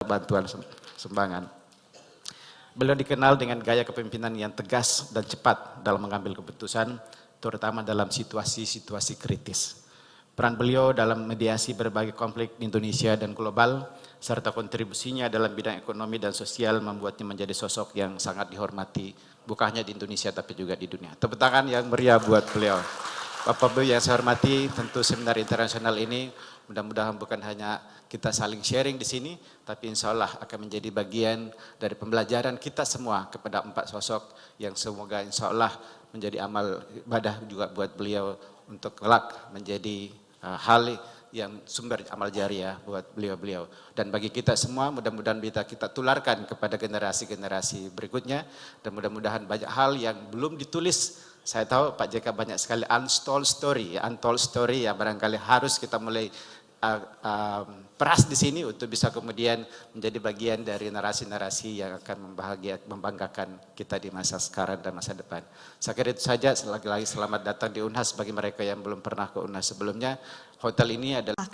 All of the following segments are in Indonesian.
bantuan sumbangan. Beliau dikenal dengan gaya kepemimpinan yang tegas dan cepat dalam mengambil keputusan, terutama dalam situasi-situasi kritis. Peran beliau dalam mediasi berbagai konflik di Indonesia dan global, serta kontribusinya dalam bidang ekonomi dan sosial membuatnya menjadi sosok yang sangat dihormati, bukan hanya di Indonesia tapi juga di dunia. Tepuk tangan yang meriah buat beliau. Bapak-Ibu yang saya hormati, tentu seminar internasional ini mudah-mudahan bukan hanya kita saling sharing di sini, tapi insya Allah akan menjadi bagian dari pembelajaran kita semua kepada 4 sosok yang semoga insya Allah menjadi amal ibadah juga buat beliau untuk kelak menjadi hal yang sumber amal jariah buat beliau-beliau. Dan bagi kita semua mudah-mudahan bisa kita tularkan kepada generasi-generasi berikutnya, dan mudah-mudahan banyak hal yang belum ditulis. Saya tahu Pak JK banyak sekali untold story yang barangkali harus kita mulai peras di sini untuk bisa kemudian menjadi bagian dari narasi-narasi yang akan membanggakan kita di masa sekarang dan masa depan. Saya kira itu saja. Lagi-lagi selamat datang di UNHAS bagi mereka yang belum pernah ke UNHAS sebelumnya. Hotel ini adalah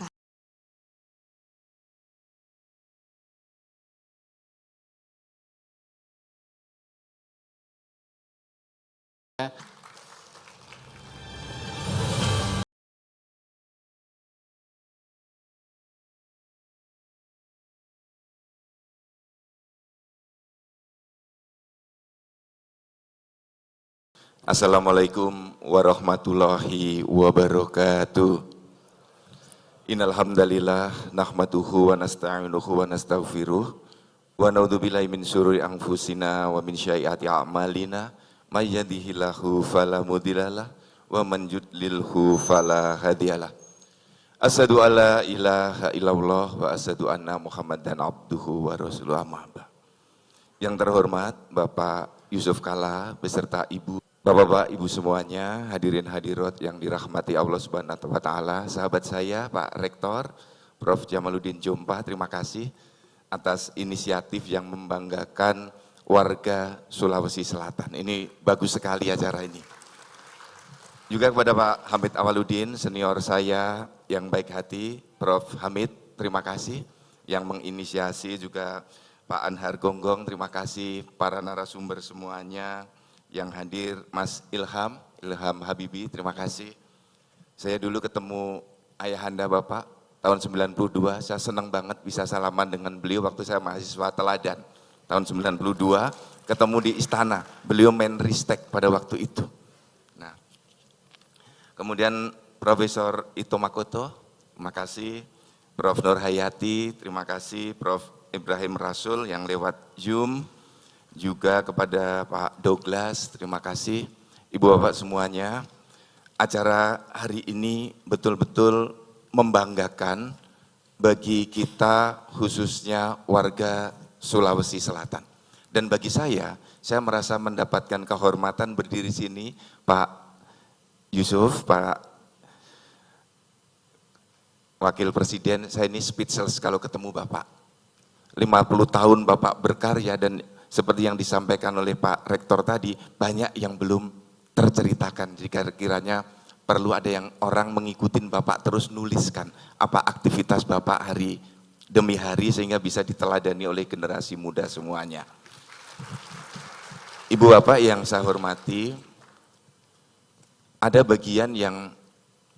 Assalamualaikum warahmatullahi wabarakatuh. Innal hamdalillah nahmaduhu wa nasta'inuhu wa nastaghfiruh wa na'udzubillahi min syururi anfusina wa min sayyiati a'malina may yahdihillahu fala mudhillalah wa man yudlilhu fala hadiyalah. Asyhadu alla ilaha illallah wa asyhadu anna Muhammadan abduhu wa rasuluhu amma ba'd. Yang terhormat Bapak Yusuf Kalla beserta Ibu, Bapak-bapak, Ibu semuanya, hadirin hadirat yang dirahmati Allah Subhanahu wa taala, sahabat saya Pak Rektor Prof Jamaluddin Jompa, terima kasih atas inisiatif yang membanggakan warga Sulawesi Selatan. Ini bagus sekali acara ini. Juga kepada Pak Hamid Awaludin, senior saya yang baik hati, Prof Hamid, terima kasih yang menginisiasi, juga Pak Anhar Gonggong, terima kasih para narasumber semuanya yang hadir, Mas Ilham Habibi, terima kasih. Saya dulu ketemu ayahanda Bapak tahun 92, saya senang banget bisa salaman dengan beliau waktu saya mahasiswa teladan. Tahun 92, ketemu di istana, beliau Menristek pada waktu itu. Nah, kemudian Profesor Ito Makoto, terima kasih. Prof Nur Hayati, terima kasih. Prof Ibrahim Rasul yang lewat Zoom. Juga kepada Pak Douglas, terima kasih. Ibu Bapak semuanya, acara hari ini betul-betul membanggakan bagi kita khususnya warga Sulawesi Selatan. Dan bagi saya merasa mendapatkan kehormatan berdiri sini, Pak Yusuf, Pak Wakil Presiden, saya ini speechless kalau ketemu Bapak. 50 tahun Bapak berkarya dan seperti yang disampaikan oleh Pak Rektor tadi, banyak yang belum terceritakan. Jika kiranya perlu ada yang orang mengikuti Bapak terus nuliskan apa aktivitas Bapak hari demi hari sehingga bisa diteladani oleh generasi muda semuanya. Ibu Bapak yang saya hormati, ada bagian yang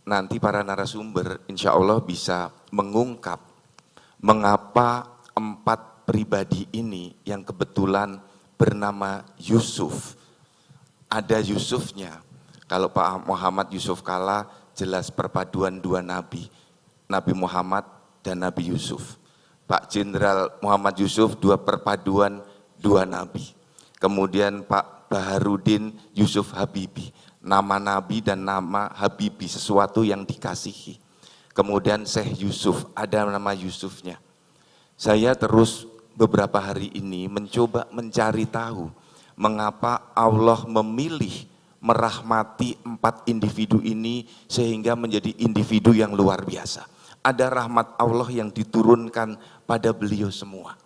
nanti para narasumber insya Allah bisa mengungkap mengapa 4 pribadi ini yang kebetulan bernama Yusuf. Ada Yusufnya. Kalau Pak Muhammad Yusuf Kalla jelas perpaduan 2 nabi. Nabi Muhammad dan Nabi Yusuf. Pak Jenderal Muhammad Yusuf 2 perpaduan 2 nabi. Kemudian Pak Baharudin Yusuf Habibi. Nama nabi dan nama Habibi, sesuatu yang dikasihi. Kemudian Syekh Yusuf, ada nama Yusufnya. Saya terus beberapa hari ini mencoba mencari tahu mengapa Allah memilih merahmati 4 individu ini sehingga menjadi individu yang luar biasa. Ada rahmat Allah yang diturunkan pada beliau semua.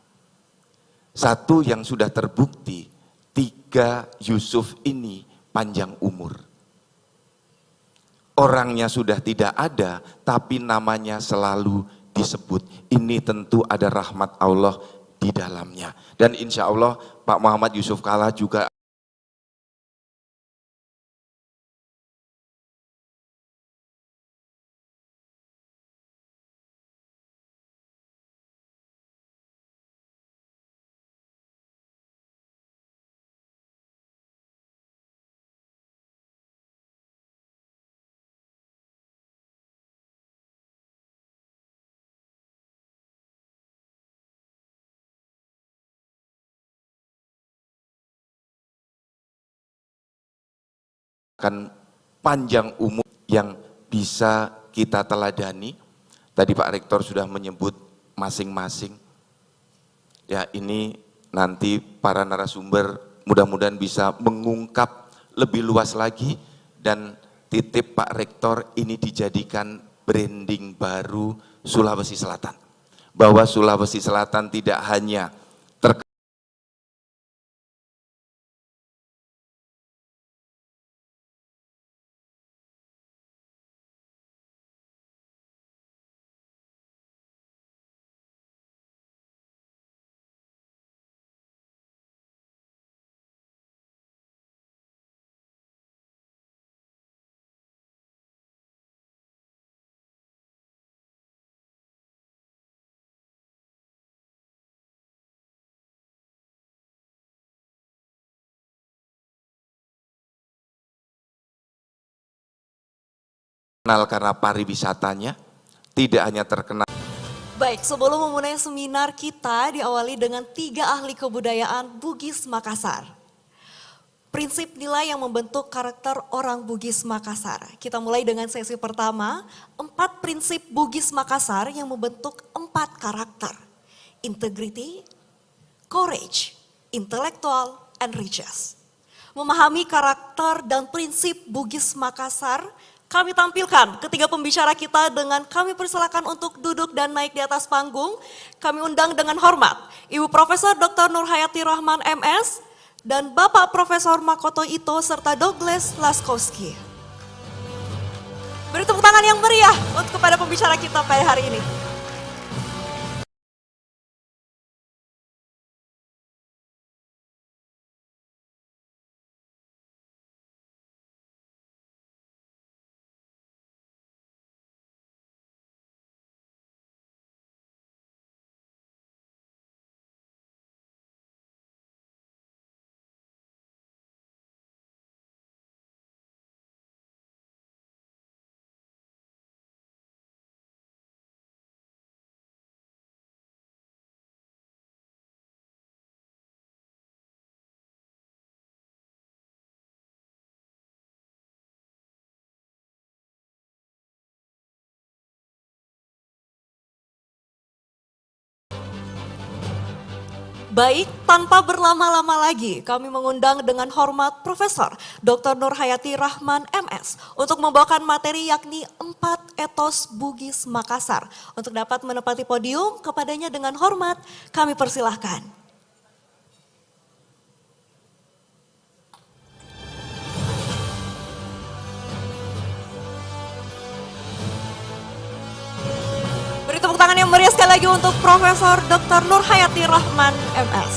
Satu yang sudah terbukti, 3 Yusuf ini panjang umur. Orangnya sudah tidak ada, tapi namanya selalu disebut. Ini tentu ada rahmat Allah di dalamnya. Dan insya Allah Pak Muhammad Yusuf Kalla juga akan panjang umur yang bisa kita teladani. Tadi Pak Rektor sudah menyebut masing-masing. Ya, ini nanti para narasumber mudah-mudahan bisa mengungkap lebih luas lagi, dan titip Pak Rektor ini dijadikan branding baru Sulawesi Selatan. Bahwa Sulawesi Selatan tidak hanya terkenal karena pariwisatanya, tidak hanya terkenal. Baik, sebelum memulai seminar kita diawali dengan 3 ahli kebudayaan Bugis Makassar. Prinsip nilai yang membentuk karakter orang Bugis Makassar. Kita mulai dengan sesi pertama, 4 prinsip Bugis Makassar yang membentuk 4 karakter. Integrity, courage, intellectual, and riches. Memahami karakter dan prinsip Bugis Makassar, kami tampilkan ketiga pembicara kita dengan kami persilakan untuk duduk dan naik di atas panggung. Kami undang dengan hormat Ibu Profesor Dr. Nurhayati Rahman MS dan Bapak Profesor Makoto Ito serta Douglas Laskowski. Beri tepuk tangan yang meriah untuk kepada pembicara kita pada hari ini. Baik, tanpa berlama-lama lagi, kami mengundang dengan hormat Profesor Dr. Nurhayati Rahman MS untuk membawakan materi yakni 4 etos Bugis Makassar. Untuk dapat menempati podium, kepadanya dengan hormat kami persilahkan. Beri tepuk tangan yang meriah sekali lagi untuk Profesor Dr. Nurhayati Rahman MS.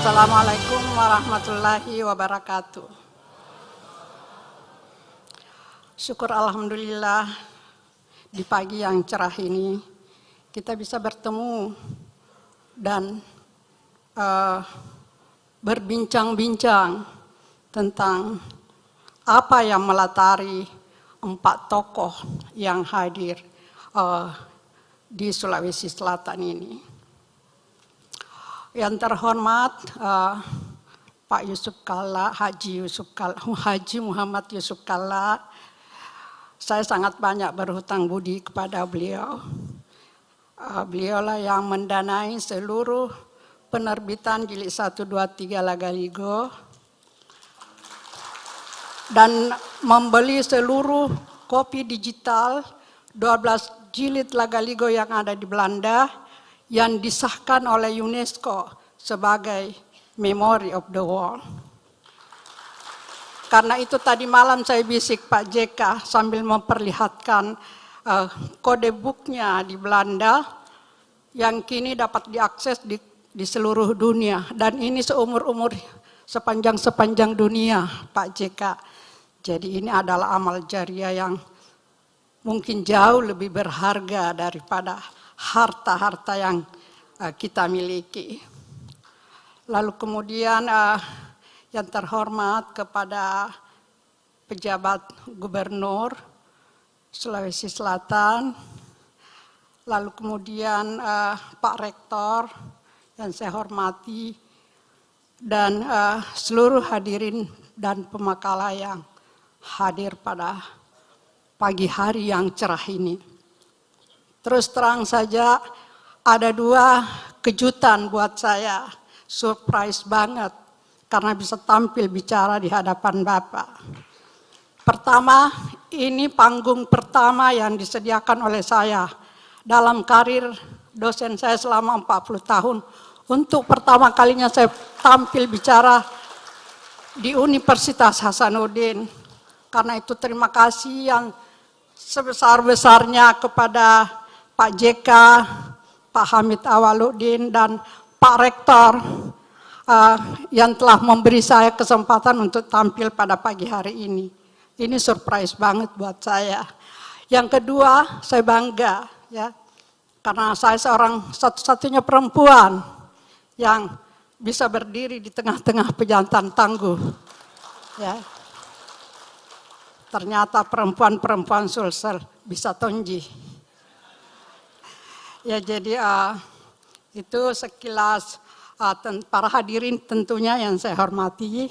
Assalamualaikum warahmatullahi wabarakatuh. Syukur alhamdulillah di pagi yang cerah ini kita bisa bertemu dan berbincang-bincang tentang apa yang melatari 4 tokoh yang hadir di Sulawesi Selatan ini. Yang terhormat Pak Yusuf Kalla, Haji Muhammad Yusuf Kalla, saya sangat banyak berhutang budi kepada beliau. Beliaulah yang mendanai seluruh penerbitan jilid 1, 2, 3 Lagaligo dan membeli seluruh kopi digital 12 jilid Lagaligo yang ada di Belanda yang disahkan oleh UNESCO sebagai Memory of the World. Karena itu tadi malam saya bisik Pak JK sambil memperlihatkan kode booknya di Belanda yang kini dapat diakses di seluruh dunia. Dan ini seumur-umur sepanjang dunia Pak JK. Jadi ini adalah amal jariah yang mungkin jauh lebih berharga daripada harta-harta yang kita miliki. Lalu kemudian yang terhormat kepada pejabat gubernur Sulawesi Selatan, lalu kemudian Pak Rektor yang saya hormati, dan seluruh hadirin dan pemakala yang hadir pada pagi hari yang cerah ini. Terus terang saja ada 2 kejutan buat saya, surprise banget karena bisa tampil bicara di hadapan Bapak. Pertama, ini panggung pertama yang disediakan oleh saya dalam karir dosen saya selama 40 tahun. Untuk pertama kalinya saya tampil bicara di Universitas Hasanuddin. Karena itu terima kasih yang sebesar-besarnya kepada Pak JK, Pak Hamid Awaluddin, dan Pak Rektor yang telah memberi saya kesempatan untuk tampil pada pagi hari ini. Ini surprise banget buat saya. Yang kedua, saya bangga ya, karena saya seorang satu-satunya perempuan yang bisa berdiri di tengah-tengah pejantan tangguh. Ya. Ternyata perempuan-perempuan Sulsel bisa tonji. Ya, jadi itu sekilas para hadirin tentunya yang saya hormati.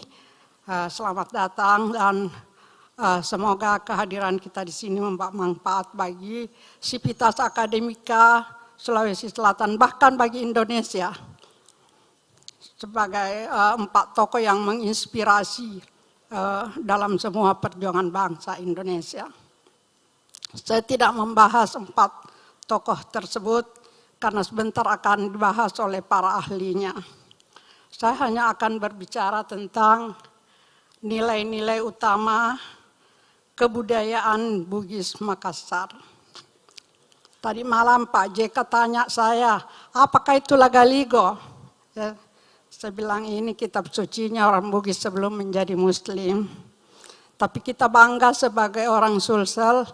Selamat datang dan semoga kehadiran kita di sini membawa manfaat bagi Sivitas Akademika Sulawesi Selatan, bahkan bagi Indonesia. Sebagai 4 tokoh yang menginspirasi dalam semua perjuangan bangsa Indonesia. Saya tidak membahas 4 tokoh tersebut karena sebentar akan dibahas oleh para ahlinya. Saya hanya akan berbicara tentang nilai-nilai utama kebudayaan Bugis Makassar. Tadi malam Pak JK tanya saya, apakah itu Lagaligo? Ya, saya bilang ini kitab sucinya orang Bugis sebelum menjadi Muslim. Tapi kita bangga sebagai orang Sulsel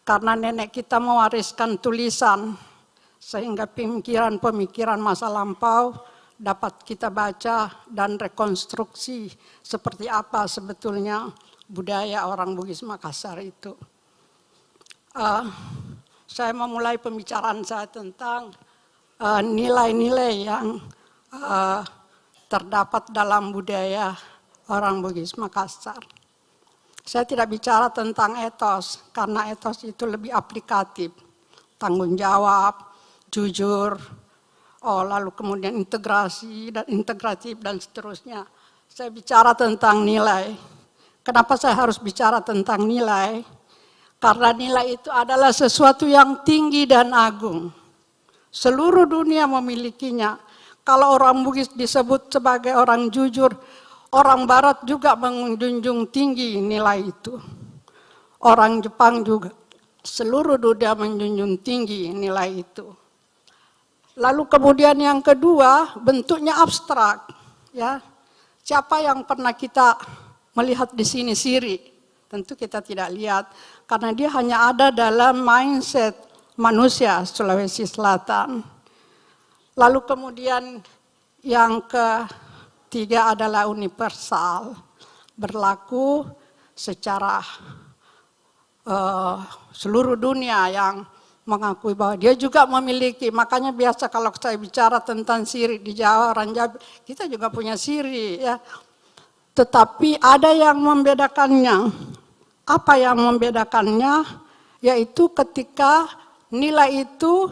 karena nenek kita mewariskan tulisan. Sehingga pemikiran-pemikiran masa lampau dapat kita baca dan rekonstruksi seperti apa sebetulnya budaya orang Bugis Makassar itu. Saya memulai pembicaraan saya tentang nilai-nilai yang terdapat dalam budaya orang Bugis Makassar. Saya tidak bicara tentang etos, karena etos itu lebih aplikatif. Tanggung jawab, jujur, lalu kemudian integrasi dan integratif dan seterusnya. Saya bicara tentang nilai. Kenapa saya harus bicara tentang nilai? Karena nilai itu adalah sesuatu yang tinggi dan agung. Seluruh dunia memilikinya. Kalau orang Bugis disebut sebagai orang jujur, orang Barat juga menjunjung tinggi nilai itu. Orang Jepang juga, seluruh dunia menjunjung tinggi nilai itu. Lalu kemudian yang kedua, bentuknya abstrak. Ya, siapa yang pernah kita melihat di sini siri? Tentu kita tidak lihat, karena dia hanya ada dalam mindset manusia Sulawesi Selatan. Lalu kemudian yang ketiga adalah universal, berlaku secara seluruh dunia yang mengakui bahwa dia juga memiliki. Makanya biasa kalau saya bicara tentang siri di Jawa, orang Jawa, kita juga punya siri ya. Tetapi ada yang membedakannya. Apa yang membedakannya? Yaitu ketika nilai itu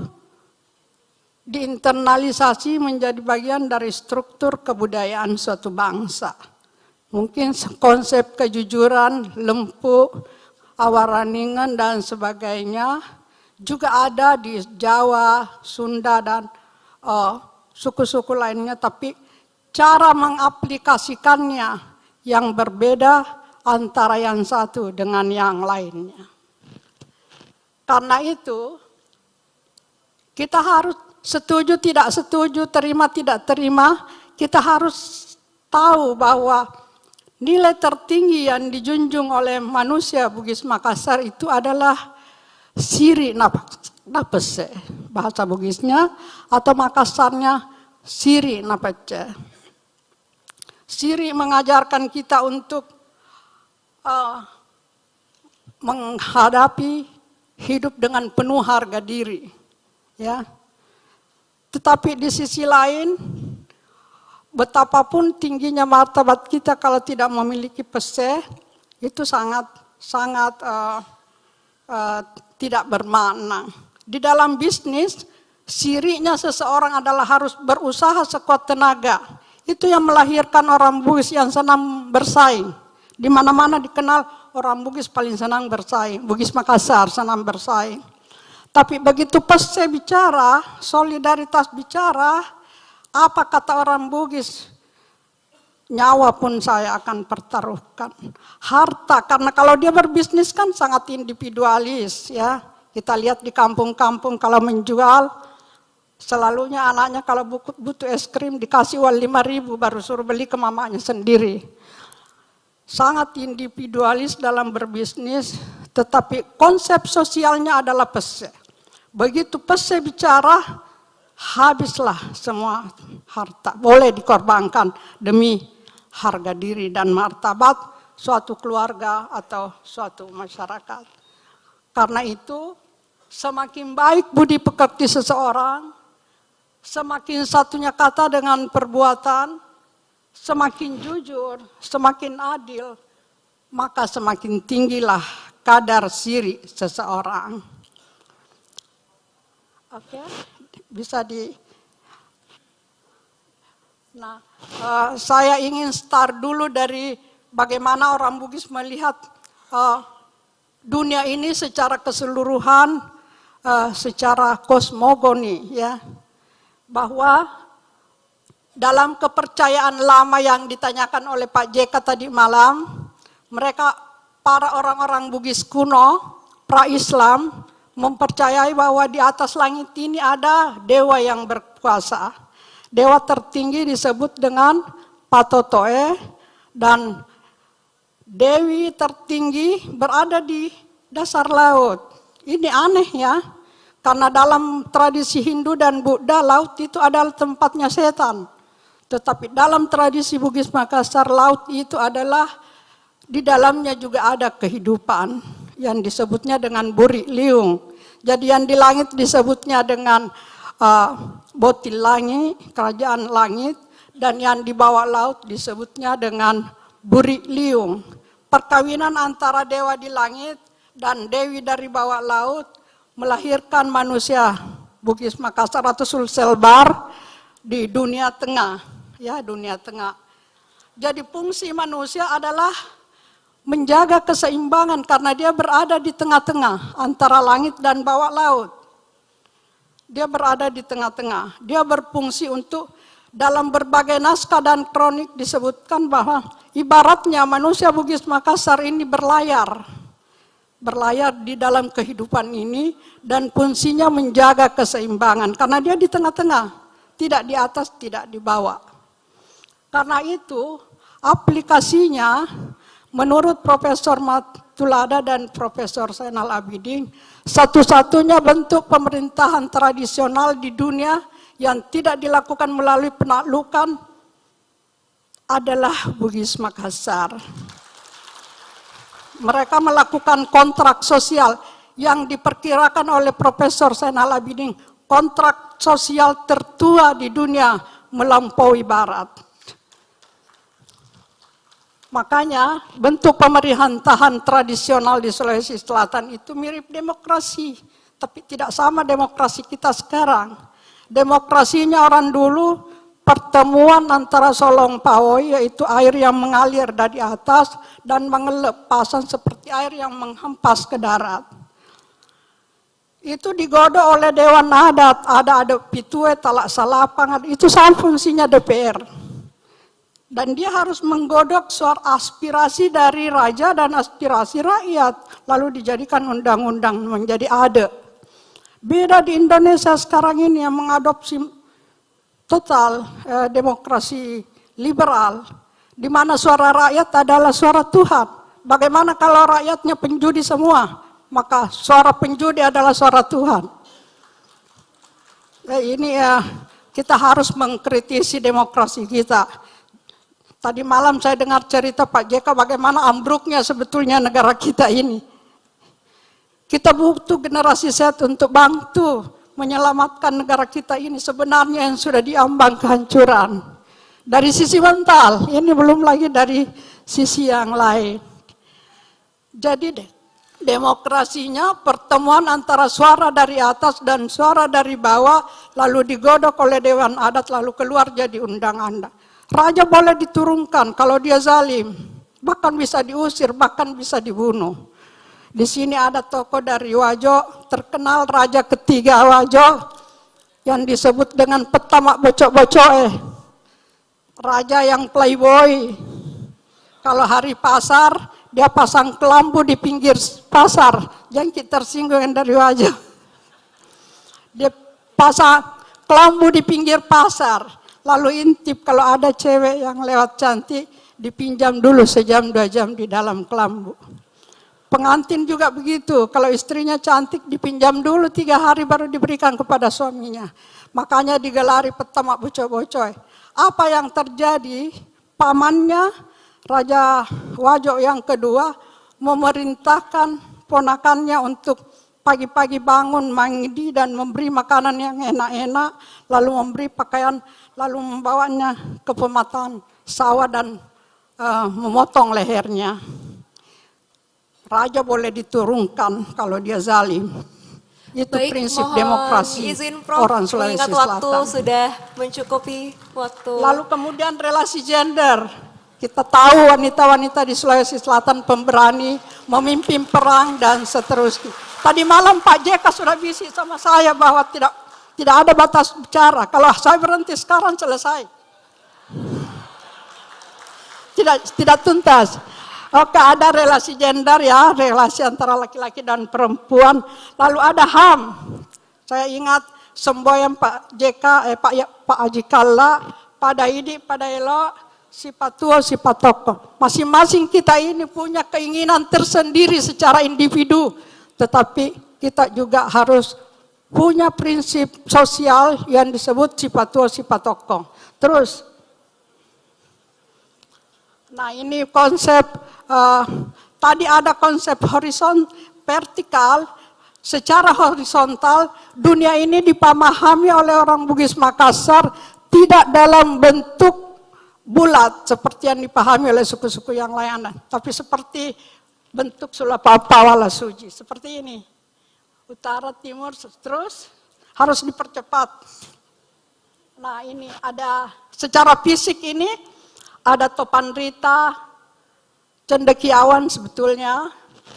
diinternalisasi menjadi bagian dari struktur kebudayaan suatu bangsa. Mungkin konsep kejujuran, lempuk, awaraningan dan sebagainya juga ada di Jawa, Sunda dan suku-suku lainnya, tapi cara mengaplikasikannya yang berbeda antara yang satu dengan yang lainnya. Karena itu, kita harus setuju tidak setuju, terima tidak terima, kita harus tahu bahwa nilai tertinggi yang dijunjung oleh manusia Bugis Makassar itu adalah siri napese, bahasa Bugisnya, atau Makassarnya siri napece. Siri mengajarkan kita untuk menghadapi hidup dengan penuh harga diri, ya. Tetapi di sisi lain, betapapun tingginya martabat kita kalau tidak memiliki pese, itu sangat tidak bermakna. Di dalam bisnis, sirinya seseorang adalah harus berusaha sekuat tenaga. Itu yang melahirkan orang Bugis yang senang bersaing. Di mana-mana dikenal orang Bugis paling senang bersaing. Bugis Makassar senang bersaing. Tapi begitu pese bicara, solidaritas bicara, apa kata orang Bugis? Nyawa pun saya akan pertaruhkan. Harta, karena kalau dia berbisnis kan sangat individualis, ya. Kita lihat di kampung-kampung kalau menjual, selalunya anaknya kalau butuh es krim dikasih uang 5.000 baru suruh beli ke mamanya sendiri. Sangat individualis dalam berbisnis, tetapi konsep sosialnya adalah pese. Begitu pese bicara, habislah semua harta. Boleh dikorbankan demi harga diri dan martabat suatu keluarga atau suatu masyarakat. Karena itu, semakin baik budi pekerti seseorang, semakin satunya kata dengan perbuatan, semakin jujur, semakin adil, maka semakin tinggilah kadar siri seseorang. Oke, bisa di... Nah, saya ingin start dulu dari bagaimana orang Bugis melihat dunia ini secara keseluruhan, secara kosmogoni, ya, bahwa dalam kepercayaan lama yang ditanyakan oleh Pak JK tadi malam, mereka para orang-orang Bugis kuno, pra-Islam, mempercayai bahwa di atas langit ini ada dewa yang berkuasa. Dewa tertinggi disebut dengan Patotoe, dan dewi tertinggi berada di dasar laut. Ini aneh ya, karena dalam tradisi Hindu dan Buddha, laut itu adalah tempatnya setan. Tetapi dalam tradisi Bugis Makassar, laut itu adalah, di dalamnya juga ada kehidupan yang disebutnya dengan Buri Liung. Jadi yang di langit disebutnya dengan Botil Langit, kerajaan langit, dan yang di bawah laut disebutnya dengan Buri Liung. Perkawinan antara dewa di langit dan dewi dari bawah laut melahirkan manusia Bugis Makassar atau Sulselbar di dunia tengah. Ya, dunia tengah. Jadi fungsi manusia adalah menjaga keseimbangan karena dia berada di tengah-tengah antara langit dan bawah laut. Dia berada di tengah-tengah. Dia berfungsi untuk, dalam berbagai naskah dan kronik disebutkan bahwa ibaratnya manusia Bugis Makassar ini berlayar. Berlayar di dalam kehidupan ini dan fungsinya menjaga keseimbangan karena dia di tengah-tengah, tidak di atas, tidak di bawah. Karena itu, aplikasinya menurut Profesor Matulada dan Profesor Zainal Abidin, satu-satunya bentuk pemerintahan tradisional di dunia yang tidak dilakukan melalui penaklukan adalah Bugis Makassar. Mereka melakukan kontrak sosial yang diperkirakan oleh Profesor Zainal Abidin, kontrak sosial tertua di dunia melampaui Barat. Makanya bentuk pemerintahan tradisional di Sulawesi Selatan itu mirip demokrasi, tapi tidak sama demokrasi kita sekarang. Demokrasinya orang dulu pertemuan antara Solong Pawoi, yaitu air yang mengalir dari atas dan mengelap, pasan seperti air yang menghempas ke darat. Itu digodok oleh Dewan Adat, ada Pitue, Talak Salapang, itu sama fungsinya DPR. Dan dia harus menggodok suara aspirasi dari raja dan aspirasi rakyat. Lalu dijadikan undang-undang menjadi ada. Beda di Indonesia sekarang ini yang mengadopsi total demokrasi liberal. Di mana suara rakyat adalah suara Tuhan. Bagaimana kalau rakyatnya penjudi semua? Maka suara penjudi adalah suara Tuhan. Ini kita harus mengkritisi demokrasi kita. Tadi malam saya dengar cerita Pak JK bagaimana ambruknya sebetulnya negara kita ini. Kita butuh generasi sehat untuk bantu menyelamatkan negara kita ini sebenarnya yang sudah diambang kehancuran. Dari sisi mental, ini belum lagi dari sisi yang lain. Jadi demokrasinya pertemuan antara suara dari atas dan suara dari bawah, lalu digodok oleh Dewan Adat, lalu keluar jadi undang-undang. Raja boleh diturunkan kalau dia zalim, bahkan bisa diusir, bahkan bisa dibunuh. Di sini ada tokoh dari Wajo, terkenal raja ketiga Wajo, yang disebut dengan Petamak Bocok-Bocok. Raja yang playboy. Kalau hari pasar, dia pasang kelambu di pinggir pasar. Jangan kita tersinggung dari Wajo. Dia pasang kelambu di pinggir pasar. Lalu intip kalau ada cewek yang lewat cantik, dipinjam dulu sejam 2 jam di dalam kelambu. Pengantin juga begitu, kalau istrinya cantik dipinjam dulu 3 hari baru diberikan kepada suaminya. Makanya digelari Petamak Bocok-Bocok. Apa yang terjadi? Pamannya, Raja Wajo yang kedua, memerintahkan ponakannya untuk pagi-pagi bangun, mandi dan memberi makanan yang enak-enak, lalu memberi pakaian, lalu membawanya ke pemetaan sawah dan memotong lehernya. Raja boleh diturunkan kalau dia zalim. Itu Baik, prinsip mohon demokrasi izin, Prof, orang Sulawesi mengingat Selatan. waktu sudah mencukupi waktu. Lalu kemudian relasi gender. Kita tahu wanita-wanita di Sulawesi Selatan pemberani, memimpin perang dan seterusnya. Tadi malam Pak JK sudah bisik sama saya bahwa tidak ada batas bicara. Kalau saya berhenti sekarang selesai. Tidak tuntas. Oke, ada relasi gender ya, relasi antara laki-laki dan perempuan. Lalu ada HAM. Saya ingat semboyan Pak JK, Pak Haji Kalla, Pak Daidi, Pak Daelo, si Patuo, si Patoko. Masing-masing kita ini punya keinginan tersendiri secara individu. Tetapi kita juga harus punya prinsip sosial yang disebut si Patuo, si Patoko. Terus, nah ini konsep, tadi ada konsep vertikal, secara horizontal, dunia ini dipahami oleh orang Bugis Makassar tidak dalam bentuk bulat seperti yang dipahami oleh suku-suku yang lain, tapi seperti bentuk sulapapawala suji, seperti ini. Utara, timur, terus harus dipercepat. Nah ini ada, secara fisik ini, ada Topan Rita, Cendekiawan sebetulnya,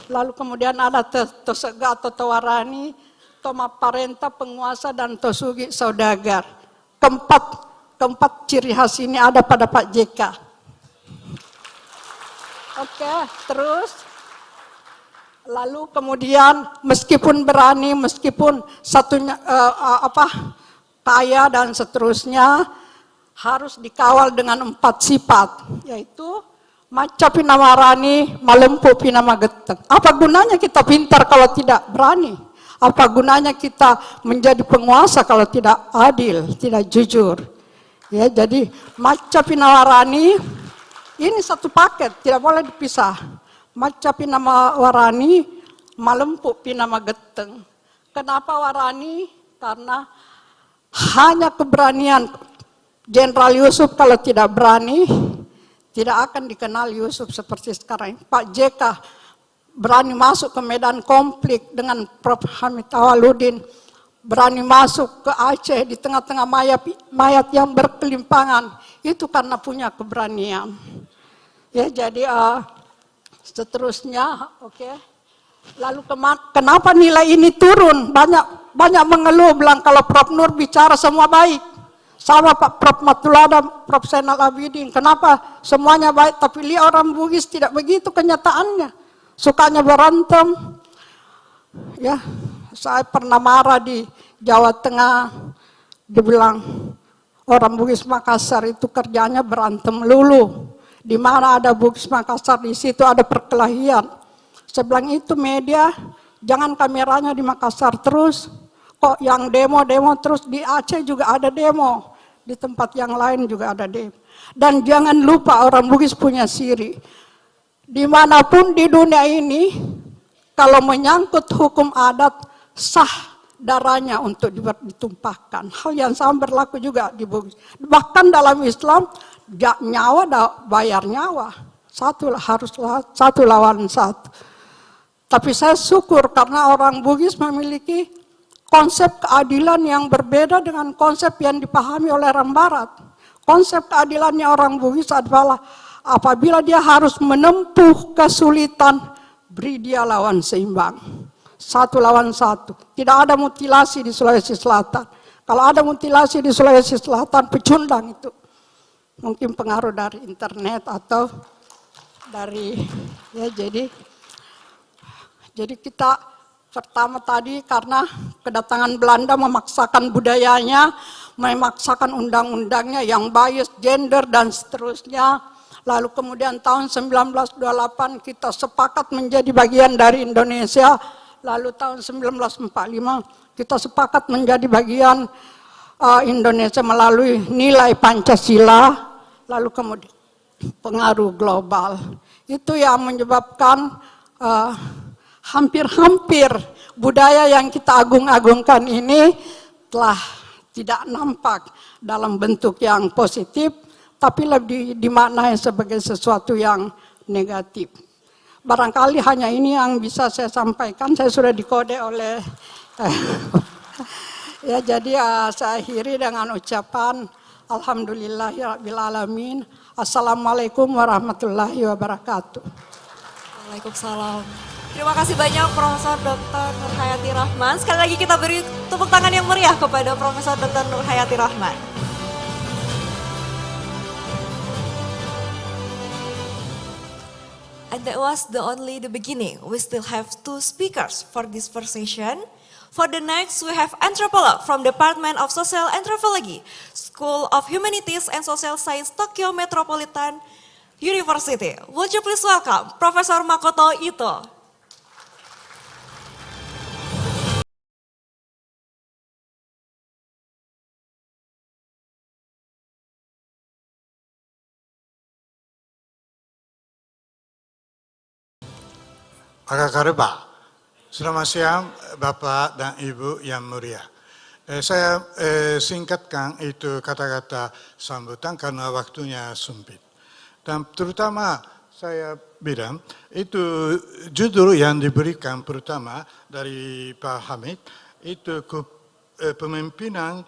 lalu kemudian ada Tosega atau Towarani, Toma Parenta penguasa dan Tosugi saudagar. Keempat ciri khas ini ada pada Pak JK. Oke, terus lalu kemudian meskipun berani, meskipun satunya kaya dan seterusnya, harus dikawal dengan 4 sifat, yaitu maca pinamarani, malempu pinamageteng. Apa gunanya kita pintar kalau tidak berani? Apa gunanya kita menjadi penguasa kalau tidak adil, tidak jujur? Ya, jadi maca pinawarani ini satu paket, tidak boleh dipisah. Maca pinama warani, malempu pinama geteng. Kenapa warani? Karena hanya keberanian Jenderal Yusuf kalau tidak berani, tidak akan dikenal Yusuf seperti sekarang. Pak JK berani masuk ke medan konflik dengan Prof. Hamid Awaludin, berani masuk ke Aceh di tengah-tengah mayat yang berkelimpangan, itu karena punya keberanian. Ya, jadi seterusnya, oke. Lalu kenapa nilai ini turun? Banyak mengeluh bilang kalau Prof. Nur bicara semua baik. Sama Pak Prof. Matulada, Prof. Zainal Abidin. Kenapa semuanya baik, tapi lihat orang Bugis tidak begitu kenyataannya. Sukanya berantem. Ya, saya pernah marah di Jawa Tengah, dibilang orang Bugis Makassar itu kerjanya berantem melulu. Di mana ada Bugis Makassar, di situ ada perkelahian. Saya bilang itu media, jangan kameranya di Makassar terus. Kok yang demo-demo terus, di Aceh juga ada demo. Di tempat yang lain juga ada demo. Dan jangan lupa orang Bugis punya ciri. Dimanapun di dunia ini, kalau menyangkut hukum adat, sah darahnya untuk ditumpahkan. Hal yang sama berlaku juga di Bugis. Bahkan dalam Islam, nyawa bayar nyawa. Haruslah satu lawan satu. Tapi saya syukur karena orang Bugis memiliki konsep keadilan yang berbeda dengan konsep yang dipahami oleh orang Barat. Konsep keadilannya orang Bugis adalah apabila dia harus menempuh kesulitan, beri dia lawan seimbang. Satu lawan satu. Tidak ada mutilasi di Sulawesi Selatan. Kalau ada mutilasi di Sulawesi Selatan, pecundang itu. Mungkin pengaruh dari internet atau dari, ya jadi kita pertama tadi karena kedatangan Belanda memaksakan budayanya, memaksakan undang-undangnya yang bias, gender dan seterusnya. Lalu kemudian tahun 1928 kita sepakat menjadi bagian dari Indonesia. Lalu tahun 1945 kita sepakat menjadi bagian Indonesia melalui nilai Pancasila. Lalu kemudian pengaruh global. Itu yang menyebabkan hampir-hampir budaya yang kita agung-agungkan ini telah tidak nampak dalam bentuk yang positif, tapi lebih dimaknai sebagai sesuatu yang negatif. Barangkali hanya ini yang bisa saya sampaikan, saya sudah dikode oleh ya, jadi saya akhiri dengan ucapan Alhamdulillahirrabbilalamin. Assalamualaikum warahmatullahi wabarakatuh. Waalaikumsalam. Terima kasih banyak Profesor Dr. Nurhayati Rahman. Sekali lagi kita beri tepuk tangan yang meriah kepada Profesor Dr. Nurhayati Rahman. And that was only the beginning. We still have 2 speakers for this first session. For the next, we have anthropolog from Department of Social Anthropology, School of Humanities and Social Science, Tokyo Metropolitan University. Would you please welcome Profesor Makoto Ito. Apa kabar? Selamat siang Bapak dan Ibu yang mulia. Saya singkatkan itu kata-kata sambutan karena waktunya sempit. Dan terutama saya bilang itu judul yang diberikan pertama dari Pak Hamid itu kepemimpinan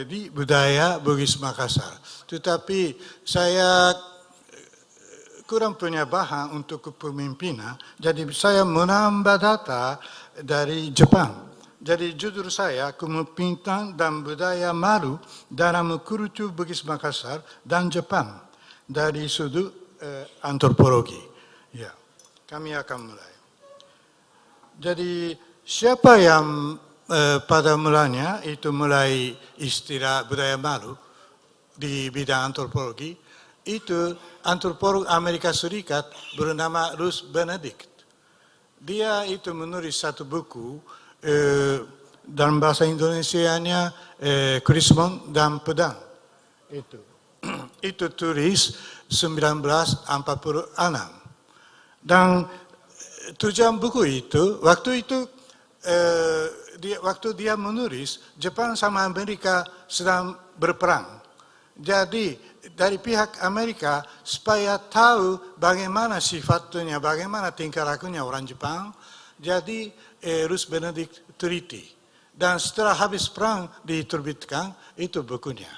di budaya Bugis Makassar. Tetapi saya kurang punya bahan untuk kepemimpinan, jadi saya menambah data dari Jepang. Jadi judul saya kepemimpinan dan budaya Maru dalam kultur Bugis Makassar dan Jepang dari sudut antropologi. Ya, kami akan mulai. Jadi siapa yang pada mulanya itu mulai istilah budaya Maru di bidang antropologi? Itu antropolog Amerika Serikat bernama Ruth Benedict. Dia itu menulis satu buku dalam bahasa Indonesianya Krismon dan Pedang. Itu tulis 1946. Dan tujuan buku itu, waktu dia menulis, Jepang sama Amerika sedang berperang. Jadi dari pihak Amerika supaya tahu bagaimana sifatnya, bagaimana tingkah lakunya orang Jepang. Jadi Ruth Benedict teliti. Dan setelah habis perang diterbitkan itu bukunya.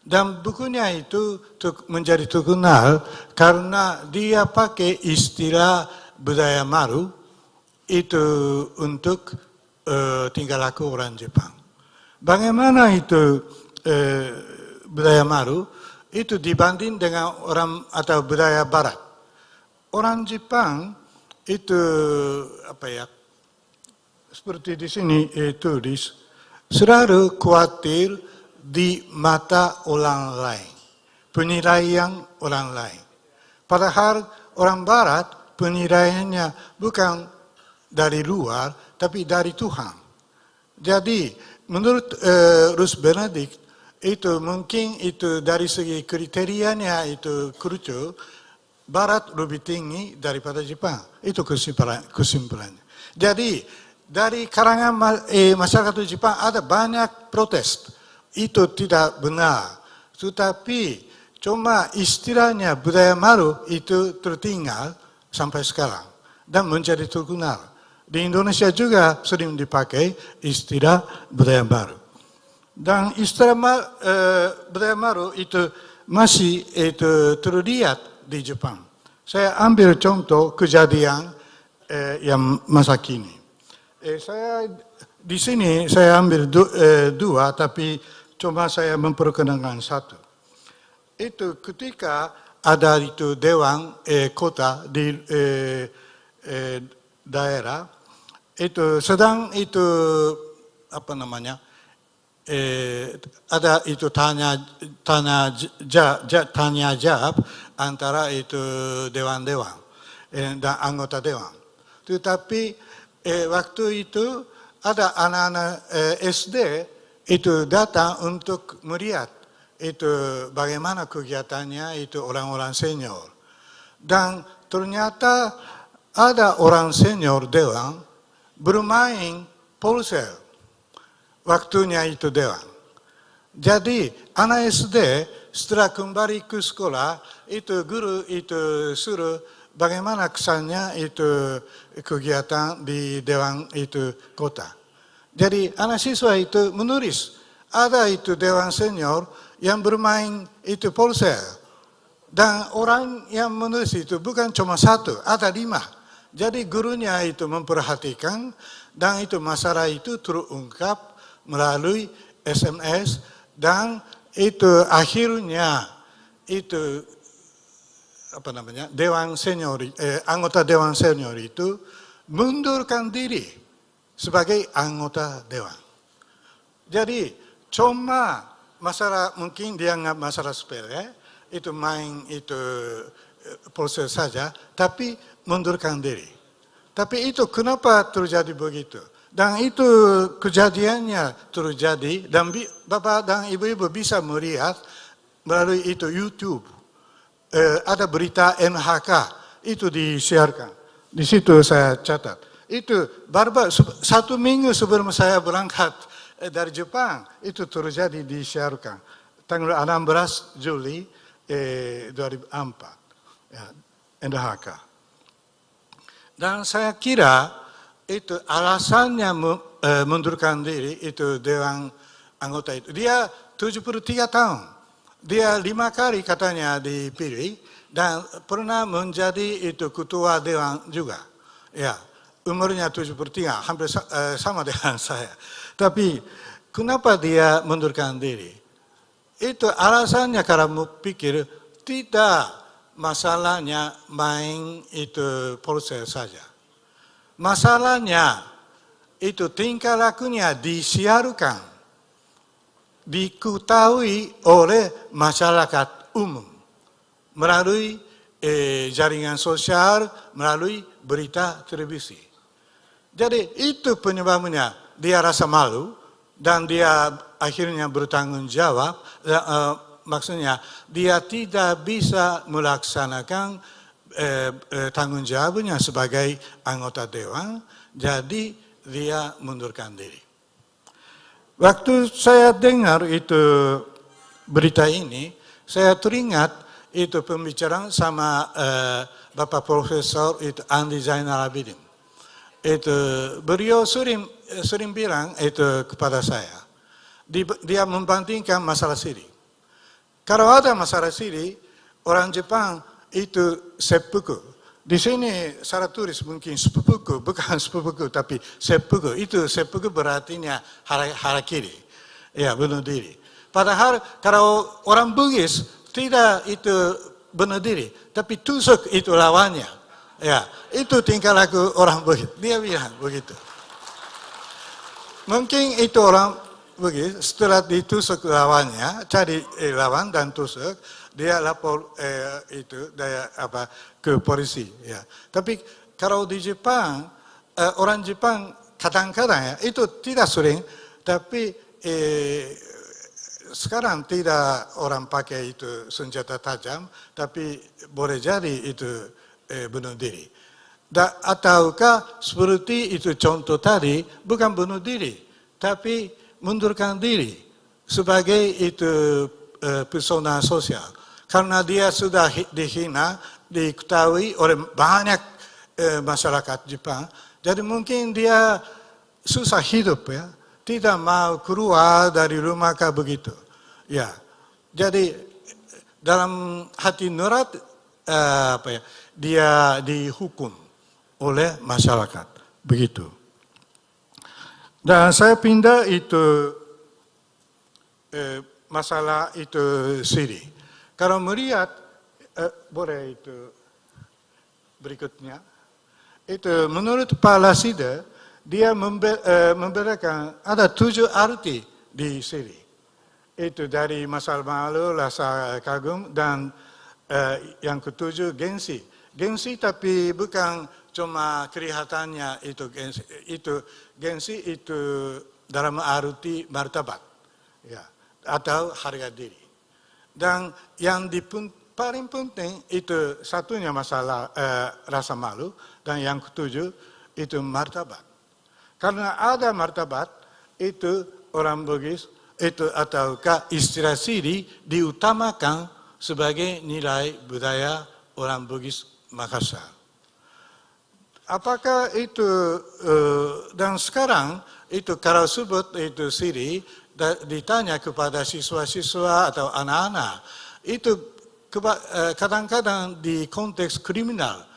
Dan bukunya itu menjadi terkenal karena dia pakai istilah budaya Maru itu untuk tingkah laku orang Jepang. Bagaimana itu budaya Maru itu dibanding dengan orang atau budaya Barat. Orang Jepang itu apa ya? Seperti di sini tulis, selalu khawatir di mata orang lain, penilaian orang lain. Padahal orang Barat penilaiannya bukan dari luar, tapi dari Tuhan. Jadi menurut Rus Benedict itu mungkin itu dari segi kriterianya itu kultur Barat lebih tinggi daripada Jepang. Itu kesimpulannya. Jadi dari kalangan masyarakat Jepang ada banyak protes. Itu tidak benar. Tetapi cuma istilahnya budaya Maru itu tertinggal sampai sekarang dan menjadi terkenal. Di Indonesia juga sering dipakai istilah budaya Maru. Dan istilah budaya Maru itu masih terlihat di Jepang. Saya ambil contoh kejadian yang masa kini. Saya di sini saya ambil dua, tapi cuma saya memperkenalkan satu. Itu ketika ada itu dewan kota di daerah, itu sedang itu apa namanya? Ada itu tanya jawab antara itu dewan-dewan dan anggota dewan. Tetapi waktu itu ada anak-anak SD itu datang untuk melihat itu bagaimana kegiatannya itu orang-orang senior. Dan ternyata ada orang senior dewan bermain ponsel. Waktunya itu dewan. Jadi anak SD setelah kembali ke sekolah itu guru itu suruh bagaimana kesannya itu kegiatan di dewan itu kota. Jadi anak siswa itu menulis ada itu dewan senior yang bermain itu ponsel. Dan orang yang menulis itu bukan cuma satu, ada 5. Jadi gurunya itu memperhatikan dan itu masalah itu terungkap melalui SMS dan itu akhirnya itu apa namanya dewan senior anggota dewan senior itu mundurkan diri sebagai anggota dewan. Jadi cuma masalah mungkin dianggap masalah sepele itu main itu proses saja, tapi mundurkan diri. Tapi itu kenapa terjadi begitu? Dan itu kejadiannya terjadi dan Bapak dan Ibu-ibu bisa melihat melalui itu YouTube. Ada berita NHK itu disiarkan. Di situ saya catat. Itu baru 1 minggu sebelum saya berangkat dari Jepang itu terjadi disiarkan. Tanggal 16 Juli 2004 ya, NHK. Dan saya kira itu alasannya mundurkan diri itu dewan anggota itu. Dia 73 tahun. Dia 5 kali katanya dipilih dan pernah menjadi itu ketua dewan juga. Ya, umurnya 73, hampir sama dengan saya. Tapi kenapa dia mundurkan diri? Itu alasannya karena pikir tidak masalahnya main itu ponsel saja. Masalahnya itu tingkah lakunya disiarkan, diketahui oleh masyarakat umum melalui jaringan sosial, melalui berita televisi. Jadi itu penyebabnya dia rasa malu dan dia akhirnya bertanggung jawab. Maksudnya dia tidak bisa melaksanakan tanggung jawabnya sebagai anggota dewan, jadi dia mundurkan diri. Waktu saya dengar itu berita ini, saya teringat itu pembicaraan sama Bapak Profesor itu Andi Zainal Abidin. Itu beliau sering bilang itu kepada saya, dia membandingkan masalah siri. Kalau ada masalah siri, orang Jepang itu seppuku. Di sini saya tulis mungkin seppuku, bukan seppuku tapi seppuku. Itu seppuku berartinya harakiri, ya bunuh diri. Padahal kalau orang Bugis tidak itu bunuh diri, tapi tusuk itu lawannya. Ya, itu tingkah laku orang Bugis. Dia bilang begitu. Mungkin itu orang Bugis setelah ditusuk lawannya, cari lawan dan tusuk, dia lapor ke polisi. Ya. Tapi kalau di Jepang, orang Jepang kadang-kadang ya, itu tidak sering, tapi sekarang tidak orang pakai itu senjata tajam, tapi boleh jadi itu bunuh diri. Ataukah seperti itu contoh tadi, bukan bunuh diri, tapi mundurkan diri sebagai itu persona sosial. Karena dia sudah dihina, diketahui oleh banyak masyarakat Jepang, jadi mungkin dia susah hidup ya, tidak mau keluar dari rumah kah begitu. Ya, jadi dalam hati nurani dia dihukum oleh masyarakat begitu. Dan saya pindah itu masalah itu siri. Kalau melihat boleh itu berikutnya, itu menurut Pak Lasida dia membedakan ada 7 arti di siri. Itu dari masa malu, rasa kagum, dan yang ketujuh gengsi. Gengsi tapi bukan cuma kelihatannya itu gengsi. Gengsi itu dalam arti martabat, ya, atau harga diri. Dan yang paling penting itu satunya masalah rasa malu, dan yang ketujuh itu martabat. Karena ada martabat itu orang Bugis itu ataukah istilah siri diutamakan sebagai nilai budaya orang Bugis Makassar. Apakah itu dan sekarang itu kalau sebut itu siri ditanya kepada siswa-siswa atau anak-anak itu kadang-kadang di konteks kriminal.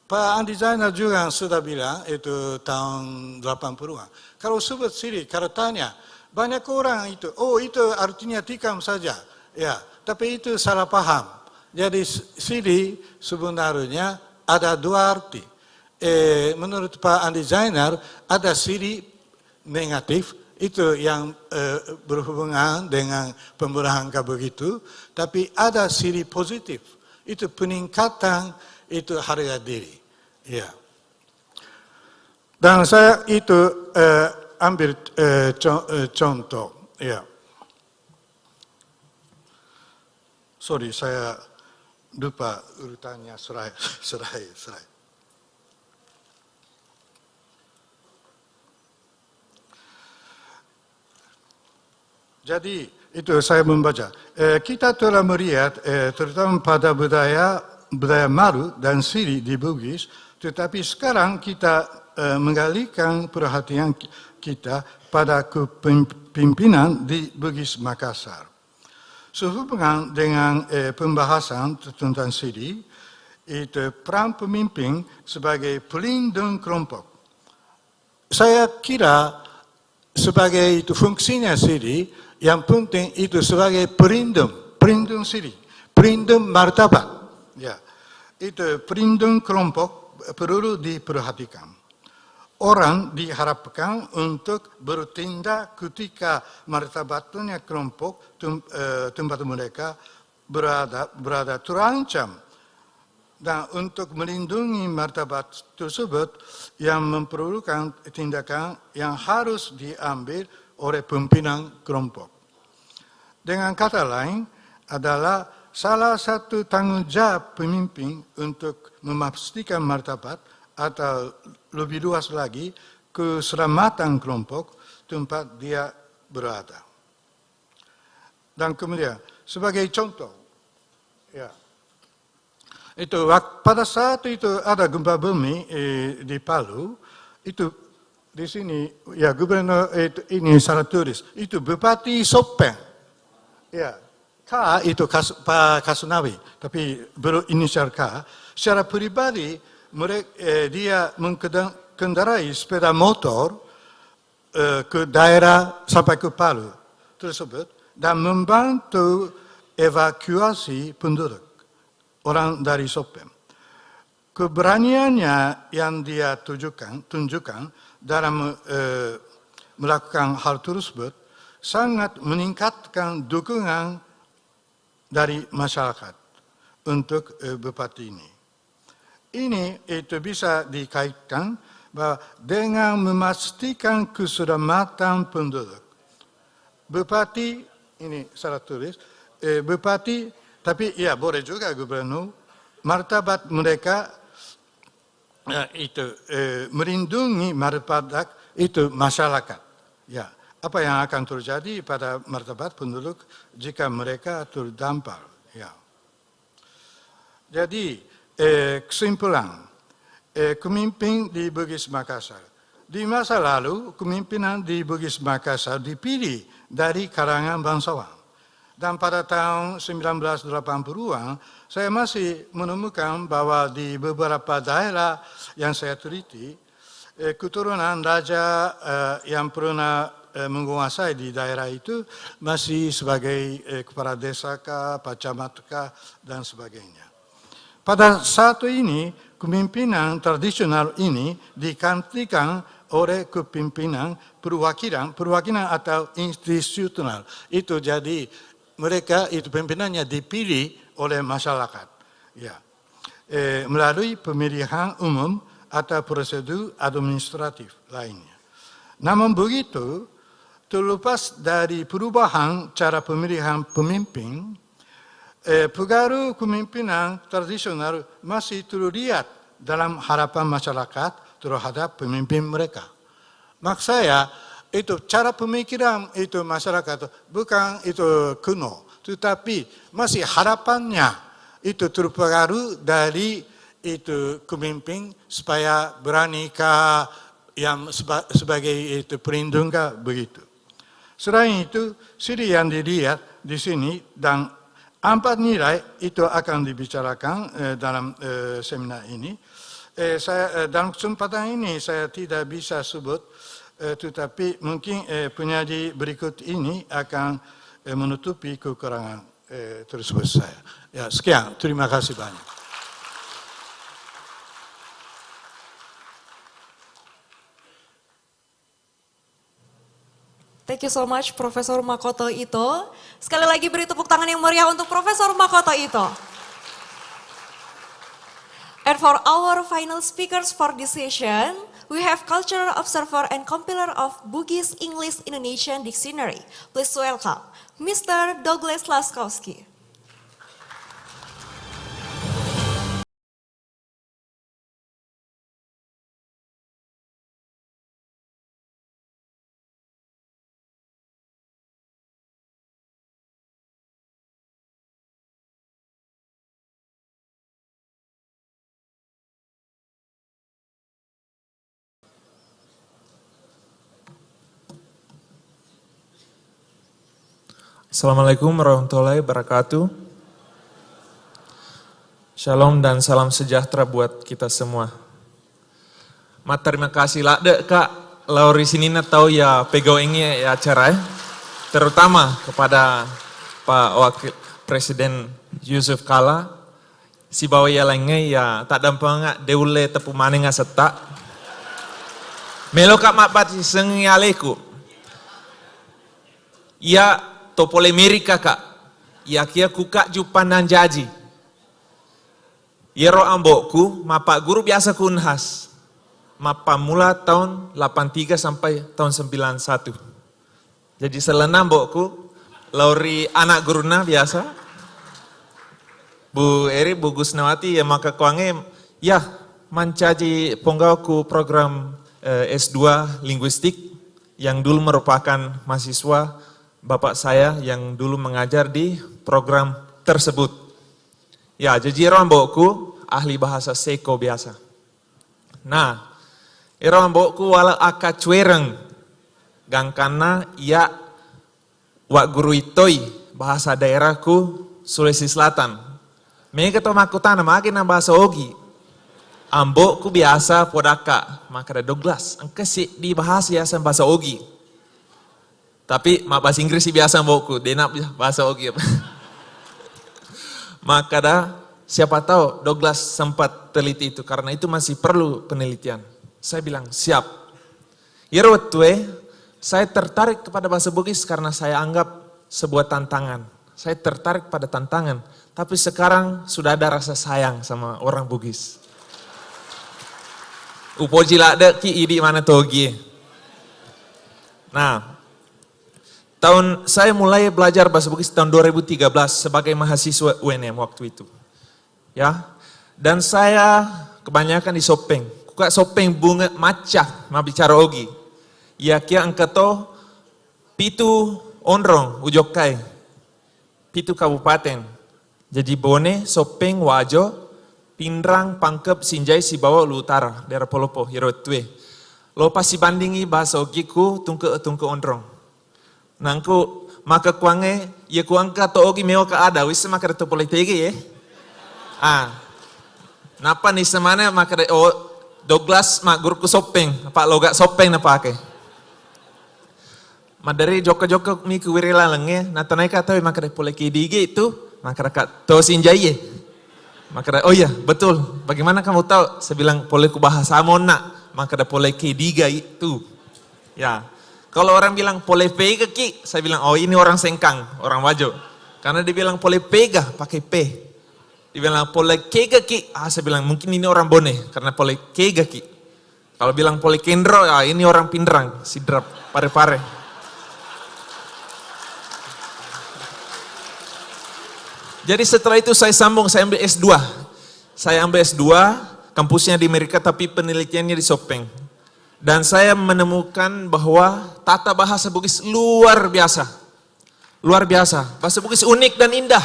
Pak Andi Zainal juga sudah bilang itu tahun 80-an. Kalau sebut siri, kalau tanya, banyak orang itu, oh itu artinya tikam saja. Ya, tapi itu salah paham. Jadi siri sebenarnya ada 2 arti. Menurut Pak Andi Zainal ada siri negatif, itu yang berhubungan dengan pembunuhan begitu, tapi ada siri positif, itu peningkatan itu harga diri. Ya. Dan saya itu ambil contoh. Ya. Sorry, saya lupa urutannya serai. Jadi itu saya membaca. Kita telah melihat terutama pada budaya malu dan siri di Bugis, tetapi sekarang kita mengalihkan perhatian kita pada kepemimpinan di Bugis Makassar. Sehubungan dengan pembahasan tentang siri, itu peran pemimpin sebagai pelindung kelompok. Saya kira sebagai itu fungsinya siri, yang penting itu sebagai pelindung siri, pelindung martabat. Ya, itu pelindung kelompok perlu diperhatikan. Orang diharapkan untuk bertindak ketika martabatnya kelompok tempat mereka berada terancam. Dan untuk melindungi martabat tersebut yang memerlukan tindakan yang harus diambil oleh pimpinan kelompok. Dengan kata lain adalah salah satu tanggung jawab pemimpin untuk memastikan martabat atau lebih luas lagi keselamatan kelompok tempat dia berada. Dan kemudian sebagai contoh, ya, itu pada saat itu ada gempa bumi di Palu, itu di sini ya gubernur ini salah tulis, itu Bupati Sopeng, ya K itu Pak Kasunawi, tapi berinisial K. Secara pribadi dia mengendarai sepeda motor ke daerah sampai ke Palu tersebut dan membantu evakuasi penduduk, orang dari Sopem. Keberaniannya yang dia tunjukkan dalam melakukan hal tersebut sangat meningkatkan dukungan dari masyarakat untuk bupati ini. Ini itu bisa dikaitkan bahwa dengan memastikan keselamatan penduduk. Bupati, ini saya tulis, bupati, tapi ya boleh juga gubernur, martabat mereka itu melindungi martabat itu masyarakat. Ya, apa yang akan terjadi pada martabat penduduk jika mereka terdampar? Ya. Jadi kesimpulan, pemimpin di Bugis Makassar. Di masa lalu, kepemimpinan di Bugis Makassar dipilih dari kalangan bangsawan. Dan pada tahun 1980-an, saya masih menemukan bahwa di beberapa daerah yang saya teliti, keturunan raja yang pernah menguasai di daerah itu masih sebagai kepala desa, pak camat, dan sebagainya. Pada saat ini, kepemimpinan tradisional ini digantikan oleh kepemimpinan perwakilan atau institusional. Itu jadi mereka itu pimpinannya dipilih oleh masyarakat, ya, melalui pemilihan umum atau prosedur administratif lainnya. Namun begitu, terlepas dari perubahan cara pemilihan pemimpin, pengaruh kepemimpinan tradisional masih terlihat dalam harapan masyarakat terhadap pemimpin mereka. Maksud saya, itu cara pemikiran itu masyarakat bukan itu kuno, tetapi masih harapannya itu terpengaruh dari itu pemimpin supaya beranikah yang sebagai itu pelindung begitu. Selain itu, studi yang dilihat di sini dan 4 nilai itu akan dibicarakan dalam seminar ini. Dalam kesempatan ini saya tidak bisa sebut, tetapi mungkin penyaji berikut ini akan menutupi kekurangan tersebut saya. Ya, sekian, terima kasih banyak. Thank you so much, Profesor Makoto Ito. Sekali lagi beri tepuk tangan yang meriah untuk Profesor Makoto Ito. And for our final speakers for this session, we have cultural observer and compiler of Bugis English Indonesian Dictionary. Please welcome Mr. Douglas Laskowski. Assalamualaikum warahmatullahi wabarakatuh. Shalom dan salam sejahtera buat kita semua. Terima kasih lah Kak Lauri sini tahu ya pegawainya ya acara terutama kepada Pak Wakil Presiden Yusuf Kala si bawa ya lainnya ya tak dampang deule tepu maning setak. Melo Kak mak sengi aleku. Ya topole Amerika Kak, ya kia kuka jupanan jaji. Yero ambokku, mapak guru biasa kunhas. Mapa mula tahun 83 sampai tahun 91. Jadi selena ambokku, Lauri anak guruna biasa. Bu Eri, Bu Gusnawati, ya maka kuange, ya mencaji ponggauku program S2 Linguistik yang dulu merupakan mahasiswa Bapak saya yang dulu mengajar di program tersebut. Ya, jadi rombokku ahli bahasa Seko biasa. Nah, rombokku wala aka cuereng gangkana ya wak guru itoi bahasa daerahku Sulawesi Selatan. Mereka tahu makutana makin bahasa Ogi. Ambokku biasa podaka maka ada Douglas. Engke sih di bahasa ya bahasa Ogi. Tapi mak bahasa Inggris sih biasa mbokku, denap bahasa ogi. Maka dah siapa tahu Douglas sempat teliti itu karena itu masih perlu penelitian. Saya bilang siap. Yerotwe, saya tertarik kepada bahasa Bugis karena saya anggap sebuah tantangan. Saya tertarik pada tantangan, tapi sekarang sudah ada rasa sayang sama orang Bugis. Upoji lah ada ki idi mana togi. Nah, saya mulai belajar bahasa Bugis tahun 2013 sebagai mahasiswa UNM waktu itu. Ya. Dan saya kebanyakan di Sopeng. Kuka Sopeng bunga maca ma bicara ogi. Ya kia angkato pitu onrong ujokai. Pitu kabupaten. Jadi Bone, Sopeng, Wajo, Pindrang, Pangkep, Sinjai, Sibawa, Ulu Utara, daerah Polopo, Hirotwe. Lo pasti bandingi bahasa ogiku tungke onrong. Nangku maka kuange ya kuangka to ogi meo ka ada wis maka to politiki ya. Napa nih semana maka Douglas mak gurku Sopeng, Pak loga Sopeng na pake. Madari joko-joko mi kuwirila lenge natanai kata maka politiki dige itu maka kat to Sinjai ya. Maka oh iya betul. Bagaimana kamu tahu? Saya bilang politiku bahasa Mona maka ada politiki diga itu. Ya. Kalau orang bilang polepega ki, saya bilang oh ini orang Sengkang, orang Wajo. Karena dia bilang polepega pakai P. Dia bilang polekega ki, saya bilang mungkin ini orang Bone karena polekega ki. Kalau bilang polekendro, ini orang Pindrang, sidrap, pare-pare. Jadi setelah itu saya sambung, saya ambil S2. Saya ambil S2, kampusnya di Amerika tapi penelitiannya di Sopeng. Dan saya menemukan bahwa tata bahasa Bugis luar biasa. Luar biasa. Bahasa Bugis unik dan indah.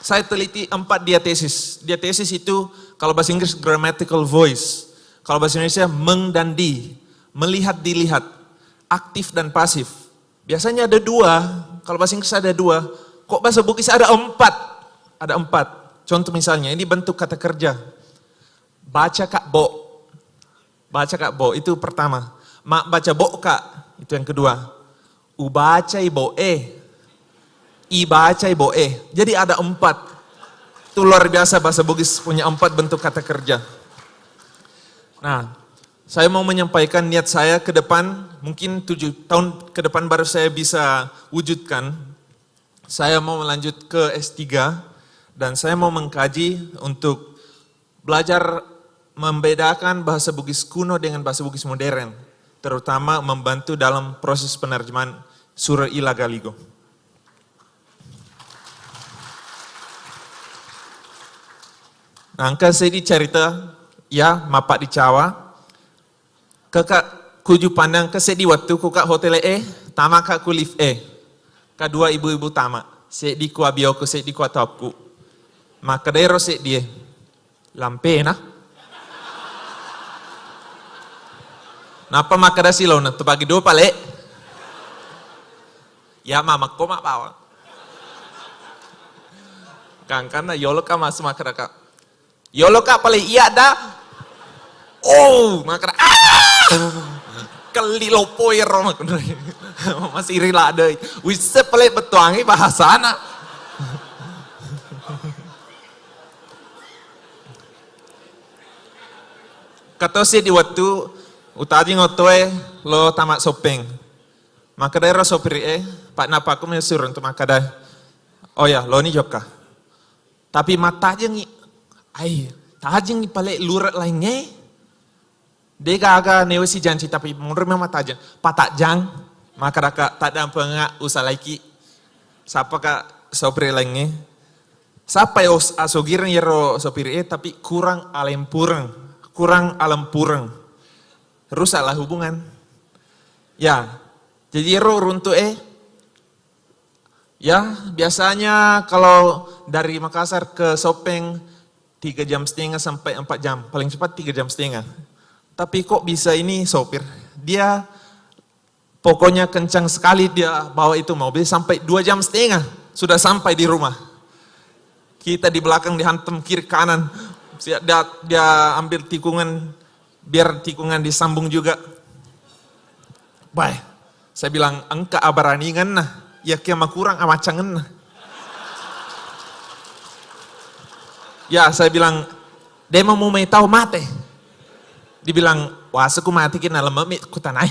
Saya teliti 4 diatesis. Diatesis itu kalau bahasa Inggris grammatical voice. Kalau bahasa Indonesia meng dan di. Melihat dilihat. Aktif dan pasif. Biasanya ada 2. Kalau bahasa Inggris ada 2. Kok bahasa Bugis ada 4? Ada 4. Contoh misalnya ini bentuk kata kerja. Baca kak bo. Baca kak bo, itu pertama. Mak baca bo kak, itu yang kedua. Ubaca ibo I baca ibo Jadi ada 4. Itu luar biasa bahasa Bugis punya 4 bentuk kata kerja. Nah, saya mau menyampaikan niat saya ke depan, mungkin 7 tahun ke depan baru saya bisa wujudkan. Saya mau melanjut ke S3 dan saya mau mengkaji untuk belajar membedakan bahasa Bugis kuno dengan bahasa Bugis modern, terutama membantu dalam proses penerjemahan Surah Ilagaligo. Angka saya dicerita, ya mapak di Cawa, kakak kuju pandang ke di waktu kukak hotel tama kak kulif kedua ibu-ibu tama, saya di ku abioko, saya di ku atapku, maka dero saya dia, lampe nah. Napa makada silaw na tubagi do pale? Ya mama ko mapawa. Kangkana yolo ka mas makada ka. Yolo ka pale iya da. Oh makada. Kelilo poiro makada. Masih rila ada. Wise pale betuangi bahasa na. Kata si di waktu utaji ngotoe lo tamat Sopeng. Maka daerah sopir Pak Napa aku menyuruh untuk makada. Oh ya, lo ni joka. Tapi mata aja ngi, tajeng pale lurat lainnya. Dia agak newesi janji tapi menurut mata aja. Patak jang, maka daka tak ada pengak usah lagi. Siapa kak sopir lainnya? Siapa ya asogirnya yero sopir tapi kurang alempureng, kurang alempureng. Rusaklah hubungan. Ya, jadi runtuh ya biasanya kalau dari Makassar ke Sopeng 3,5 jam sampai 4 jam, paling cepat 3,5 jam. Tapi kok bisa ini sopir? Dia pokoknya kencang sekali dia bawa itu mobil sampai 2,5 jam sudah sampai di rumah. Kita di belakang dihantam kiri kanan, dia ambil tikungan. Biar tikungan disambung juga. Baik, Saya bilang, engka abaraningan nah, ya kia makurang amacangan nah. Ya, saya bilang, dia mau tahu mate. Dibilang, wah aku mati kena lememit ku tanai.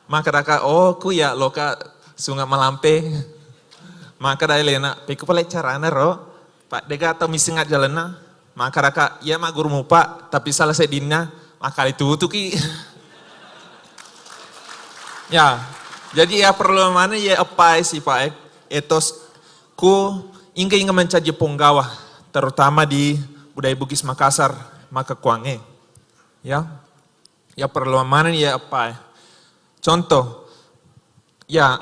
Maka daka, oh ku ya loka sungai malampe. Maka dah lena, peku pala carana ro, pak dega atau misingat jalanna. Maka daka, ya mak guru mupa, tapi salah saya dinna, maka itu ki. Ya, jadi ya perlu mana ya apa sih pak? Etos ku ingin mencaji penggawa, terutama di budaya Bugis Makassar, maka kuange. Ya perlu mana ya apa? Contoh, ya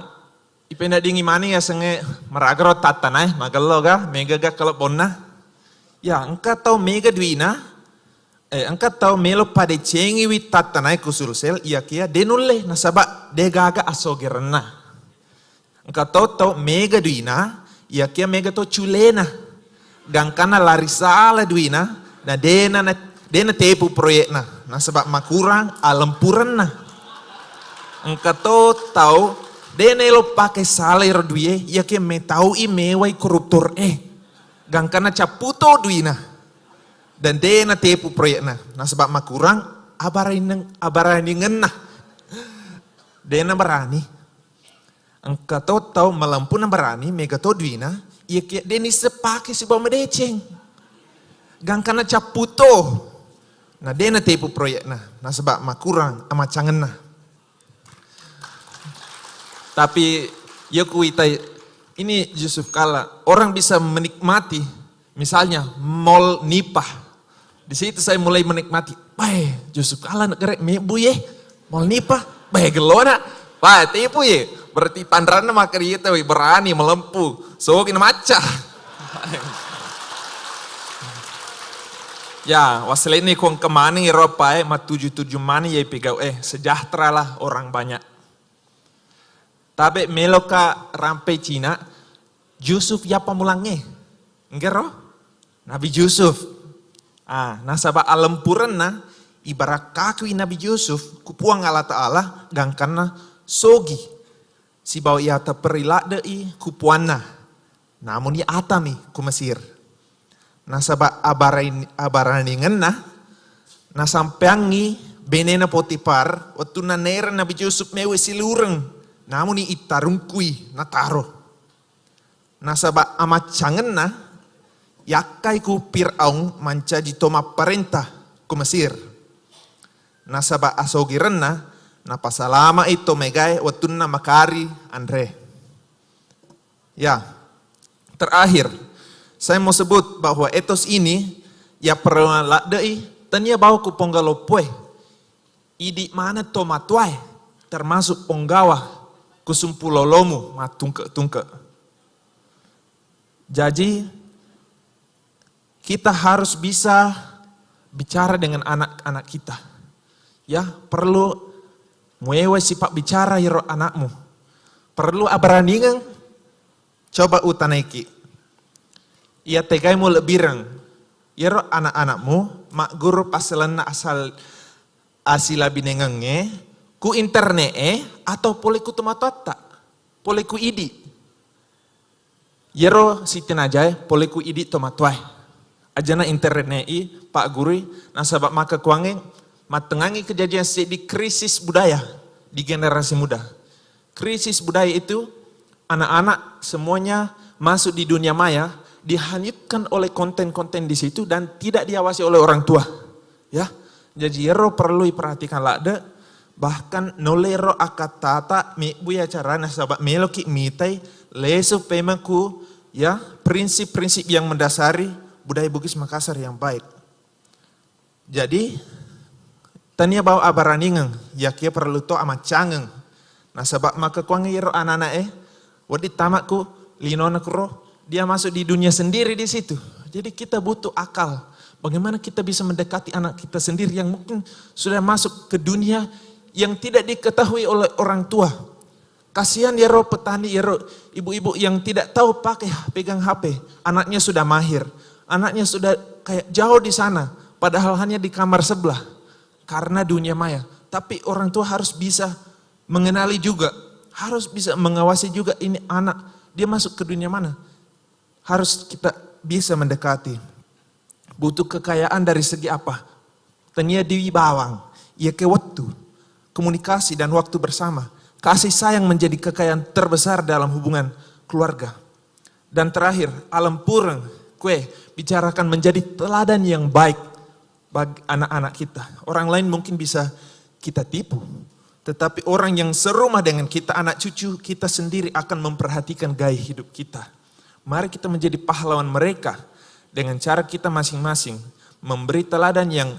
ipenda dingi mana ya senge meragro tatanai, magalo ga, mega ga kalau bonna. Ya engkau tahu mega duina, engkau tahu melo pada cengi wit tatanai kusulsel, iya kia denule nasaba degaga asogerna. Engkau tahu mega duina, iya kia mega to culena. Gangkana larisala duina, na dena tepu proyekna, na sebab makurang alempuran na. Engkau tahu dena lo pakai saler duie, ya ke me tahu i mewai koruptor gangkana caputo duina, dan dena tepu proyekna, na sebab makurang abaraningan na. Dena berani, engkau tahu melampuna berani, mega to duina, iya kia deni sepake si bawa medeceng. Gangkana caputo. Nah dena tepu proyek nah sebab makurang amacangan nah. Tapi ya kuitai ini Yusuf kala orang bisa menikmati misalnya mall Nipah. Di situ saya mulai menikmati. Bae Yusuf kala negara mebu ye mall Nipah. Bae gelona. Bae tepu ye. Berarti pandrana makari itu berani melempuh. So kena maca. Ya, wasle ini kong kemana Eropa matuju-tuju mana ya pegau sejahtera lah orang banyak. Tapi meloka rampe Cina, Yusuf ya pamulange. Enggak roh? Nabi Yusuf. Nasabah alempuran na ibarat kaki Nabi Yusuf kupuang Allah Ta'ala gangkana sogi. Si bawa ia terperilak dei kupuana. Namun ia atami ku Mesir. Nasabah abaraningan na sampeangi benena Potifar waktu na nera Nabi Yusuf mewe silureng namun ni itarungkui na taro. Nasabah amacangan na yakai ku Fir'aun mancaji toma perintah ku Mesir. Nasabah asogiren na pasalama itu megai waktu na makari Andre. Ya, terakhir saya mau sebut bahwa etos ini ya pernah ladei tanya bawa ku ponggalopoe. Idi mana tomatuai termasuk ponggawa kusumpulolomu matungke-tungke. Jadi kita harus bisa bicara dengan anak-anak kita. Ya perlu muewe sifat bicara ya anakmu. Perlu abaraningan coba utanaiki. Ia tegai mu lebirang. Yero anak-anakmu mak guru paselan asal asila binengenge ku internet atau boleh ku tomatata. Boleh ku idi. Yero sitin aja boleh ku idi tomatuai. Ajana internet pak guru nasabak maka kuangeng matengangi kejadian di krisis budaya di generasi muda. Krisis budaya itu anak-anak semuanya masuk di dunia maya dihanyutkan oleh konten-konten di situ dan tidak diawasi oleh orang tua. Ya, jadi yero perlu diperhatikan lada bahkan nolero akatata mi buya carana sahabat meloki mitai lesu pemaku ya prinsip-prinsip yang mendasari budaya Bugis Makassar yang baik. Jadi tania bawa abaraningan ya kia perlu to amat cangeng. Nah sebab maka kuangi yero anak-anak wadi tamakku linona kuro dia masuk di dunia sendiri di situ. Jadi kita butuh akal. Bagaimana kita bisa mendekati anak kita sendiri yang mungkin sudah masuk ke dunia yang tidak diketahui oleh orang tua. Kasihan ya roh petani, ya roh ibu-ibu yang tidak tahu pakai pegang HP. Anaknya sudah mahir. Anaknya sudah kayak jauh di sana. Padahal hanya di kamar sebelah. Karena dunia maya. Tapi orang tua harus bisa mengenali juga, harus bisa mengawasi juga ini anak, dia masuk ke dunia mana. Harus kita bisa mendekati. Butuh kekayaan dari segi apa? Tanya di bawang, ya ke waktu, komunikasi dan waktu bersama. Kasih sayang menjadi kekayaan terbesar dalam hubungan keluarga. Dan terakhir, alam pureng, kue, bicarakan menjadi teladan yang baik bagi anak-anak kita. Orang lain mungkin bisa kita tipu. Tetapi orang yang serumah dengan kita, anak cucu kita sendiri akan memperhatikan gaya hidup kita. Mari kita menjadi pahlawan mereka dengan cara kita masing-masing. Memberi teladan yang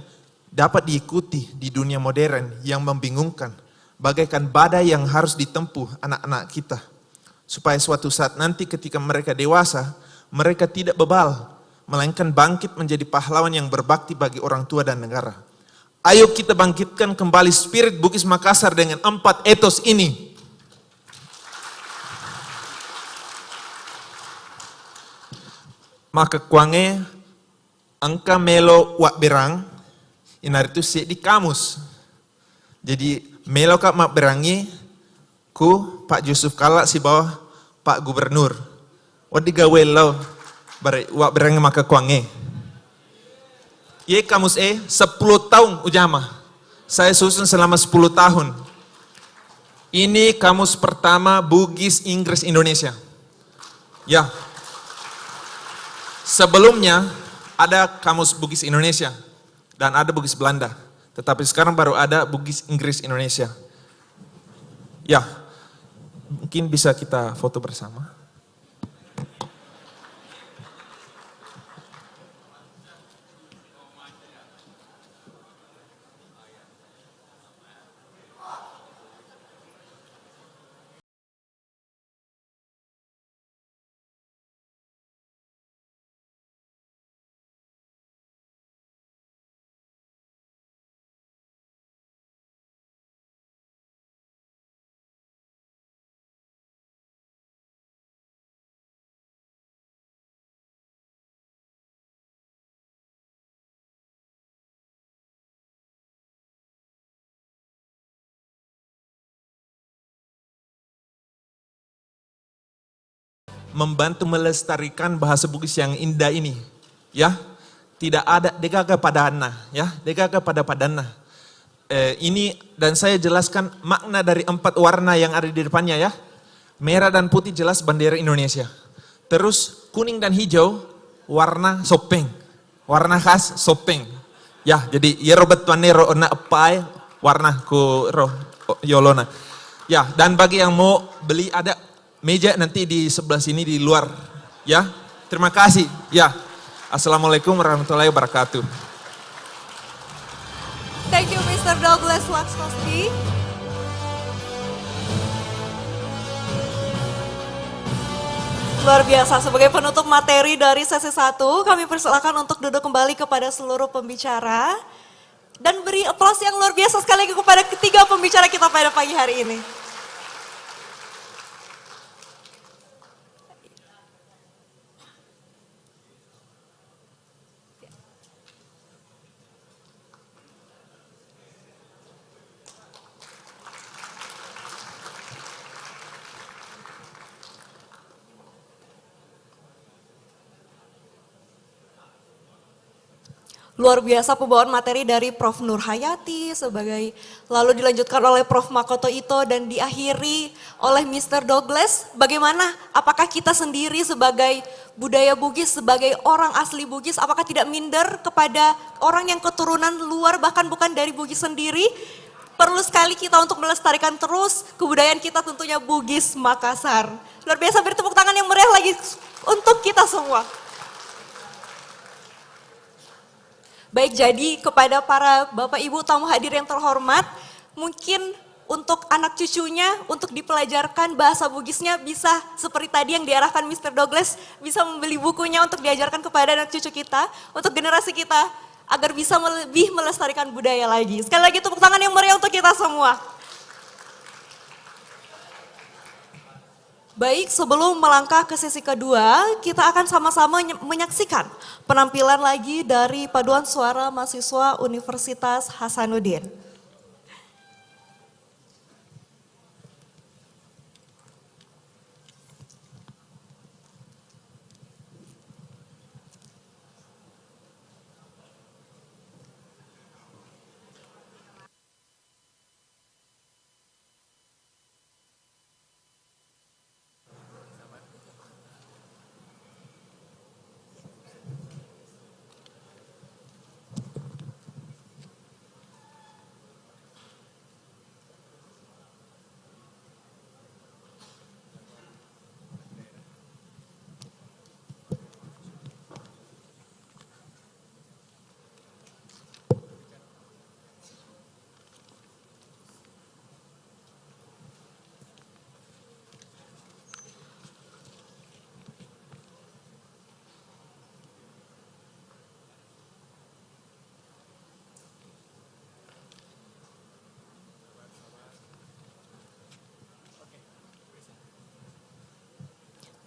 dapat diikuti di dunia modern yang membingungkan. Bagaikan badai yang harus ditempuh anak-anak kita. Supaya suatu saat nanti ketika mereka dewasa, mereka tidak bebal. Melainkan bangkit menjadi pahlawan yang berbakti bagi orang tua dan negara. Ayo kita bangkitkan kembali spirit Bugis Makassar dengan 4 etos ini. Maka kuange angka melo wak berang, inar itu di kamus. Jadi melo kak mak berangi ku Pak Yusuf Kala si bawah Pak Gubernur. Wadi gawe lo wak berangi maka kuange. Ye kamus 10 tahun ujama. Saya susun selama 10 tahun. Ini kamus pertama Bugis Inggris Indonesia. Ya. Sebelumnya ada kamus Bugis Indonesia dan ada Bugis Belanda. Tetapi sekarang baru ada Bugis Inggris Indonesia. Ya. Mungkin bisa kita foto bersama. Membantu melestarikan bahasa Bugis yang indah ini, ya. Tidak ada degaga padana, ya, degaga pada padana. Ini dan saya jelaskan makna dari 4 warna yang ada di depannya, ya. Merah dan putih jelas bendera Indonesia. Terus kuning dan hijau warna sopeng, warna khas sopeng. Ya, jadi yerobet wanero na epai warna ku roh yolona. Ya, dan bagi yang mau beli ada meja nanti di sebelah sini di luar. Ya, terima kasih. Ya, assalamualaikum warahmatullahi wabarakatuh. Thank you Mr. Douglas Laksoski. Luar biasa, sebagai penutup materi dari sesi 1, kami persilakan untuk duduk kembali kepada seluruh pembicara. Dan beri aplaus yang luar biasa sekali lagi kepada ketiga pembicara kita pada pagi hari ini. Luar biasa pembawaan materi dari Prof. Nur Hayati sebagai lalu dilanjutkan oleh Prof. Makoto Ito dan diakhiri oleh Mr. Douglas. Bagaimana? Apakah kita sendiri sebagai budaya Bugis, sebagai orang asli Bugis, apakah tidak minder kepada orang yang keturunan luar bahkan bukan dari Bugis sendiri? Perlu sekali kita untuk melestarikan terus kebudayaan kita tentunya Bugis Makassar. Luar biasa, beri tepuk tangan yang meriah lagi untuk kita semua. Baik, jadi kepada para Bapak Ibu tamu hadir yang terhormat, mungkin untuk anak cucunya, untuk dipelajarkan bahasa Bugisnya bisa seperti tadi yang diarahkan Mr. Douglas, bisa membeli bukunya untuk diajarkan kepada anak cucu kita, untuk generasi kita, agar bisa lebih melestarikan budaya lagi. Sekali lagi tepuk tangan yang meriah untuk kita semua. Baik, sebelum melangkah ke sesi kedua, kita akan sama-sama menyaksikan penampilan lagi dari Paduan Suara Mahasiswa Universitas Hasanuddin.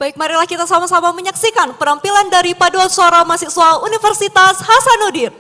Baik, marilah kita sama-sama menyaksikan penampilan dari paduan suara mahasiswa Universitas Hasanuddin.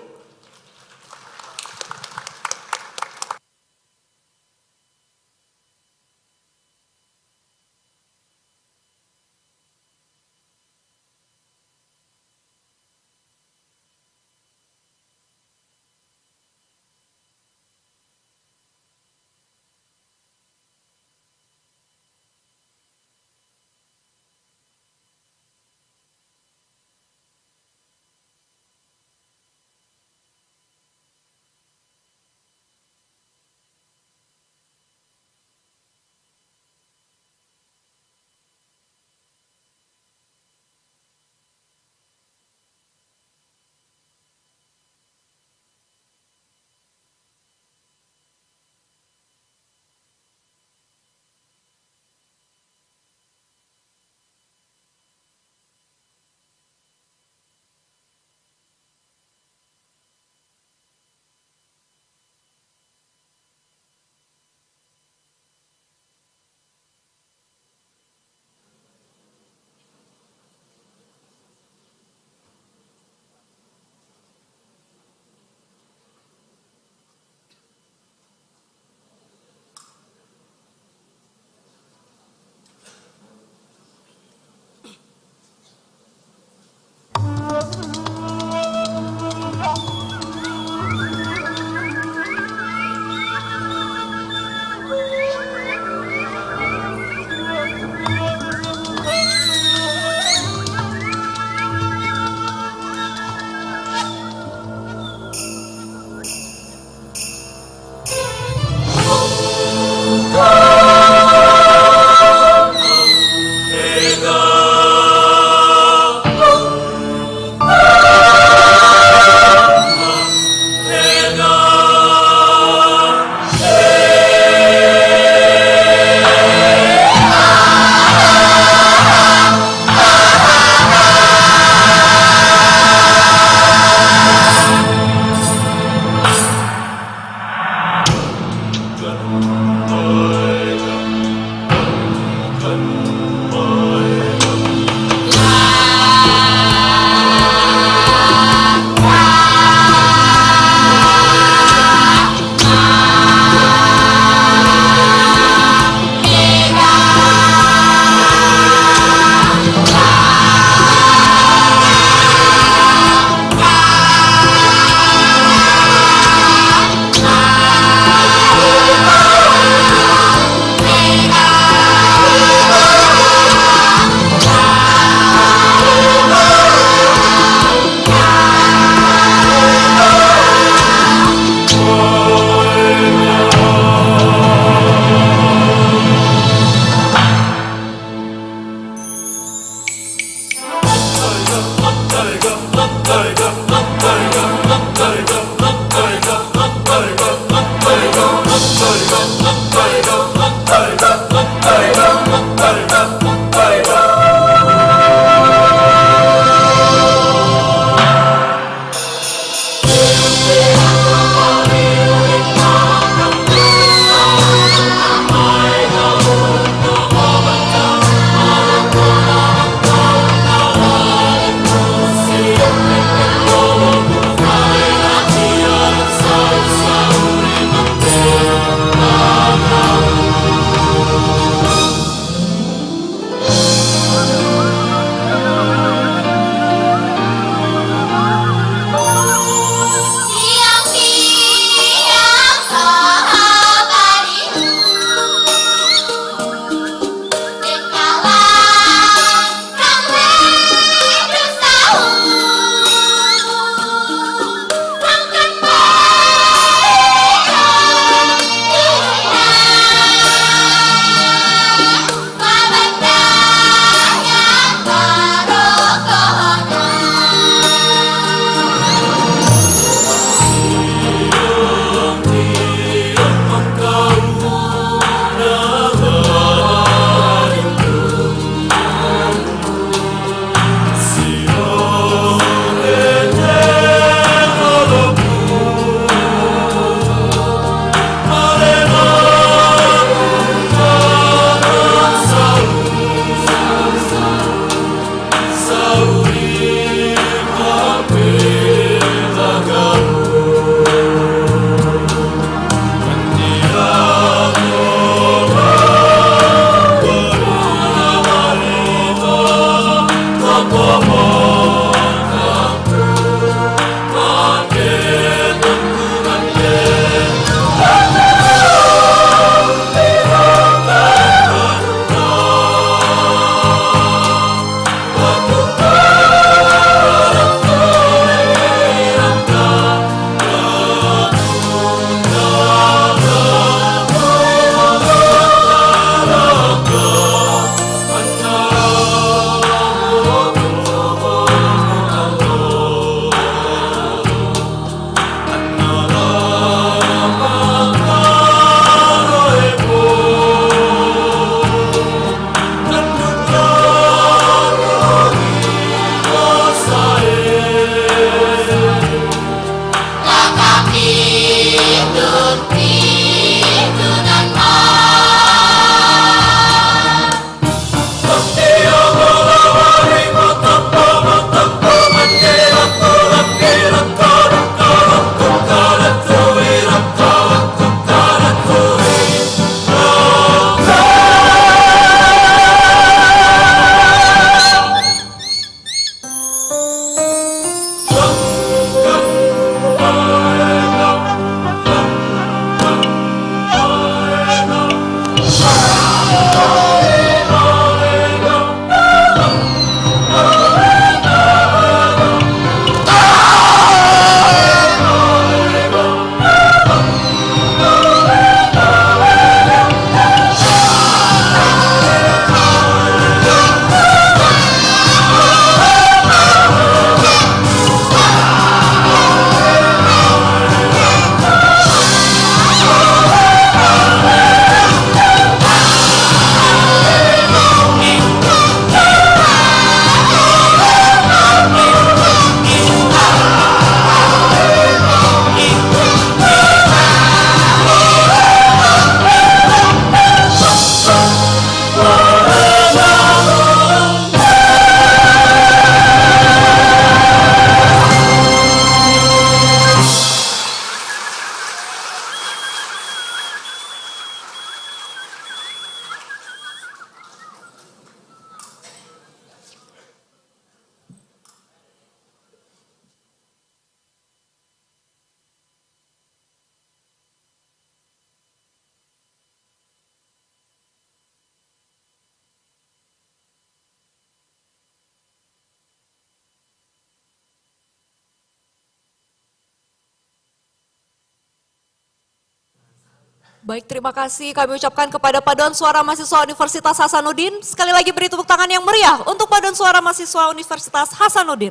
Baik, terima kasih kami ucapkan kepada Paduan Suara Mahasiswa Universitas Hasanuddin. Sekali lagi beri tepuk tangan yang meriah untuk Paduan Suara Mahasiswa Universitas Hasanuddin.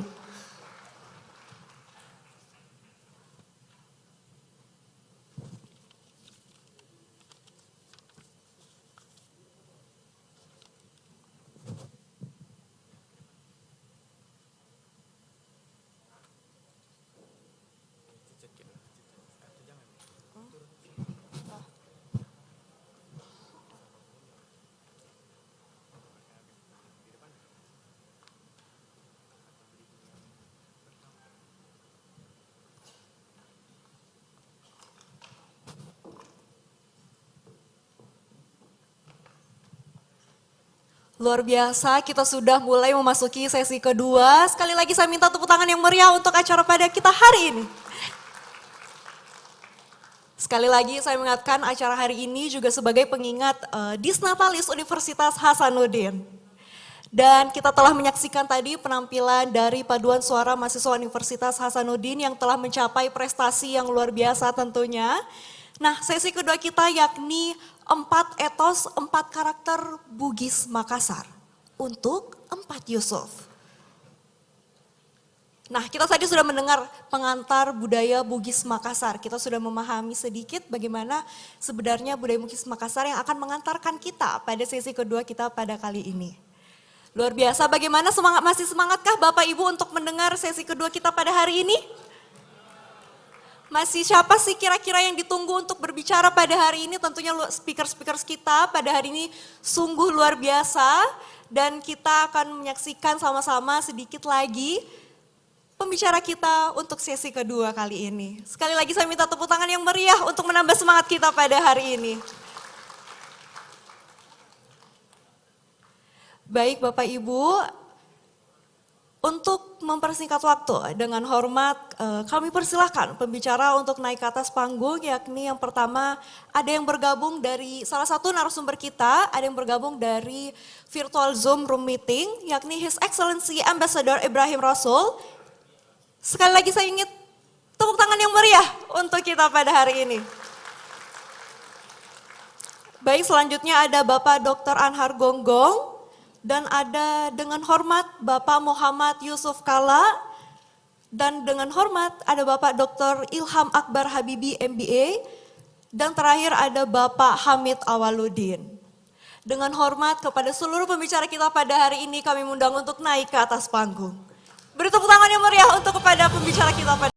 Luar biasa, kita sudah mulai memasuki sesi kedua. Sekali lagi saya minta tepuk tangan yang meriah untuk acara pada kita hari ini. Sekali lagi saya mengingatkan acara hari ini juga sebagai pengingat Disnatalis Universitas Hasanuddin. Dan kita telah menyaksikan tadi penampilan dari Paduan Suara Mahasiswa Universitas Hasanuddin yang telah mencapai prestasi yang luar biasa tentunya. Nah, sesi kedua kita yakni 4 etos, 4 karakter Bugis Makassar untuk 4 Yusuf. Nah, kita tadi sudah mendengar pengantar budaya Bugis Makassar. Kita sudah memahami sedikit bagaimana sebenarnya budaya Bugis Makassar yang akan mengantarkan kita pada sesi kedua kita pada kali ini. Luar biasa, bagaimana masih semangatkah Bapak Ibu untuk mendengar sesi kedua kita pada hari ini? Masih siapa sih kira-kira yang ditunggu untuk berbicara pada hari ini? Tentunya speaker-speaker kita pada hari ini sungguh luar biasa. Dan kita akan menyaksikan sama-sama sedikit lagi pembicara kita untuk sesi kedua kali ini. Sekali lagi saya minta tepuk tangan yang meriah untuk menambah semangat kita pada hari ini. Baik Bapak Ibu, Untuk mempersingkat waktu, dengan hormat kami persilahkan pembicara untuk naik ke atas panggung, yakni yang pertama ada yang bergabung dari salah satu narasumber kita, ada yang bergabung dari virtual Zoom room meeting, yakni His Excellency Ambassador Ibrahim Rasool. Sekali lagi saya ingin tepuk tangan yang meriah untuk kita pada hari ini. Baik, selanjutnya ada Bapak Dr. Anhar Gonggong. Dan ada dengan hormat Bapak Muhammad Yusuf Kalla, dan dengan hormat ada Bapak Dr. Ilham Akbar Habibi MBA, dan terakhir ada Bapak Hamid Awaludin. Dengan hormat kepada seluruh pembicara kita pada hari ini, kami mengundang untuk naik ke atas panggung. Beri tepuk tangan yang meriah untuk kepada pembicara kita pada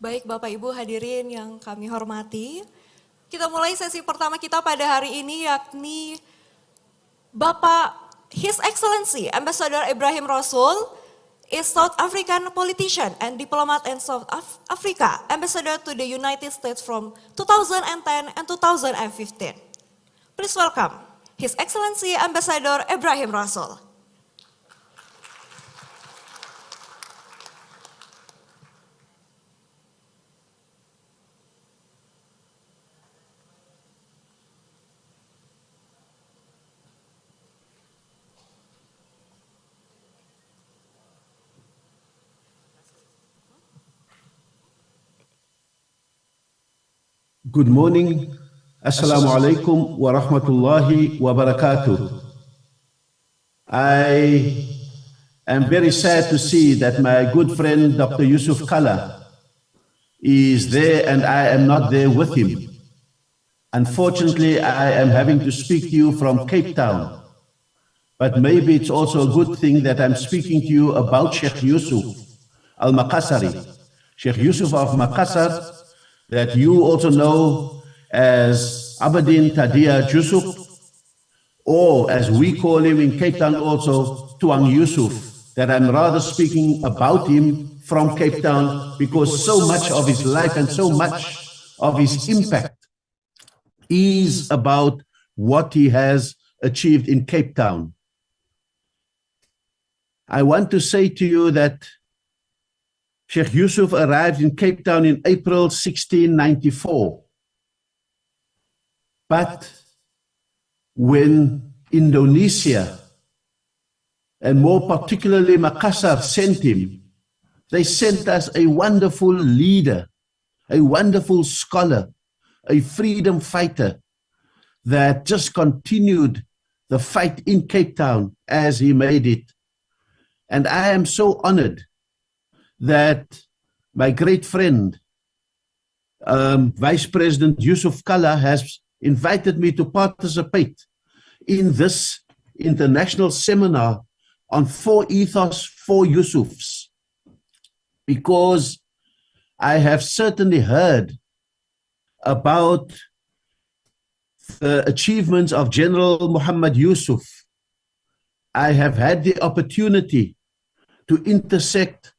Baik Bapak Ibu hadirin yang kami hormati, kita mulai sesi pertama kita pada hari ini, yakni Bapak His Excellency Ambassador Ibrahim Rasool is South African politician and diplomat in South Africa, Ambassador to the United States from 2010 and 2015. Please welcome His Excellency Ambassador Ibrahim Rasool. Good morning. Assalamu alaikum wa rahmatullahi wa barakatuh. I am very sad to see that my good friend Dr. Yusuf Kalla is there and I am not there with him. Unfortunately, I am having to speak to you from Cape Town. But maybe it's also a good thing that I'm speaking to you about Sheikh Yusuf al-Makassari. Sheikh Yusuf of Makassar, that you also know as Abedin Tadia Yusuf, or as we call him in Cape Town also, Tuang Yusuf, that I'm rather speaking about him from Cape Town because so much of his life and so much of his impact is about what he has achieved in Cape Town. I want to say to you that Sheikh Yusuf arrived in Cape Town in April 1694. But when Indonesia, and more particularly Makassar, sent him, they sent us a wonderful leader, a wonderful scholar, a freedom fighter that just continued the fight in Cape Town as he made it. And I am so honored that my great friend, Vice President Yusuf Kalla, has invited me to participate in this international seminar on 4 ethos, 4 Yusufs, because I have certainly heard about the achievements of General Muhammad Yusuf. I have had the opportunity to intersect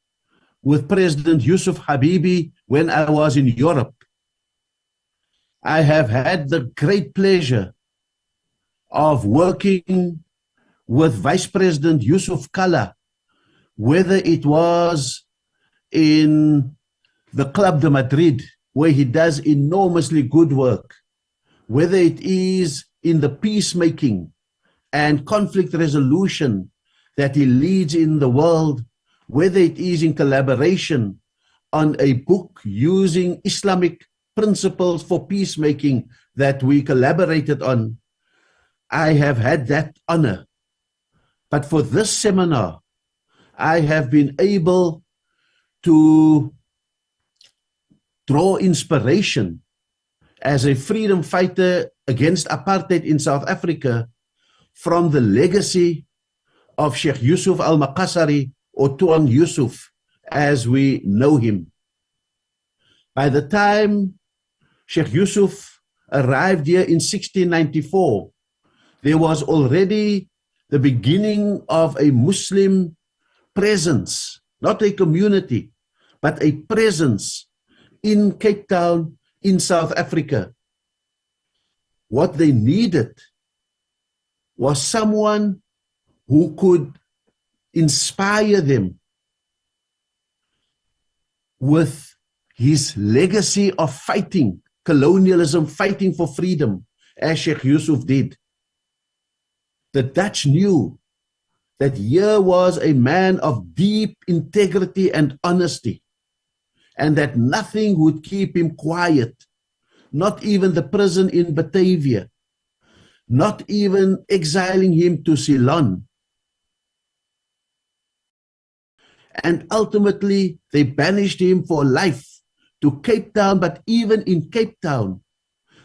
with President Yusuf Habibi when I was in Europe. I have had the great pleasure of working with Vice President Yusuf Kalla, whether it was in the Club de Madrid, where he does enormously good work, whether it is in the peacemaking and conflict resolution that he leads in the world, whether it is in collaboration on a book using Islamic principles for peacemaking that we collaborated on. I have had that honor. But for this seminar, I have been able to draw inspiration as a freedom fighter against apartheid in South Africa from the legacy of Sheikh Yusuf Al-Maqasari, or Tuan Yusuf as we know him. By the time Sheikh Yusuf arrived here in 1694, there was already the beginning of a Muslim presence, not a community, but a presence in Cape Town, in South Africa. What they needed was someone who could inspire them with his legacy of fighting colonialism, fighting for freedom, as Sheikh Yusuf did. The Dutch knew that here was a man of deep integrity and honesty, and that nothing would keep him quiet, not even the prison in Batavia, not even exiling him to Ceylon. And ultimately, they banished him for life to Cape Town, but even in Cape Town,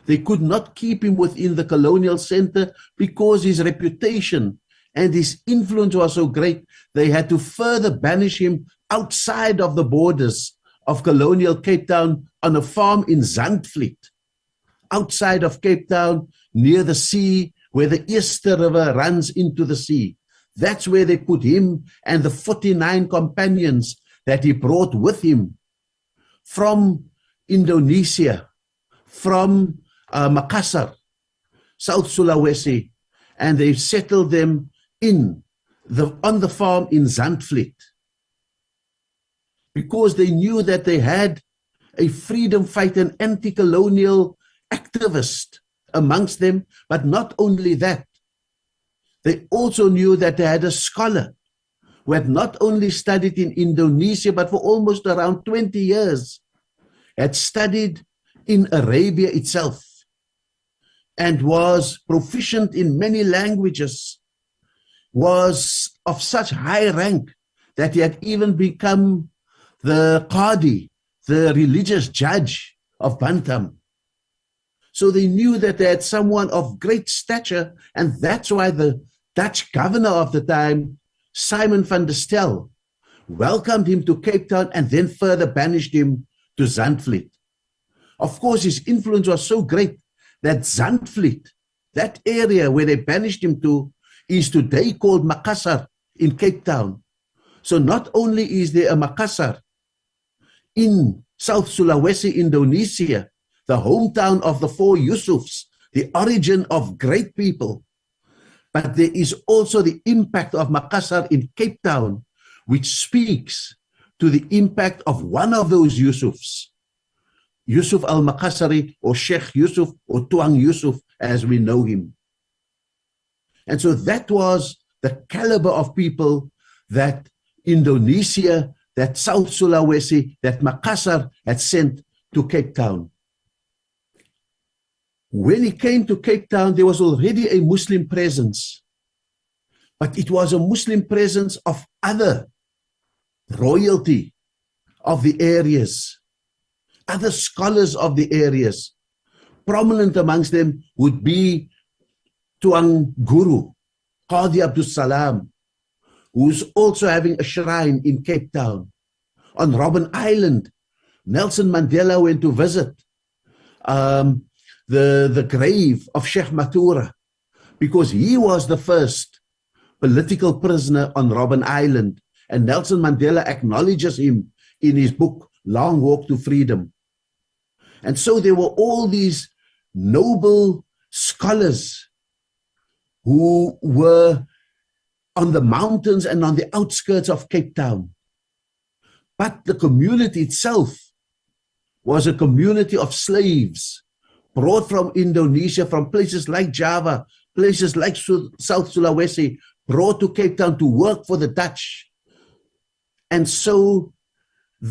they could not keep him within the colonial center because his reputation and his influence was so great. They had to further banish him outside of the borders of colonial Cape Town on a farm in Zandvliet, outside of Cape Town, near the sea, where the Easter River runs into the sea. That's where they put him and the 49 companions that he brought with him from Indonesia, from Makassar, South Sulawesi, and they settled them on the farm in Zandvliet, because they knew that they had a freedom fighter, an anti-colonial activist amongst them. But not only that, they also knew that they had a scholar who had not only studied in Indonesia, but for almost around 20 years, had studied in Arabia itself, and was proficient in many languages, was of such high rank that he had even become the Qadi, the religious judge of Bantam. So they knew that they had someone of great stature, and that's why the Dutch governor of the time, Simon van der Stel, welcomed him to Cape Town and then further banished him to Zandvliet. Of course, his influence was so great that Zandvliet, that area where they banished him to, is today called Makassar in Cape Town. So not only is there a Makassar in South Sulawesi, Indonesia, the hometown of the four Yusufs, the origin of great people, but there is also the impact of Makassar in Cape Town, which speaks to the impact of one of those Yusufs, Yusuf al-Maqasari, or Sheikh Yusuf, or Tuan Yusuf as we know him. And so that was the caliber of people that Indonesia, that South Sulawesi, that Makassar had sent to Cape Town. When he came to Cape Town, there was already a Muslim presence, but it was a Muslim presence of other royalty of the areas, other scholars of the areas. Prominent amongst them would be Tuan Guru, Qadi Abdul Salam, who's also having a shrine in Cape Town. On Robben Island, Nelson Mandela went to visit the grave of Sheikh Matura, because he was the first political prisoner on Robben Island, and Nelson Mandela acknowledges him in his book, Long Walk to Freedom. And so there were all these noble scholars who were on the mountains and on the outskirts of Cape Town. But the community itself was a community of slaves brought from Indonesia, from places like Java, places like South Sulawesi, brought to Cape Town to work for the Dutch. And so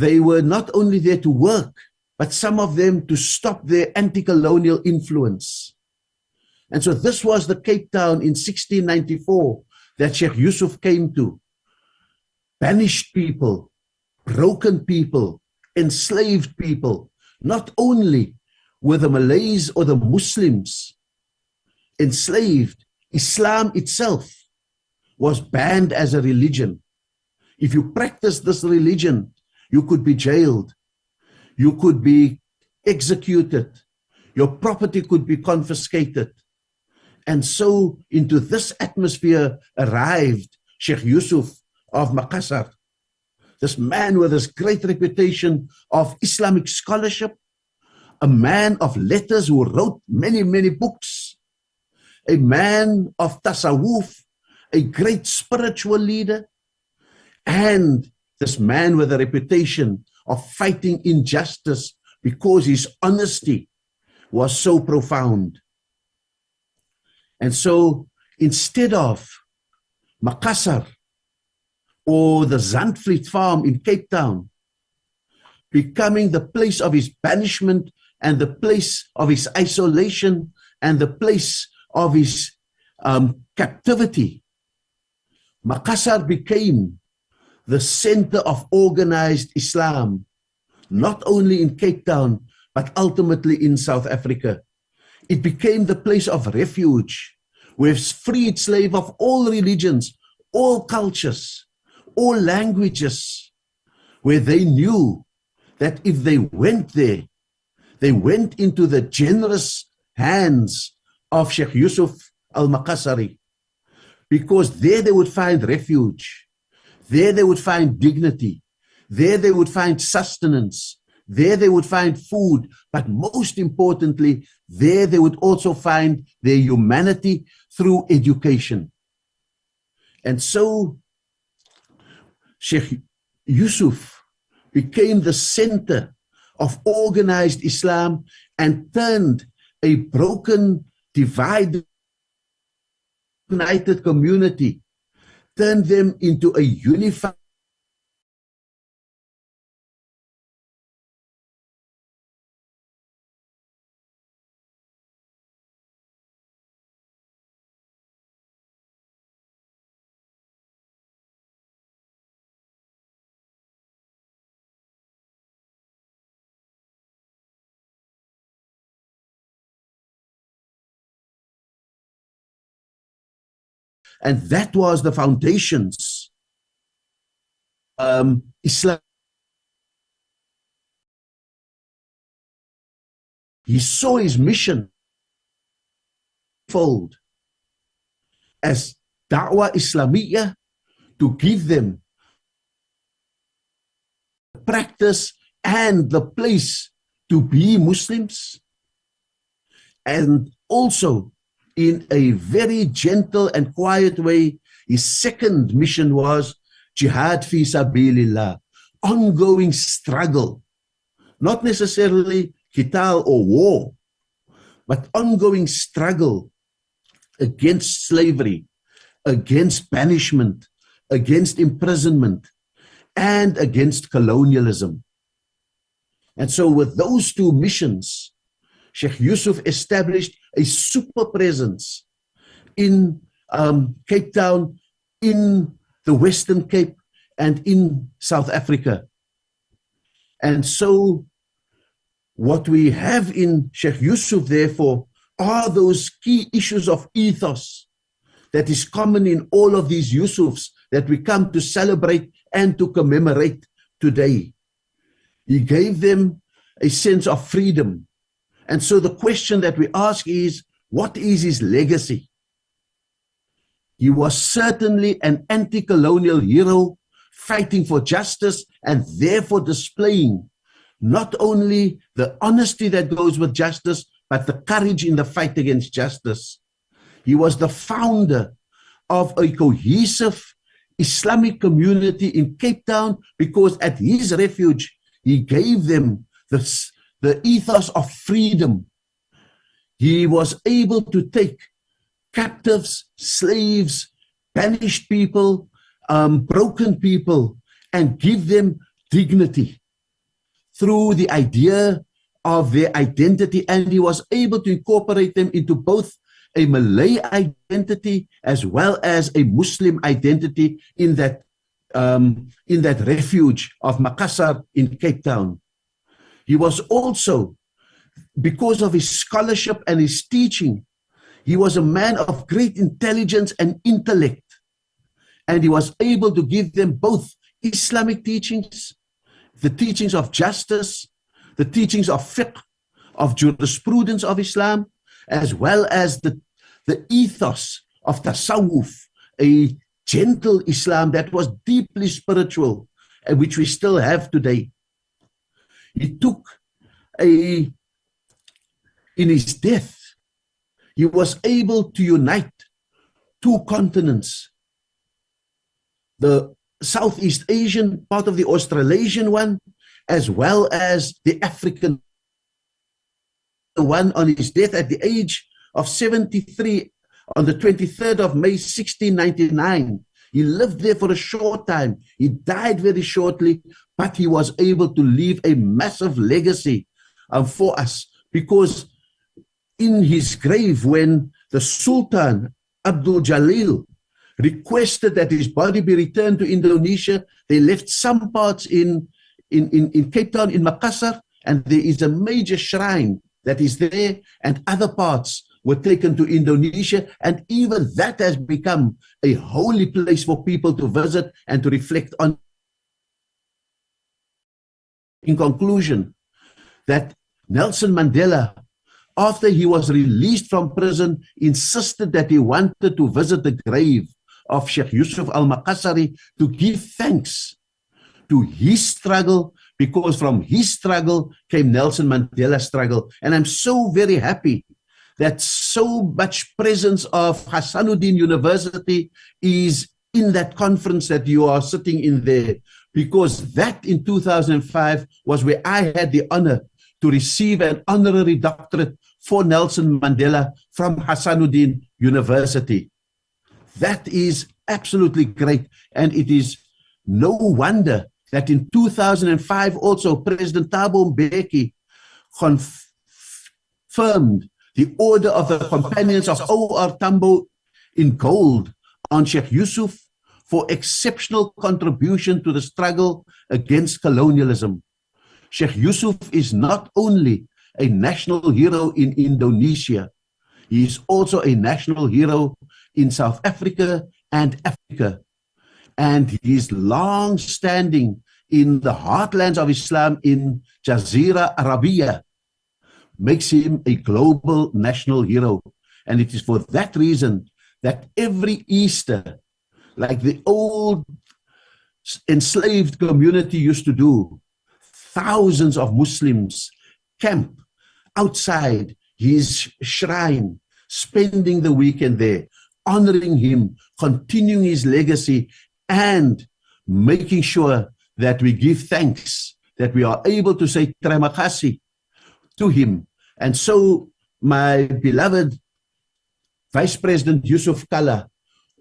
they were not only there to work, but some of them to stop their anti-colonial influence. And so this was the Cape Town in 1694 that Sheikh Yusuf came to. Banished people, broken people, enslaved people. Not only were the Malays or the Muslims enslaved, Islam itself was banned as a religion. If you practiced this religion, you could be jailed, you could be executed, your property could be confiscated. And so into this atmosphere arrived Sheikh Yusuf of Makassar, this man with this great reputation of Islamic scholarship, a man of letters who wrote many, many books, a man of tasawwuf, a great spiritual leader, and this man with a reputation of fighting injustice because his honesty was so profound. And so instead of Makassar or the Zandvliet farm in Cape Town becoming the place of his banishment and the place of his isolation and the place of his captivity, Makassar became the center of organized Islam, not only in Cape Town, but ultimately in South Africa. It became the place of refuge, where freed slaves of all religions, all cultures, all languages, where they knew that if they went there, they went into the generous hands of Sheikh Yusuf al-Makassari, because there they would find refuge, there they would find dignity, there they would find sustenance, there they would find food, but most importantly, there they would also find their humanity through education. And so Sheikh Yusuf became the center of organized Islam and turned a broken, divided, united community, turned them into a unified and that was the foundations. Islam. He saw his mission fold as Da'wah Islamiyah, to give them the practice and the place to be Muslims, and also in a very gentle and quiet way, his second mission was jihad fi sabilillah, ongoing struggle, not necessarily qital or war, but ongoing struggle against slavery, against banishment, against imprisonment, and against colonialism. And so with those two missions, Sheikh Yusuf established a super presence in Cape Town, in the Western Cape, and in South Africa. And so what we have in Sheikh Yusuf, therefore, are those key issues of ethos that is common in all of these Yusufs that we come to celebrate and to commemorate today. He gave them a sense of freedom. And so the question that we ask is, what is his legacy? He was certainly an anti-colonial hero, fighting for justice and therefore displaying not only the honesty that goes with justice, but the courage in the fight against justice. He was the founder of a cohesive Islamic community in Cape Town, because at his refuge, he gave them the ethos of freedom. He was able to take captives, slaves, banished people, broken people, and give them dignity. through the idea of their identity, and he was able to incorporate them into both a Malay identity as well as a Muslim identity in that refuge of Makassar in Cape Town. He was also, because of his scholarship and his teaching, he was a man of great intelligence and intellect, and he was able to give them both Islamic teachings, the teachings of justice, the teachings of fiqh, of jurisprudence of Islam, as well as the ethos of tasawwuf, a gentle Islam that was deeply spiritual, and which we still have today. He took in his death, he was able to unite two continents, the Southeast Asian part of the Australasian one, as well as the African one. On his death at the age of 73, on the 23rd of May, 1699. He lived there for a short time. He died very shortly, but he was able to leave a massive legacy for us, because in his grave, when the Sultan Abdul Jalil requested that his body be returned to Indonesia, they left some parts in Cape Town, in Makassar, and there is a major shrine that is there, and other parts were taken to Indonesia, and even that has become a holy place for people to visit and to reflect on. In conclusion, that Nelson Mandela, after he was released from prison, insisted that he wanted to visit the grave of Sheikh Yusuf al-Makassari to give thanks to his struggle, because from his struggle came Nelson Mandela's struggle. And I'm so very happy that so much presence of Hasanuddin University is in that conference that you are sitting in there, because that in 2005 was where I had the honor to receive an honorary doctorate for Nelson Mandela from Hasanuddin University. That is absolutely great, and it is no wonder that in 2005 also President Thabo Mbeki confirmed the Order of the Companions of O.R. Tambo in gold on Sheikh Yusuf for exceptional contribution to the struggle against colonialism. Sheikh Yusuf is not only a national hero in Indonesia, he is also a national hero in South Africa and Africa. And he is long-standing in the heartlands of Islam in Jazeera Arabia, makes him a global national hero. And it is for that reason that every Easter, like the old enslaved community used to do, thousands of Muslims camp outside his shrine, spending the weekend there, honoring him, continuing his legacy, and making sure that we give thanks, that we are able to say terima kasih to him. And so, my beloved Vice President Yusuf Kalla,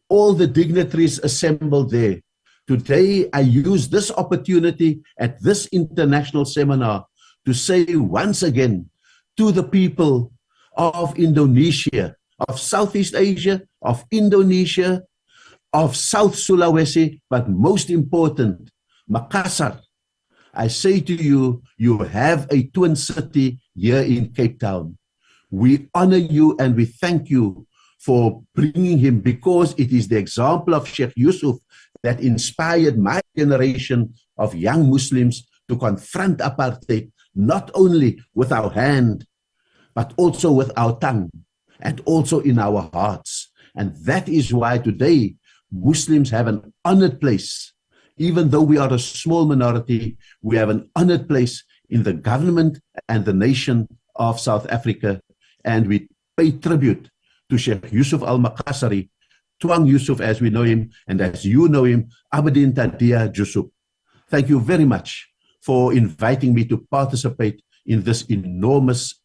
all the dignitaries assembled there, today I use this opportunity at this international seminar to say once again to the people of Indonesia, of Southeast Asia, of Indonesia, of South Sulawesi, but most important, Makassar. I say to you, you have a twin city here in Cape Town. We honor you and we thank you for bringing him, because it is the example of Sheikh Yusuf that inspired my generation of young Muslims to confront apartheid, not only with our hand, but also with our tongue, and also in our hearts. And that is why today Muslims have an honored place. Even though we are a small minority, we have an honored place in the government and the nation of South Africa. And we pay tribute to Sheikh Yusuf al-Makassari, Tuang Yusuf as we know him, and as you know him, Abedin Tadia Jusuf. Thank you very much for inviting me to participate in this enormously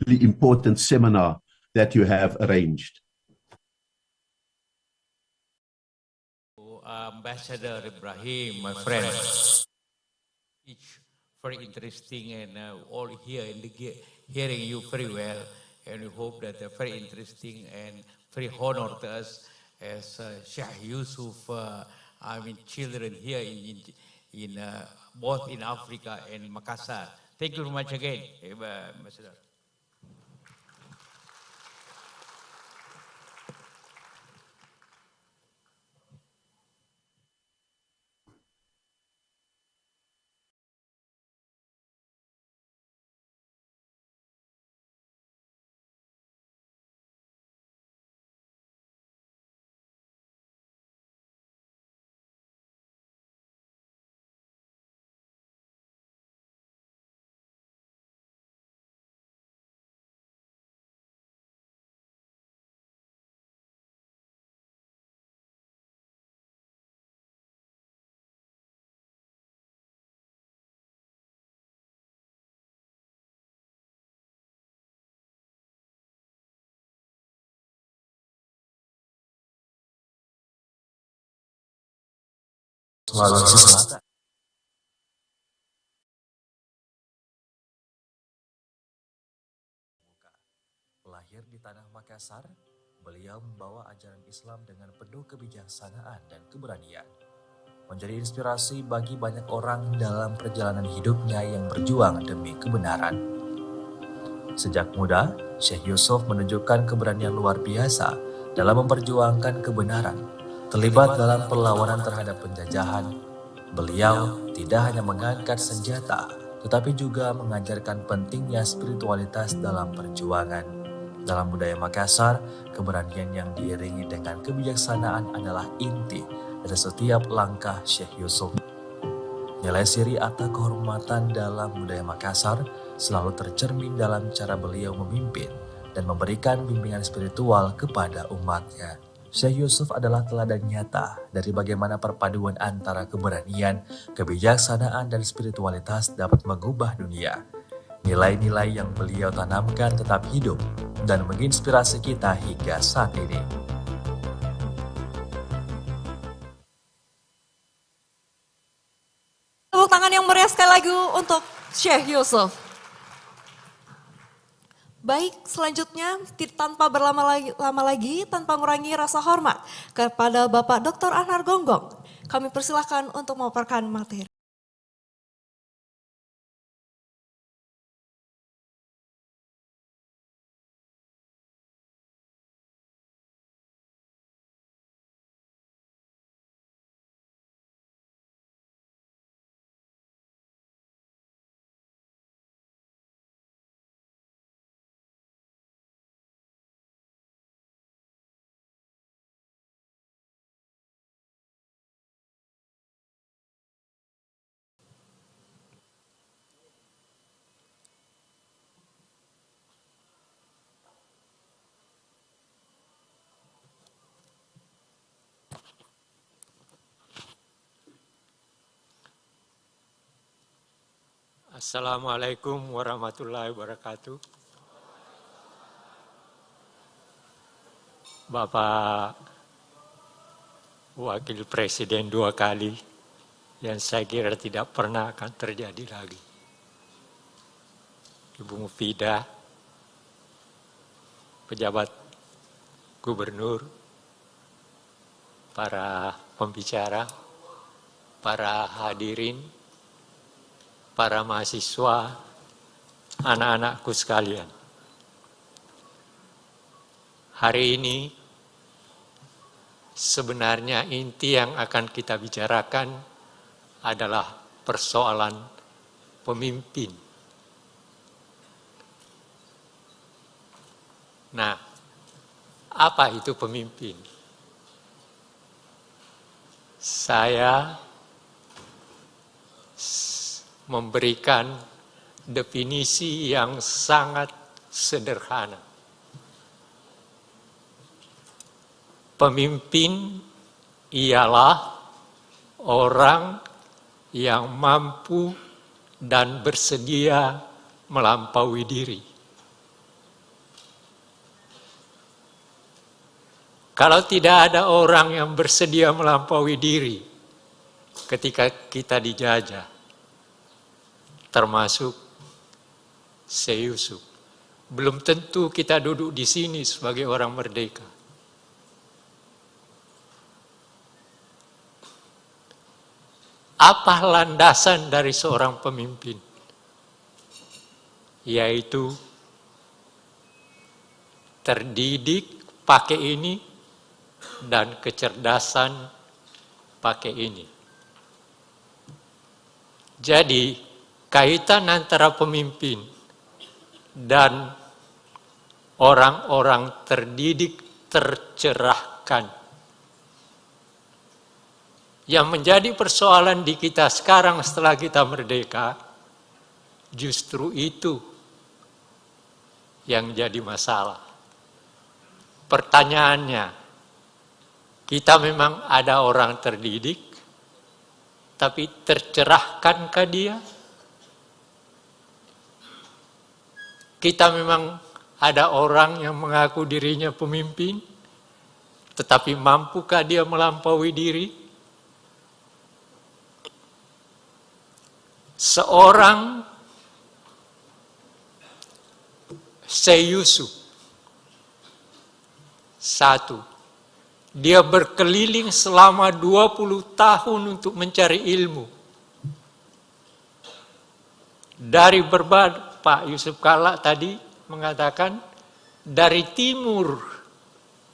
important seminar that you have arranged. Ambassador Ibrahim, my friend, very interesting and all here in hearing you very well. And we hope that very interesting and very honor to us as Sheikh Yusuf. Children here in both in Africa and Makassar. Thank you very much again, Ambassador. Sulawesi Selatan. Lahir di tanah Makassar, beliau membawa ajaran Islam dengan penuh kebijaksanaan dan keberanian. Menjadi inspirasi bagi banyak orang dalam perjalanan hidupnya yang berjuang demi kebenaran. Sejak muda, Syekh Yusuf menunjukkan keberanian luar biasa dalam memperjuangkan kebenaran. Terlibat dalam perlawanan terhadap penjajahan, beliau tidak hanya mengangkat senjata, tetapi juga mengajarkan pentingnya spiritualitas dalam perjuangan. Dalam budaya Makassar, keberanian yang diiringi dengan kebijaksanaan adalah inti dari setiap langkah Syekh Yusuf. Nilai siri atau kehormatan dalam budaya Makassar selalu tercermin dalam cara beliau memimpin dan memberikan bimbingan spiritual kepada umatnya. Syekh Yusuf adalah teladan nyata dari bagaimana perpaduan antara keberanian, kebijaksanaan, dan spiritualitas dapat mengubah dunia. Nilai-nilai yang beliau tanamkan tetap hidup dan menginspirasi kita hingga saat ini. Tepuk tangan yang meriah sekali lagi untuk Syekh Yusuf. Baik, selanjutnya tanpa berlama-lama lagi, tanpa mengurangi rasa hormat kepada Bapak Dr. Anhar Gonggong, kami persilahkan untuk memaparkan materi. Assalamualaikum warahmatullahi wabarakatuh. Bapak Wakil Presiden 2 kali yang saya kira tidak pernah akan terjadi lagi. Ibu Mufidah, pejabat gubernur, para pembicara, para hadirin, para mahasiswa, anak-anakku sekalian. Hari ini sebenarnya inti yang akan kita bicarakan adalah persoalan pemimpin. Nah, apa itu pemimpin? Saya memberikan definisi yang sangat sederhana. Pemimpin ialah orang yang mampu dan bersedia melampaui diri. Kalau tidak ada orang yang bersedia melampaui diri ketika kita dijajah, termasuk Syekh Yusuf. Belum tentu kita duduk di sini sebagai orang merdeka. Apa landasan dari seorang pemimpin? Yaitu terdidik pakai ini dan kecerdasan pakai ini. Jadi kaitan antara pemimpin dan orang-orang terdidik tercerahkan. Yang menjadi persoalan di kita sekarang setelah kita merdeka, justru itu yang jadi masalah. Pertanyaannya, kita memang ada orang terdidik, tapi tercerahkankah dia? Kita memang ada orang yang mengaku dirinya pemimpin, tetapi mampukah dia melampaui diri? Seorang Syekh Yusuf, satu, dia berkeliling selama 20 tahun untuk mencari ilmu. Dari berbagai, Pak Yusuf Kalla tadi mengatakan, dari timur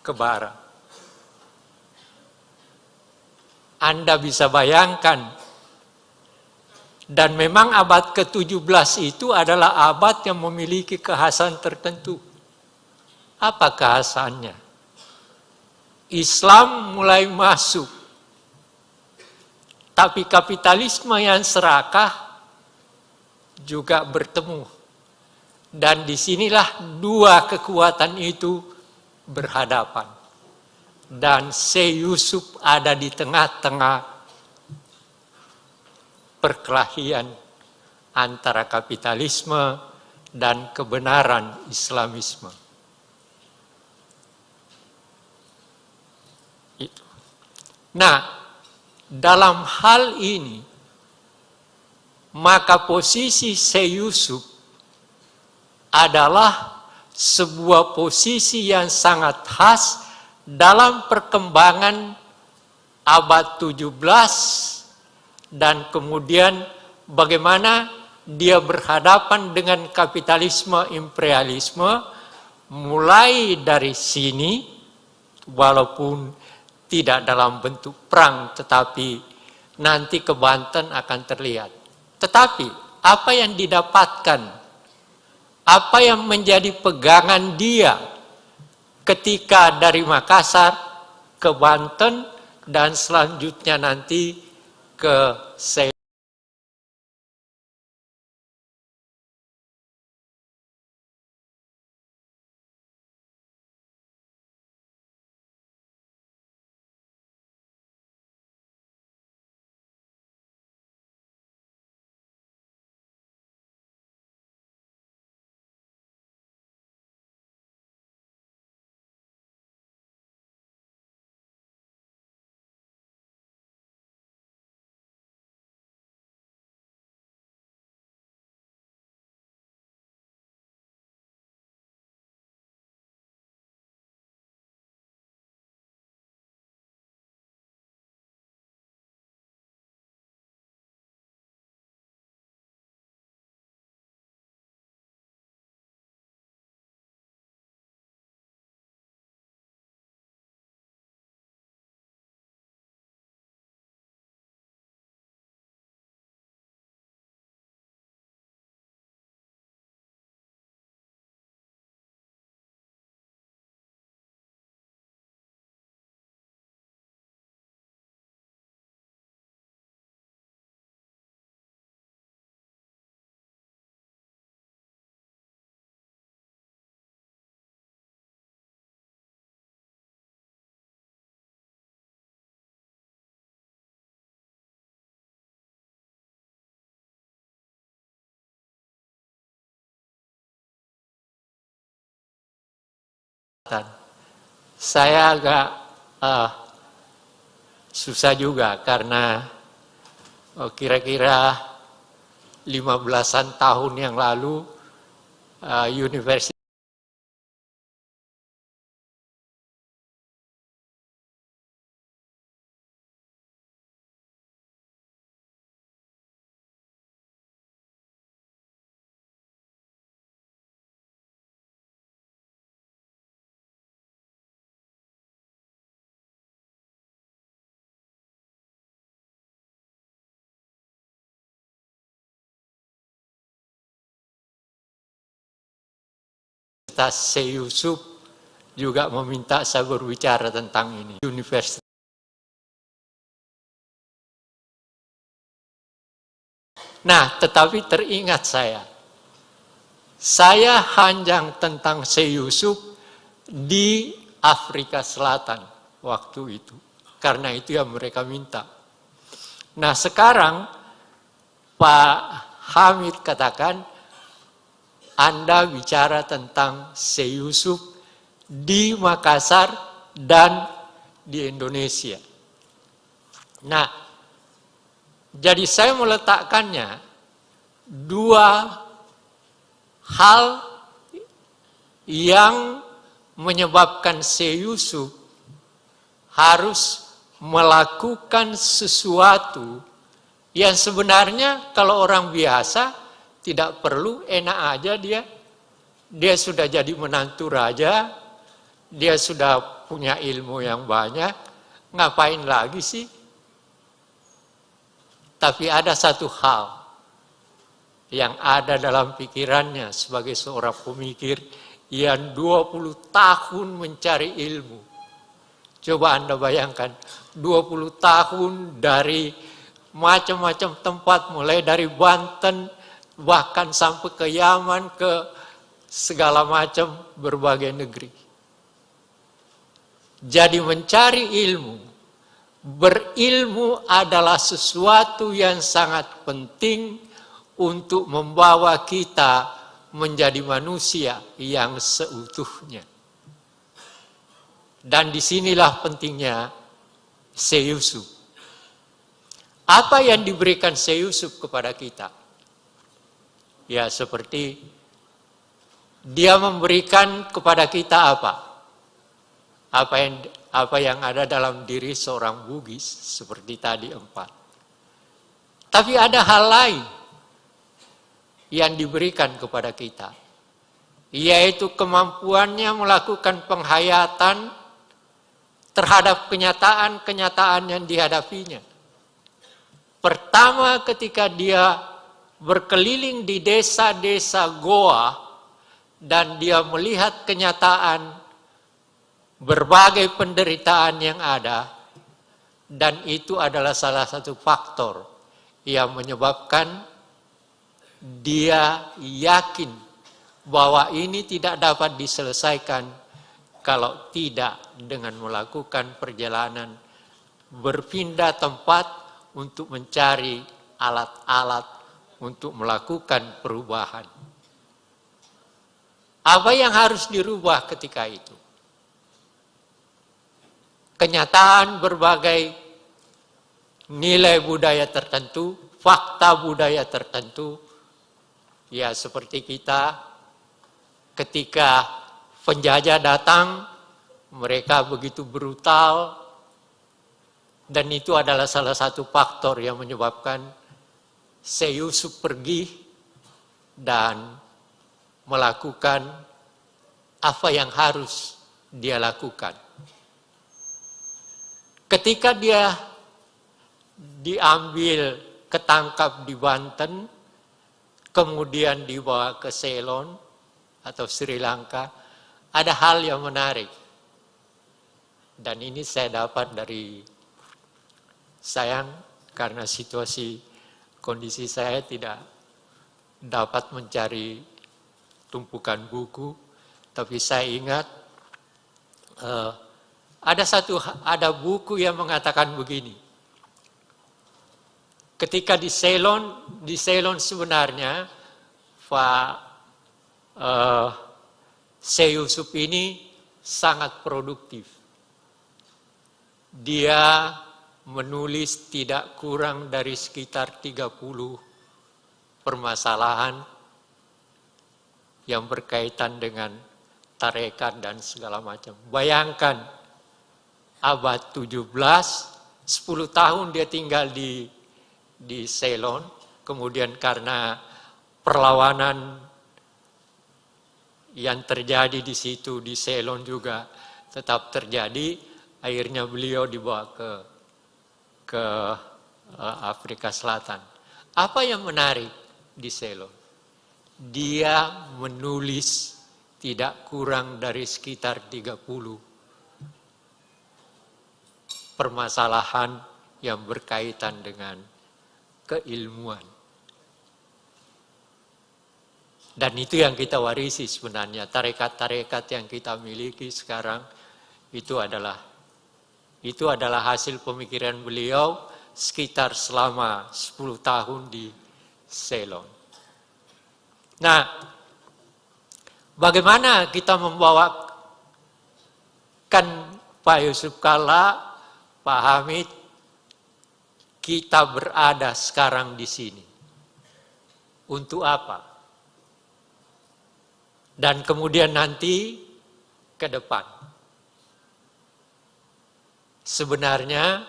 ke barat. Anda bisa bayangkan, dan memang abad ke-17 itu adalah abad yang memiliki kekhasan tertentu. Apa kekhasannya? Islam mulai masuk, tapi kapitalisme yang serakah juga bertemu. Dan disinilah dua kekuatan itu berhadapan. Dan Syekh Yusuf ada di tengah-tengah perkelahian antara kapitalisme dan kebenaran Islamisme. Nah, dalam hal ini, maka posisi Syekh Yusuf adalah sebuah posisi yang sangat khas dalam perkembangan abad 17 dan kemudian bagaimana dia berhadapan dengan kapitalisme imperialisme mulai dari sini, walaupun tidak dalam bentuk perang, tetapi nanti ke Banten akan terlihat. Tetapi apa yang didapatkan, apa yang menjadi pegangan dia ketika dari Makassar ke Banten dan selanjutnya nanti ke saya agak susah juga karena kira-kira 15-an tahun yang lalu Universitas Syekh Yusuf juga meminta saya berbicara tentang ini. Universitas. Nah, tetapi teringat saya hanjang tentang Syekh Yusuf di Afrika Selatan waktu itu. Karena itu yang mereka minta. Nah, sekarang Pak Hamid katakan, Anda bicara tentang Syekh Yusuf di Makassar dan di Indonesia. Nah, jadi saya meletakkannya dua hal yang menyebabkan Syekh Yusuf harus melakukan sesuatu yang sebenarnya kalau orang biasa tidak perlu, enak aja dia sudah jadi menantu raja, dia sudah punya ilmu yang banyak, ngapain lagi sih? Tapi ada satu hal yang ada dalam pikirannya sebagai seorang pemikir yang 20 tahun mencari ilmu. Coba Anda bayangkan, 20 tahun dari macam-macam tempat, mulai dari Banten, bahkan sampai ke Yaman, ke segala macam berbagai negeri. Jadi mencari ilmu, berilmu adalah sesuatu yang sangat penting untuk membawa kita menjadi manusia yang seutuhnya. Dan disinilah pentingnya Syekh Yusuf. Apa yang diberikan Syekh Yusuf kepada kita? Ya, seperti dia memberikan kepada kita apa? Apa yang ada dalam diri seorang Bugis, seperti tadi 4. Tapi ada hal lain yang diberikan kepada kita, yaitu kemampuannya melakukan penghayatan terhadap kenyataan-kenyataan yang dihadapinya. Pertama, ketika dia berkeliling di desa-desa Goa dan dia melihat kenyataan berbagai penderitaan yang ada, dan itu adalah salah satu faktor yang menyebabkan dia yakin bahwa ini tidak dapat diselesaikan kalau tidak dengan melakukan perjalanan berpindah tempat untuk mencari alat-alat untuk melakukan perubahan. Apa yang harus dirubah ketika itu? Kenyataan berbagai nilai budaya tertentu, fakta budaya tertentu, ya seperti kita ketika penjajah datang, mereka begitu brutal, dan itu adalah salah satu faktor yang menyebabkan Syekh Yusuf pergi dan melakukan apa yang harus dia lakukan. Ketika dia diambil, ketangkap di Banten, kemudian dibawa ke Ceylon atau Sri Lanka, ada hal yang menarik. Dan ini saya dapat dari, sayang karena kondisi saya tidak dapat mencari tumpukan buku, tapi saya ingat ada buku yang mengatakan begini. Ketika di Ceylon sebenarnya Syekh Yusuf ini sangat produktif. Dia menulis tidak kurang dari sekitar 30 permasalahan yang berkaitan dengan tarekat dan segala macam. Bayangkan abad 17, 10 tahun dia tinggal di Ceylon, kemudian karena perlawanan yang terjadi di situ di Ceylon juga tetap terjadi, akhirnya beliau dibawa ke Afrika Selatan. Apa yang menarik di Ceylon? Dia menulis tidak kurang dari sekitar 30 permasalahan yang berkaitan dengan keilmuan. Dan itu yang kita warisi sebenarnya. Tarekat-tarekat yang kita miliki sekarang itu adalah hasil pemikiran beliau sekitar selama 10 tahun di Ceylon. Nah, bagaimana kita membawakan Pak Yusuf Kalla, Pak Hamid, kita berada sekarang di sini? Untuk apa? Dan kemudian nanti ke depan. Sebenarnya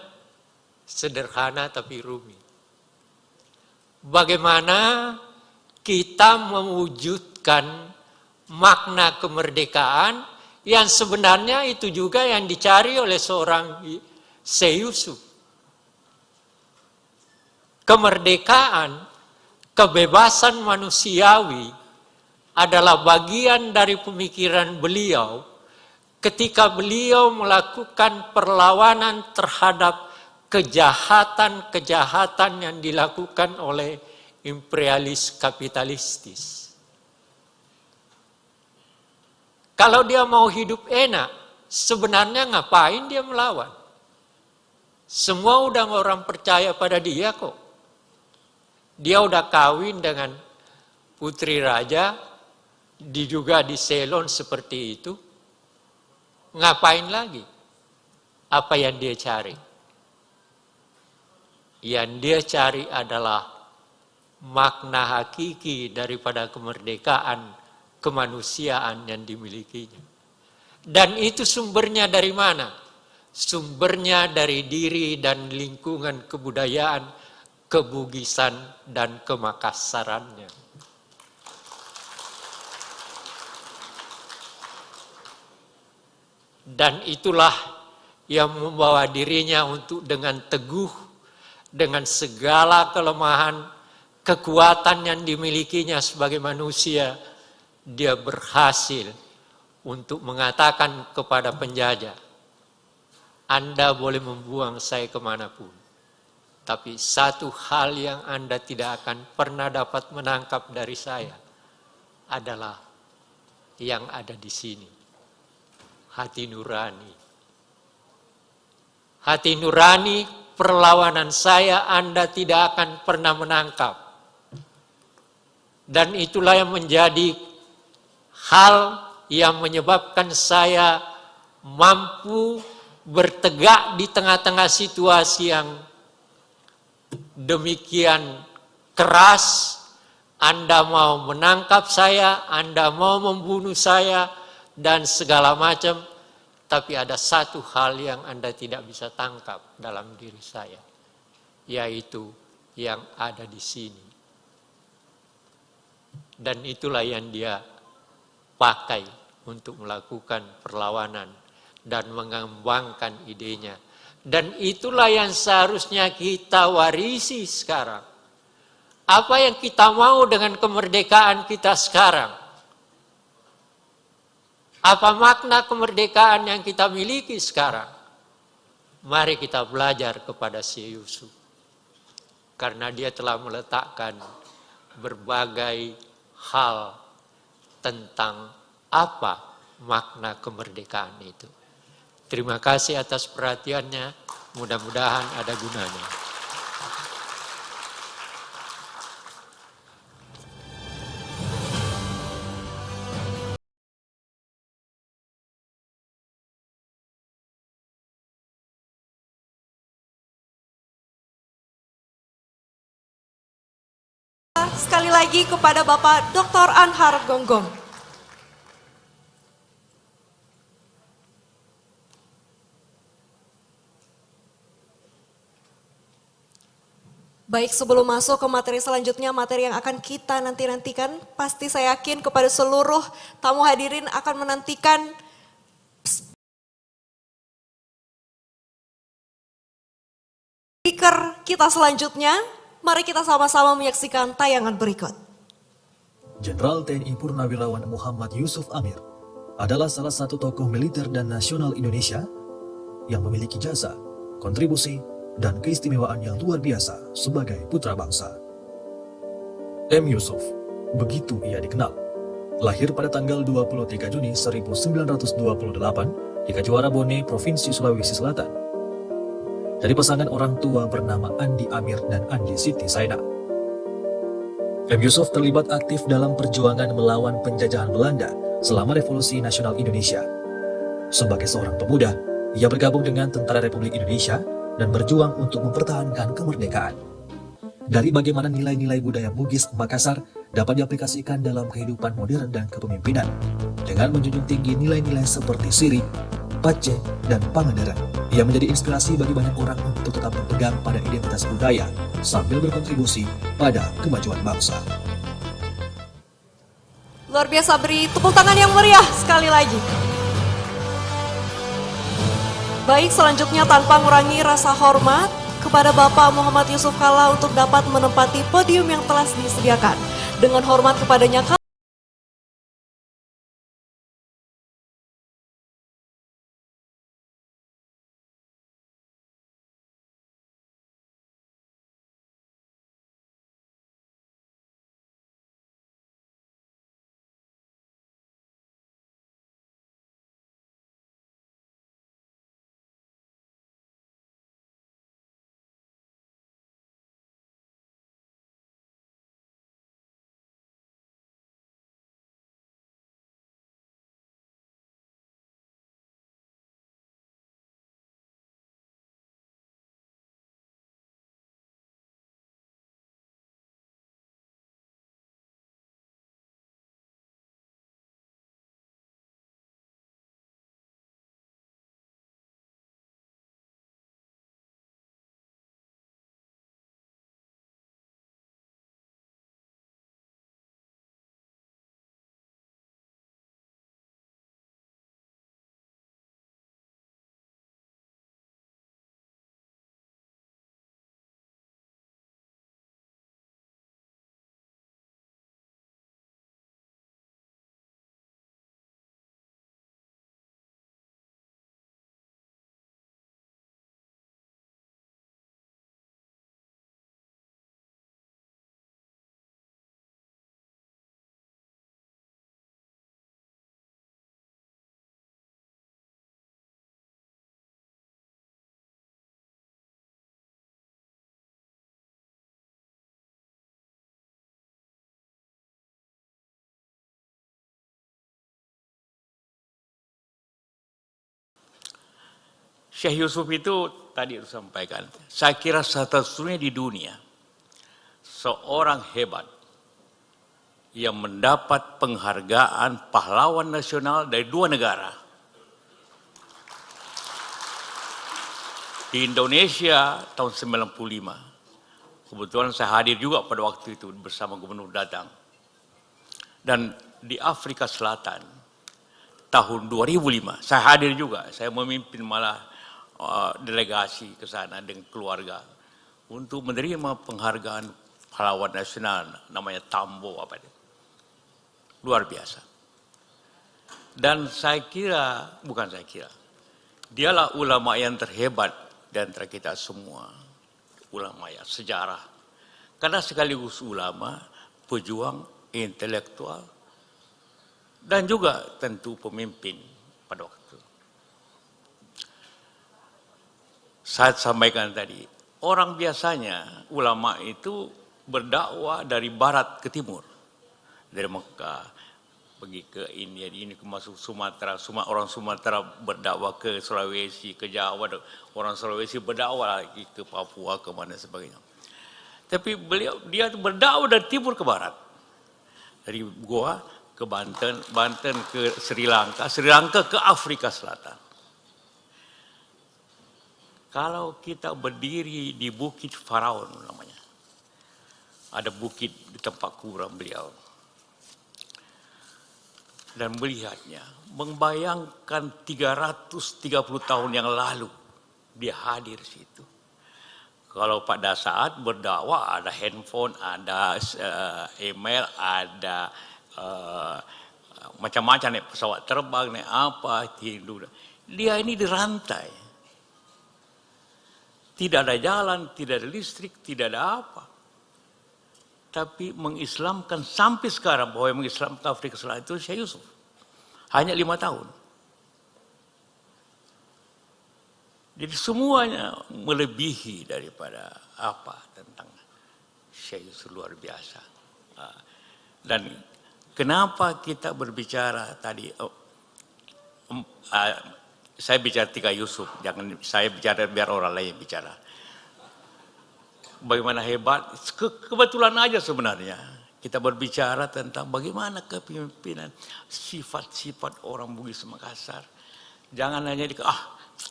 sederhana tapi rumit. Bagaimana kita mewujudkan makna kemerdekaan yang sebenarnya itu juga yang dicari oleh seorang Syekh Yusuf. Kemerdekaan, kebebasan manusiawi adalah bagian dari pemikiran beliau ketika beliau melakukan perlawanan terhadap kejahatan-kejahatan yang dilakukan oleh imperialis kapitalistis. Kalau dia mau hidup enak, sebenarnya ngapain dia melawan? Semua udah orang percaya pada dia kok. Dia udah kawin dengan putri raja, juga di Ceylon seperti itu. Ngapain lagi? Apa yang dia cari? Yang dia cari adalah makna hakiki daripada kemerdekaan kemanusiaan yang dimilikinya. Dan itu sumbernya dari mana? Sumbernya dari diri dan lingkungan kebudayaan, kebugisan dan kemakassarannya. Dan itulah yang membawa dirinya untuk dengan teguh, dengan segala kelemahan, kekuatan yang dimilikinya sebagai manusia, dia berhasil untuk mengatakan kepada penjajah, Anda boleh membuang saya kemanapun, tapi satu hal yang Anda tidak akan pernah dapat menangkap dari saya adalah yang ada di sini, hati nurani. Hati nurani, perlawanan saya Anda tidak akan pernah menangkap. Dan itulah yang menjadi hal yang menyebabkan saya mampu bertegak di tengah-tengah situasi yang demikian keras. Anda mau menangkap saya, Anda mau membunuh saya, dan segala macam. Tapi ada satu hal yang Anda tidak bisa tangkap dalam diri saya, yaitu yang ada di sini. Dan itulah yang dia pakai untuk melakukan perlawanan dan mengembangkan idenya. Dan itulah yang seharusnya kita warisi sekarang. Apa yang kita mau dengan kemerdekaan kita sekarang? Apa makna kemerdekaan yang kita miliki sekarang? Mari kita belajar kepada Syekh Yusuf. Karena dia telah meletakkan berbagai hal tentang apa makna kemerdekaan itu. Terima kasih atas perhatiannya, mudah-mudahan ada gunanya. sekali lagi kepada Bapak Dr. Anhar Gonggong. Baik, sebelum masuk ke materi selanjutnya, materi yang akan kita nantikan, pasti saya yakin kepada seluruh tamu hadirin akan menantikan speaker kita selanjutnya. Mari kita sama-sama menyaksikan tayangan berikut. Jenderal TNI Purnawirawan Muhammad Yusuf Amir adalah salah satu tokoh militer dan nasional Indonesia yang memiliki jasa, kontribusi, dan keistimewaan yang luar biasa sebagai putra bangsa. M. Yusuf, begitu ia dikenal. Lahir pada tanggal 23 Juni 1928 di Kejuara Bone, Provinsi Sulawesi Selatan. Dari pasangan orang tua bernama Andi Amir dan Andi Siti Saida. M. Yusuf terlibat aktif dalam perjuangan melawan penjajahan Belanda selama Revolusi Nasional Indonesia. Sebagai seorang pemuda, ia bergabung dengan Tentara Republik Indonesia dan berjuang untuk mempertahankan kemerdekaan. Dari bagaimana nilai-nilai budaya Bugis Makassar dapat diaplikasikan dalam kehidupan modern dan kepemimpinan, dengan menjunjung tinggi nilai-nilai seperti siri, pace, dan pangandaran. Ia menjadi inspirasi bagi banyak orang untuk tetap berpegang pada identitas budaya sambil berkontribusi pada kemajuan bangsa. Luar biasa, beri tepuk tangan yang meriah sekali lagi. Baik, selanjutnya tanpa mengurangi rasa hormat kepada Bapak Muhammad Yusuf Kalla untuk dapat menempati podium yang telah disediakan. Dengan hormat kepadanya, Syekh Yusuf itu tadi disampaikan, saya kira satu-satunya di dunia seorang hebat yang mendapat penghargaan pahlawan nasional dari dua negara. Di Indonesia tahun 95, kebetulan saya hadir juga pada waktu itu bersama Gubernur Datang. Dan di Afrika Selatan tahun 2005, saya hadir juga, saya memimpin malah delegasi ke sana dengan keluarga untuk menerima penghargaan pahlawan nasional namanya Tambo apa itu. Luar biasa. Dan saya kira, bukan saya kira, dialah ulama yang terhebat di antara kita semua. Ulama ya, sejarah. Karena sekaligus ulama, pejuang, intelektual, dan juga tentu pemimpin pada waktu itu. Saya sampaikan tadi, orang biasanya ulama itu berdakwah dari barat ke timur. Dari Mekah, pergi ke India, ini masuk Sumatera, orang Sumatera berdakwah ke Sulawesi, ke Jawa, orang Sulawesi berdakwah lagi ke Papua, ke mana sebagainya. Tapi dia berdakwah dari timur ke barat. Dari Goa ke Banten, Banten ke Sri Lanka, Sri Lanka ke Afrika Selatan. Kalau kita berdiri di Bukit Faraon namanya. Ada bukit di tempat kuburan beliau. Dan melihatnya, membayangkan 330 tahun yang lalu dia hadir di situ. Kalau pada saat berdakwah ada handphone, ada email, ada macam-macam nih, pesawat terbang nih, apa tidur. Dia ini dirantai. Tidak ada jalan, tidak ada listrik, tidak ada apa. Tapi mengislamkan sampai sekarang, bahwa yang mengislamkan Afrika Selatan itu Syekh Yusuf. Hanya 5 tahun. Jadi semuanya melebihi daripada apa tentang Syekh Yusuf, luar biasa. Dan kenapa kita berbicara tadi, saya bicara 3 Yusuf, jangan saya bicara biar orang lain bicara. Bagaimana hebat, kebetulan aja sebenarnya kita berbicara tentang bagaimana kepemimpinan, sifat-sifat orang Bugis Makassar. Jangan hanya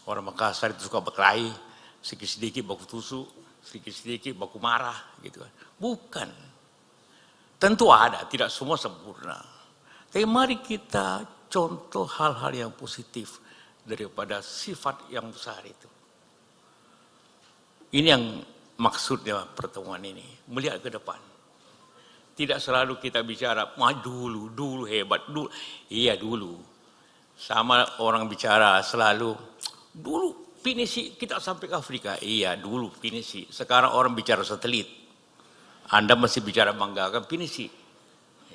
orang Makassar itu suka berkelahi, sedikit-sedikit baku tusuk, sedikit-sedikit baku marah, gitu kan. Bukan. Tentu ada, tidak semua sempurna. Tapi mari kita contoh hal-hal yang positif daripada sifat yang besar itu. Ini yang maksudnya pertemuan ini, melihat ke depan. Tidak selalu kita bicara, dulu hebat, dulu. Iya dulu. Sama orang bicara selalu, dulu pinisi kita sampai ke Afrika. Iya dulu pinisi. Sekarang orang bicara satelit. Anda masih bicara banggakan pinisi.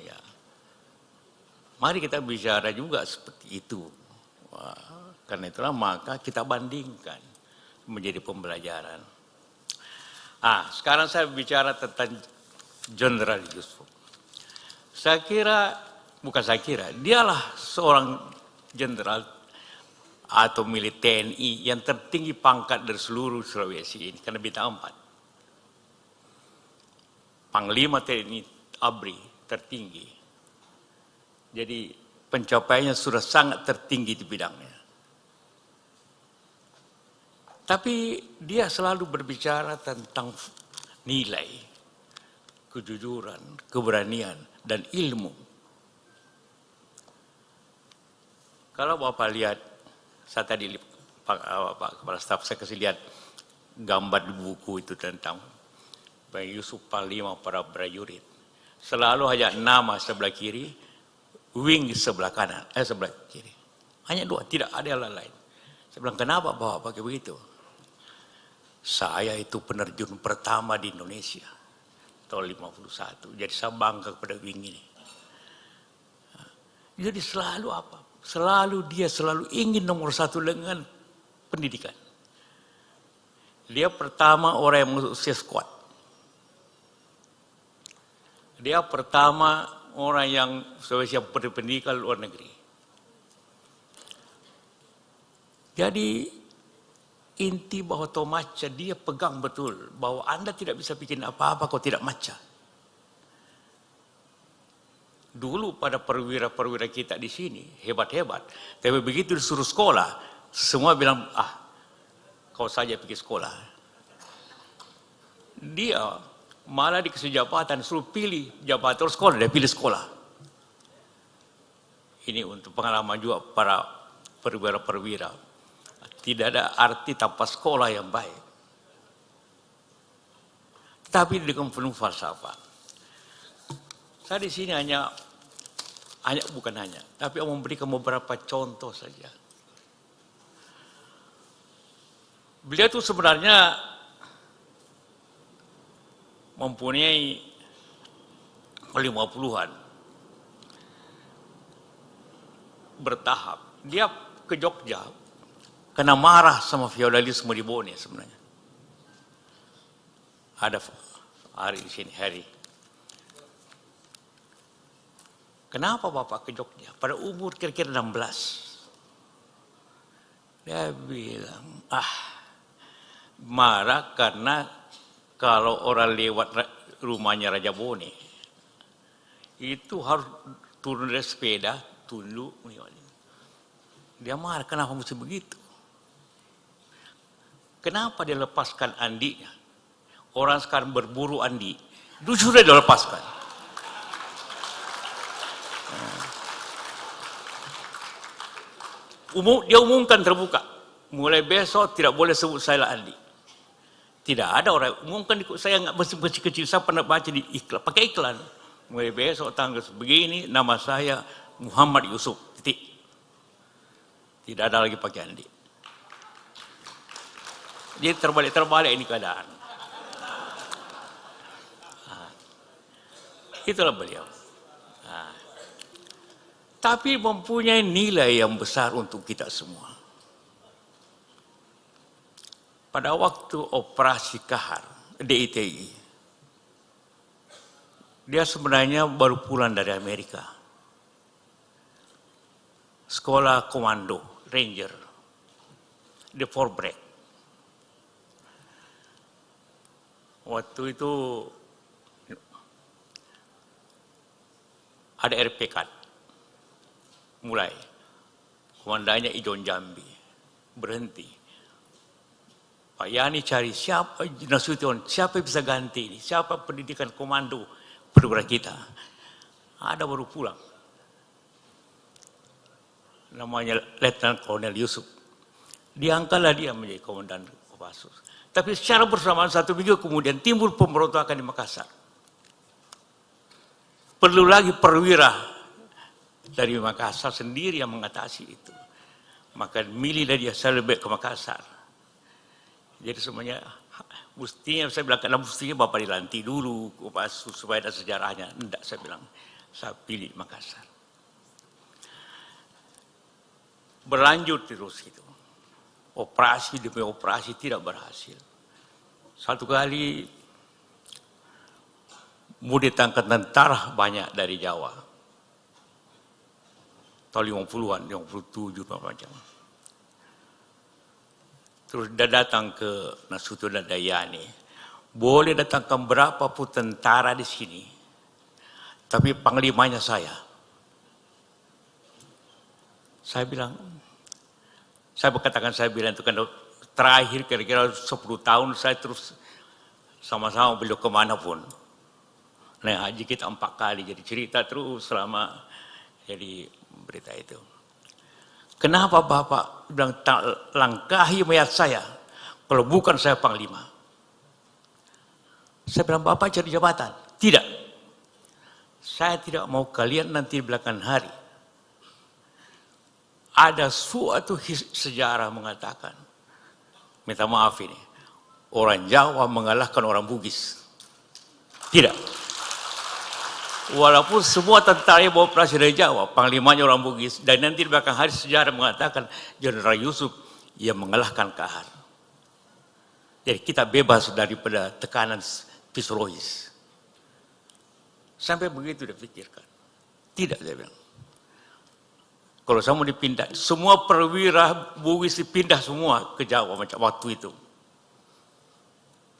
Ya. Mari kita bicara juga seperti itu. Karena itulah maka kita bandingkan menjadi pembelajaran. Sekarang saya bicara tentang Jenderal Yusuf. Dialah seorang jenderal atau milik TNI yang tertinggi pangkat dari seluruh Sulawesi ini, karena bintang 4. Panglima TNI ABRI tertinggi. Jadi pencapaiannya sudah sangat tertinggi di bidangnya. Tapi dia selalu berbicara tentang nilai, kejujuran, keberanian, dan ilmu. Kalau Bapak lihat, saya tadi Pak Kepala Staf saya kasih lihat gambar di buku itu tentang Bang Yusuf Panglima para prajurit. Selalu hanya nama sebelah kiri, wing sebelah kanan, sebelah kiri. Hanya 2, tidak ada yang lain. Saya bilang, kenapa Bapak pakai begitu? Saya itu penerjun pertama di Indonesia tahun 51. Jadi saya bangga kepada wing ini. Jadi selalu apa? Dia selalu ingin nomor 1 dengan pendidikan. Dia pertama orang yang mengusia squad. Dia pertama orang yang Sulawesi yang berpendidikan luar negeri. Jadi inti bahwa Tomaca dia pegang betul bahwa Anda tidak bisa bikin apa-apa kalau tidak maca. Dulu pada perwira-perwira kita di sini hebat-hebat, tapi begitu disuruh sekolah, semua bilang kau saja pergi sekolah. Dia malah dikasih jabatan, suruh pilih jabatan sekolah, dia pilih sekolah. Ini untuk pengalaman juga para perwira-perwira. Tidak ada arti tanpa sekolah yang baik. Tapi dengan penuh falsafah. Saya di sini tapi memberikan beberapa contoh saja. Beliau itu sebenarnya mempunyai 50-an. Bertahap. Dia ke Jogja karena marah sama feodalisme di Bone sebenarnya. Ada hari di sini, Harry. Kenapa Bapak ke Jogja? Pada umur kira-kira 16. Dia bilang, marah karena kalau orang lewat rumahnya Raja Bone, itu harus turun dari sepeda, tunduk. Dia marah, kenapa mesti begitu? Kenapa dia lepaskan Andinya? Orang sekarang berburu Andi, itu sudah dia lepaskan. Dia umumkan terbuka, mulai besok tidak boleh sebut saya Andi. Tidak ada orang umumkan, saya nggak masih kecil, saya pernah baca di iklan, pakai iklan. Mulai besok tanggal begini, nama saya Muhammad Yusuf, titik. Tidak ada lagi pakai Andi. Jadi terbalik ini keadaan. Itulah beliau. Tapi mempunyai nilai yang besar untuk kita semua. Pada waktu operasi Kahar, DITI, dia sebenarnya baru pulang dari Amerika. Sekolah komando, ranger, di Fort Bragg. Waktu itu ada RPK, mulai. Komandannya Ijon Jambi, berhenti. Pak Yani cari siapa Nasution, siapa yang bisa ganti ini, siapa pendidikan komando perwira kita. Ada baru pulang. Namanya Letnan Kolonel Yusuf. Diangkatlah dia menjadi komandan Kopassus. Tapi secara bersamaan 1 minggu kemudian timbul pemberontakan di Makassar. Perlu lagi perwira dari Makassar sendiri yang mengatasi itu. Maka milihlah dia lebih ke Makassar. Jadi semuanya mestinya, saya bilang, karena mestinya Bapak dilantik dulu Kopassus supaya ada sejarahnya. Tidak, saya bilang, saya pilih Makassar. Berlanjut terus itu. Operasi demi operasi tidak berhasil. Satu kali mau ditangkap tentara banyak dari Jawa. Tahun 50-an, 57 macam. Terus dia datang ke Nasution dan Dayani. Boleh datangkan berapapun tentara di sini, tapi panglimanya saya. Saya bilang, saya bilang itu kan terakhir kira-kira 10 tahun saya terus sama-sama beliau kemanapun. Nah, haji kita 4 kali, jadi cerita terus selama jadi berita itu. Kenapa Bapak bilang langkahi mayat saya kalau bukan saya panglima? Saya bilang, Bapak cari jabatan. Tidak. Saya tidak mau kalian nanti di belakang hari. Ada suatu sejarah mengatakan, minta maaf ini, orang Jawa mengalahkan orang Bugis. Tidak. Walaupun semua tentara yang beroperasi dari Jawa, panglimanya orang Bugis, dan nanti di belakang hari sejarah mengatakan Jenderal Yusuf yang mengalahkan Kahar. Jadi kita bebas daripada tekanan Viceroys. Sampai begitu dia pikirkan. Tidak, saya bilang. Kalau saya mau dipindah, semua perwira Bugis dipindah semua ke Jawa macam waktu itu.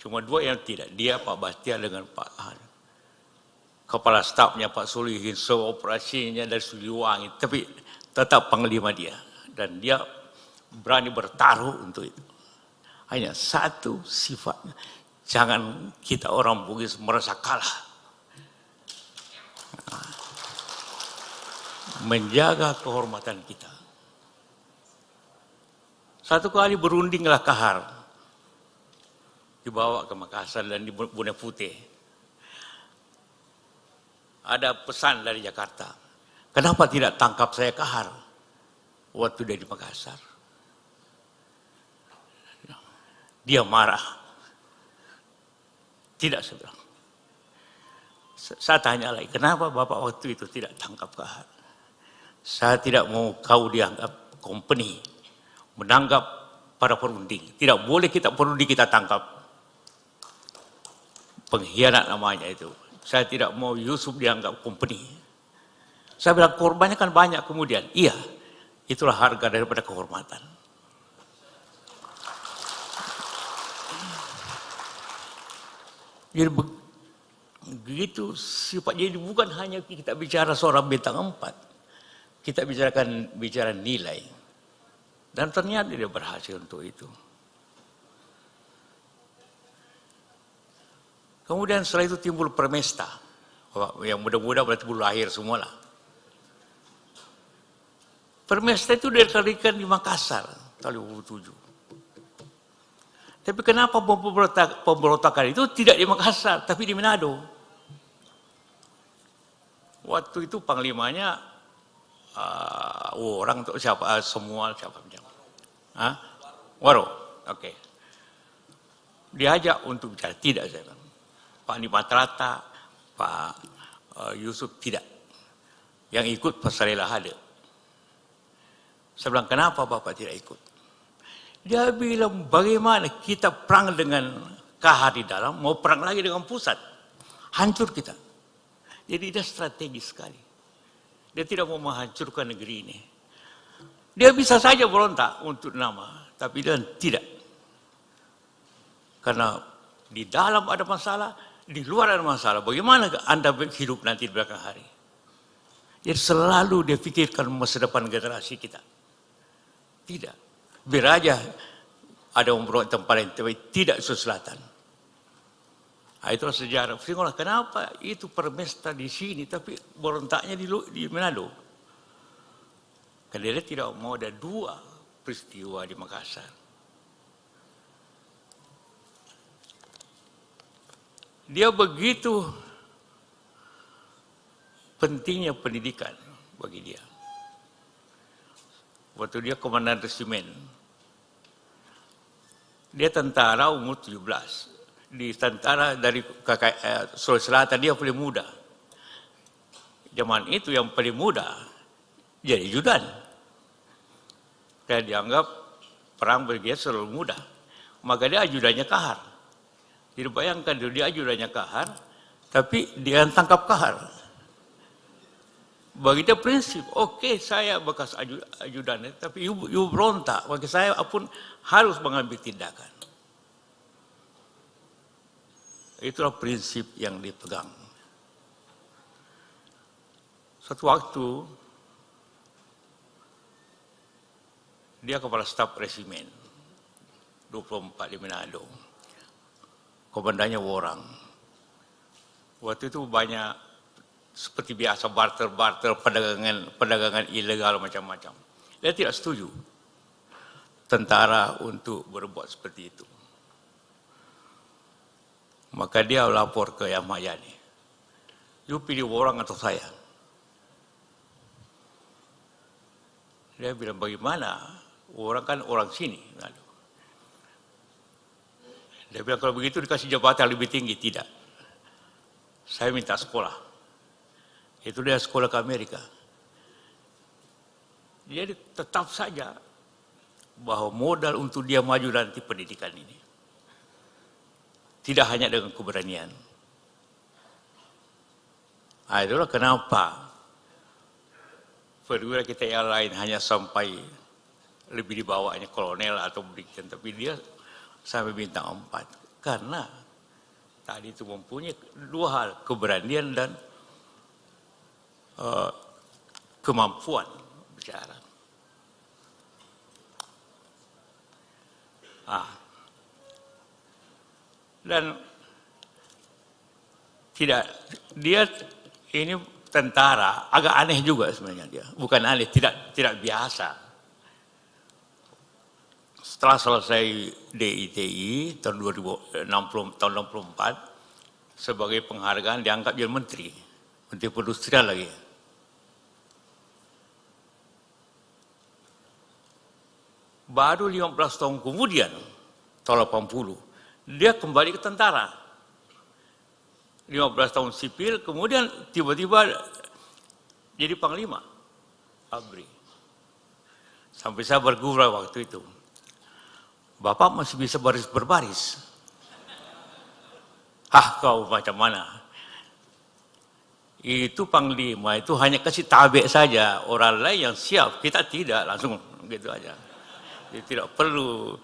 Cuma 2 yang tidak, dia Pak Bastia dengan Pak Han. Kepala stafnya Pak Solihin, operasinya dari Siliwangi, tapi tetap panglima dia. Dan dia berani bertaruh untuk itu. Hanya satu sifatnya, jangan kita orang Bugis merasa kalah. Menjaga kehormatan kita. Satu kali berundinglah Kahar, dibawa ke Makassar dan di Bone Putih. Ada pesan dari Jakarta, kenapa tidak tangkap saya Kahar waktu dia di Makassar? Dia marah. Tidak, saya bilang. Saya tanya lagi, kenapa Bapak waktu itu tidak tangkap Kahar? Saya tidak mau kau dianggap company, menanggap para perunding. Tidak boleh kita perunding kita tangkap. Pengkhianat namanya itu. Saya tidak mau Yusuf dianggap company. Saya bilang korbannya kan banyak kemudian. Iya, itulah harga daripada kehormatan. Jadi begitu sifat. Jadi bukan hanya kita bicara seorang bintang 4, kita bicara nilai. Dan ternyata dia berhasil untuk itu. Kemudian setelah itu timbul Permesta. Yang muda-muda berarti baru lahir semualah. Permesta itu didirikan di Makassar tahun 2007. Tapi kenapa pemberontakan itu tidak di Makassar, tapi di Manado? Waktu itu panglimanya orang untuk siapa? Semua siapa? Waro, oke. Diajak untuk bicara, tidak saya bilang. Pak Nimatrata, Pak Yusuf tidak. Yang ikut Pak Sarela ada. Saya bilang, kenapa Bapak tidak ikut? Dia bilang, bagaimana kita perang dengan KH di dalam, mau perang lagi dengan pusat. Hancur kita. Jadi dia strategis sekali. Dia tidak mau menghancurkan negeri ini. Dia bisa saja berontak untuk nama, tapi dia tidak. Karena di dalam ada masalah, di luar ada masalah. Bagaimana Anda hidup nanti di belakang hari? Jadi selalu dia pikirkan masa depan generasi kita. Tidak. Biar aja ada berontak tempat lain, tapi tidak Sulawesi Selatan. Nah, itulah sejarah. Kenapa itu Permesta di sini, tapi berontaknya di Manado? Karena dia tidak mau ada 2 peristiwa di Makassar. Dia begitu pentingnya pendidikan bagi dia. Waktu dia komandan resimen, dia tentara umur 17. Di tentara dari Sulawesi Selatan dia paling muda. Zaman itu yang paling muda jadi ajudan. Dan dianggap perang bagi dia selalu mudah. Maka dia ajudannya Kahar. Jadi bayangkan dia ajudannya Kahar, tapi dia tangkap Kahar. Bagi dia prinsip, oke, saya bekas ajudannya, tapi you berontak. Bagi saya pun harus mengambil tindakan. Itulah prinsip yang dipegang. Suatu waktu, dia kepala staf resimen 24 di Manado. Komandannya Worang. Waktu itu banyak seperti biasa barter-barter, perdagangan ilegal macam-macam. Dia tidak setuju tentara untuk berbuat seperti itu. Maka dia lapor ke Yang Mayani. You pilih Worang atau saya? Dia bilang, bagaimana? Worang kan orang sini. Dia bilang, kalau begitu dikasih jabatan lebih tinggi. Tidak. Saya minta sekolah. Itu dia sekolah ke Amerika. Jadi tetap saja bahwa modal untuk dia maju nanti pendidikan ini. Tidak hanya dengan keberanian. Nah, itulah kenapa perwira kita yang lain hanya sampai lebih di bawahnya kolonel atau brigjen, tapi dia sampai bintang 4. Karena tadi itu mempunyai 2 hal, keberanian dan kemampuan bicara. Dan tidak, dia ini tentara agak aneh juga sebenarnya dia. Bukan aneh, tidak biasa. Setelah selesai DITI tahun 1964 sebagai penghargaan diangkat jadi menteri perindustrian lagi. Baru 15 tahun kemudian, tahun 80, dia kembali ke tentara. 15 tahun sipil, kemudian tiba-tiba jadi panglima ABRI. Sampai saya bergurau waktu itu. Bapak masih bisa baris berbaris. Kau macam mana? Itu panglima, itu hanya kasih tabik saja. Orang lain yang siap, kita tidak, langsung gitu aja. Jadi tidak perlu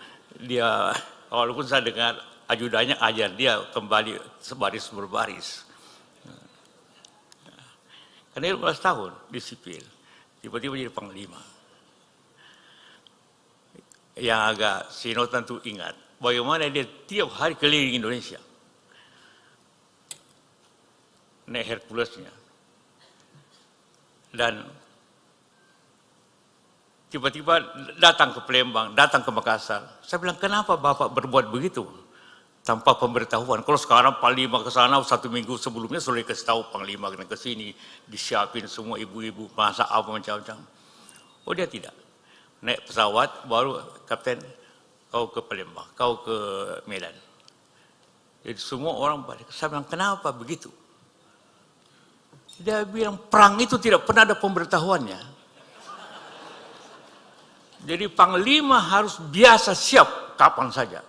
dia, walaupun saya dengar ajudannya ajar dia kembali sebaris berbaris. Karena 15 tahun di sipil, tiba-tiba jadi panglima. Yang agak Sino tentu ingat, bagaimana dia tiap hari keliling Indonesia. Naik Herculesnya. Dan tiba-tiba datang ke Palembang, datang ke Makassar. Saya bilang, kenapa Bapak berbuat begitu? Tanpa pemberitahuan. Kalau sekarang Panglima ke sana 1 minggu sebelumnya sudah dikasih tahu Panglima kena ke sini, disiapin semua ibu-ibu masak apa macam-macam. Oh dia tidak. Naik pesawat baru Kapten, kau ke Palembang, kau ke Medan. Jadi semua orang balik. Saya bilang, kenapa begitu? Dia bilang perang itu tidak pernah ada pemberitahuannya. Jadi Panglima harus biasa siap kapan saja.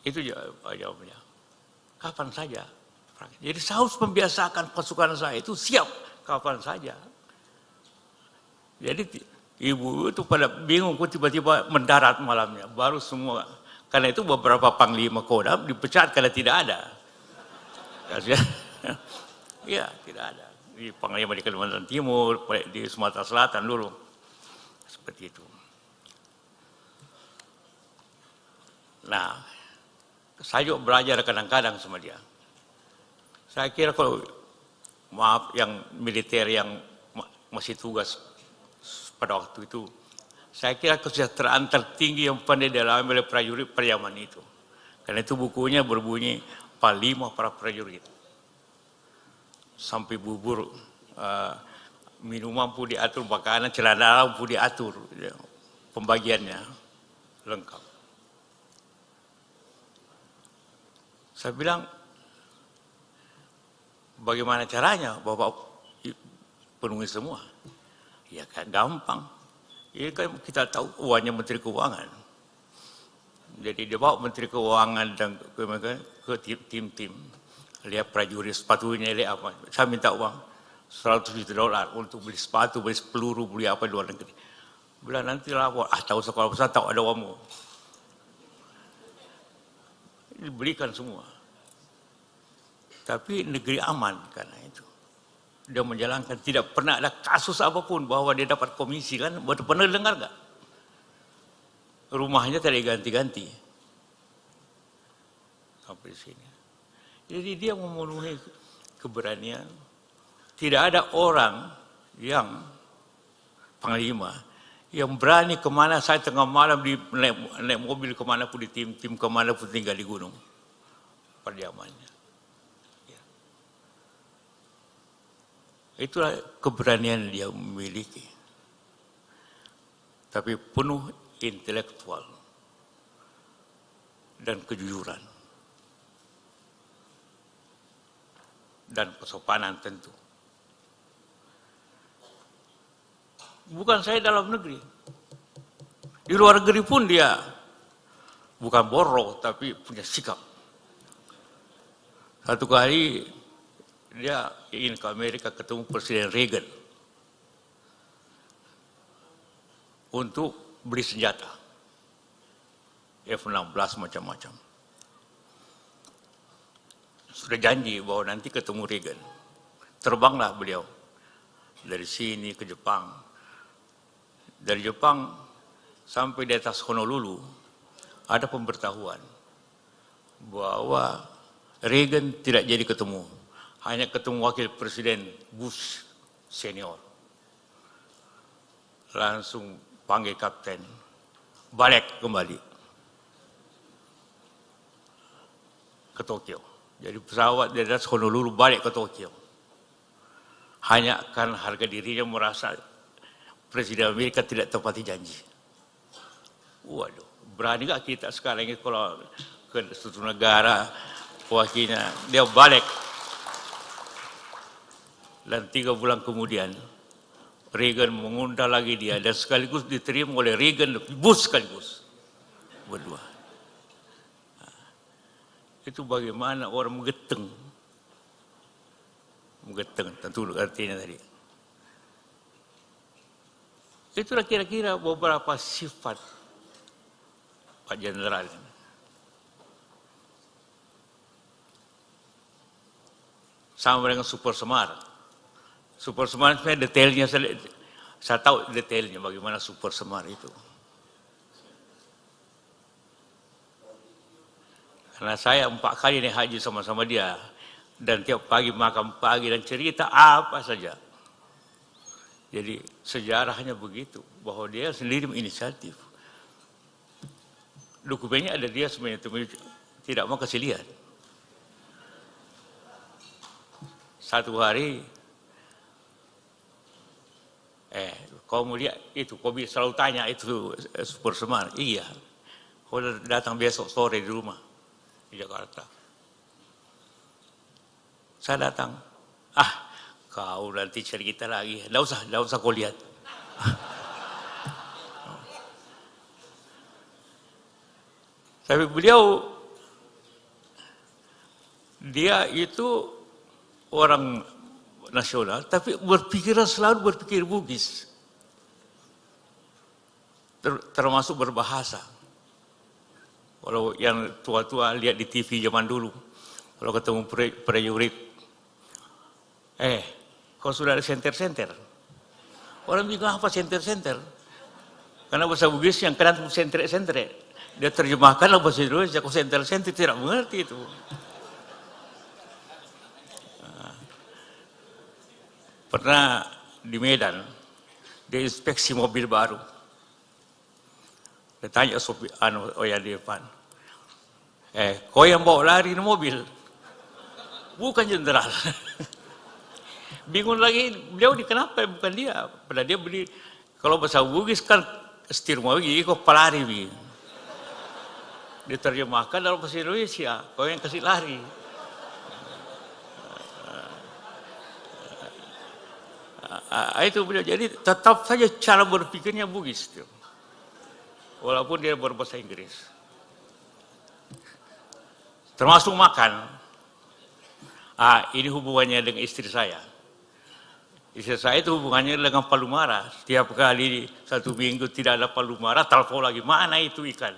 Itu jawabannya. Kapan saja. Jadi saya harus membiasakan pasukan saya itu siap kapan saja. Jadi ibu itu pada bingung kok tiba-tiba mendarat malamnya. Baru semua. Karena itu beberapa panglima Kodam dipecat karena tidak ada. Iya, tidak ada. Di panglima di Kalimantan Timur, di Sumatera Selatan dulu. Seperti itu. Nah, saya juga belajar kadang-kadang sama dia. Saya kira kalau, maaf yang militer yang masih tugas pada waktu itu, saya kira kesejahteraan tertinggi yang pandai dialami oleh prajurit pada zaman itu. Karena itu bukunya berbunyi Panglima para prajurit. Sampai bubur, minuman pun diatur, makanan, celana dalam pun diatur, pembagiannya lengkap. Saya bilang, bagaimana caranya Bapak penuhi semua? Ya kan gampang. Ini kan kita tahu uangnya Menteri Keuangan. Jadi dia bawa Menteri Keuangan dan ke tim-tim. Lihat prajurit sepatunya, lihat apa. Saya minta uang $100 juta untuk beli sepatu, beli peluru, beli apa di luar negeri. Bilang nanti lapor, tahu sekolah besar, tahu ada uangmu. Diberikan semua. Tapi negeri aman karena itu. Dia menjalankan, tidak pernah ada kasus apapun bahwa dia dapat komisi kan. Pernah dengar gak? Rumahnya tidak ganti-ganti. Sampai sini. Jadi dia memenuhi keberanian. Tidak ada orang yang panglima yang berani kemana saya tengah malam naik mobil kemana pun di tim kemana pun tinggal di gunung pada zamannya. Ya. Itulah keberanian dia memiliki. Tapi penuh intelektual dan kejujuran dan kesopanan tentu. Bukan saya dalam negeri. Di luar negeri pun dia bukan borok tapi punya sikap. Satu kali dia ingin ke Amerika ketemu Presiden Reagan untuk beli senjata. F-16 macam-macam. Sudah janji bahwa nanti ketemu Reagan. Terbanglah beliau dari sini ke Jepang. Dari Jepang sampai di atas Honolulu ada pemberitahuan bahwa Reagan tidak jadi ketemu, hanya ketemu wakil presiden Bush senior. Langsung panggil kapten, balik kembali ke Tokyo. Jadi pesawat dari atas Honolulu balik ke Tokyo. Hanya karena harga dirinya merasa Presiden Amerika tidak tepati janji. Waduh, berani gak kita sekarang ini kalau ke suatu negara wakilnya, dia balik. Dan 3 bulan kemudian, Reagan mengundang lagi dia, dan sekaligus diterima oleh Reagan, Bush sekaligus. Berdua. Nah, itu bagaimana orang menggeteng. Menggeteng, tentu artinya tadi. Itulah kira-kira beberapa sifat Pak Jenderal. Sama dengan Super Semar. Super Semar sebenarnya detailnya, saya tahu detailnya bagaimana Super Semar itu. Karena saya 4 kali naik haji sama-sama dia. Dan tiap pagi makan pagi dan cerita apa saja. Jadi sejarahnya begitu. Bahwa dia sendiri menginisiatif. Dokumennya ada dia sebenarnya. Tidak mau kasih lihat. Satu hari, kau mau lihat itu, kau selalu tanya itu Super Semar. Iya, kau datang besok sore di rumah di Jakarta. Saya datang, kau nanti cerita lagi, tidak usah kau lihat. Tapi beliau, dia itu orang nasional, tapi selalu berpikir Bugis. Termasuk berbahasa. Kalau yang tua-tua lihat di TV zaman dulu, kalau ketemu prajurit, kau sudah ada senter-senter. Orang bilang apa senter-senter? Karena bahasa Bugis yang kena senter-senter. Dia terjemahkan bahasa Indonesia, kau senter-senter tidak mengerti itu. Pernah di Medan, dia inspeksi mobil baru. Dia tanya sopir, yang di depan, kau yang bawa lari di mobil? Bukan jenderal. Bingung lagi, beliau kenapa bukan dia? Padahal dia beli, kalau bahasa Bugis kan setir mobil, kau pelari. Diterjemahkan dalam bahasa Indonesia, kau yang kasih lari. Itu beliau. Jadi tetap saja cara berpikirnya Bugis. Walaupun dia berbahasa Inggris. Termasuk makan. Ini hubungannya dengan istri saya. Istri saya itu hubungannya dengan palumara. Setiap kali 1 minggu tidak ada palumara, telepon lagi, mana itu ikan?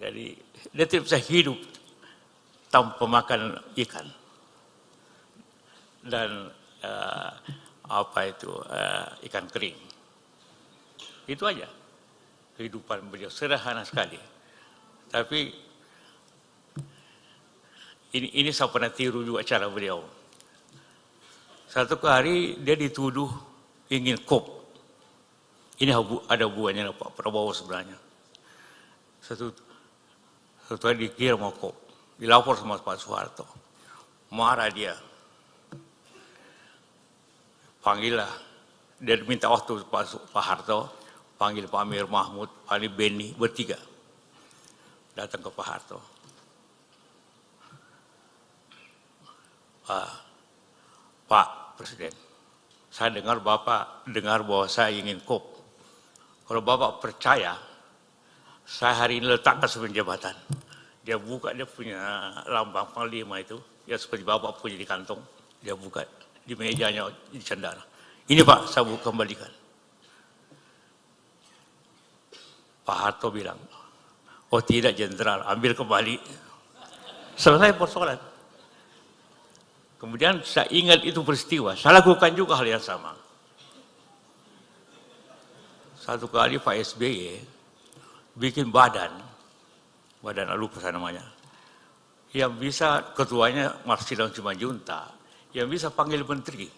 Jadi dia tidak bisa hidup tanpa makan ikan. Dan ikan kering. Itu aja. Kehidupan beliau sederhana sekali. Tapi ini saya pernah tiru juga cara beliau. Satu hari dia dituduh ingin kop. Ini ada hubungannya dengan Pak Prabowo sebenarnya. Satu hari dikira mau kop. Dilapor sama Pak Soeharto. Marah dia. Panggillah, dia minta waktu Pak Harto, panggil Pak Amir Mahmud, panggil Beni, bertiga. Datang ke Pak Harto. Pak Presiden, saya dengar Bapak bahwa saya ingin kop. Kalau Bapak percaya, saya hari ini letakkan sebagai jabatan. Dia buka, dia punya lambang panglima itu, ya seperti Bapak punya di kantong, dia buka. Di mejanya di cendana. Ini Pak, saya kembalikan. Pak Harto bilang, oh tidak jenderal, ambil kembali. Selesai persoalan. Kemudian saya ingat itu peristiwa, saya lakukan juga hal yang sama. Satu kali Pak SBY bikin badan lupa saya namanya, yang bisa ketuanya Marsilon Simanjuntak, yang bisa panggil menteri.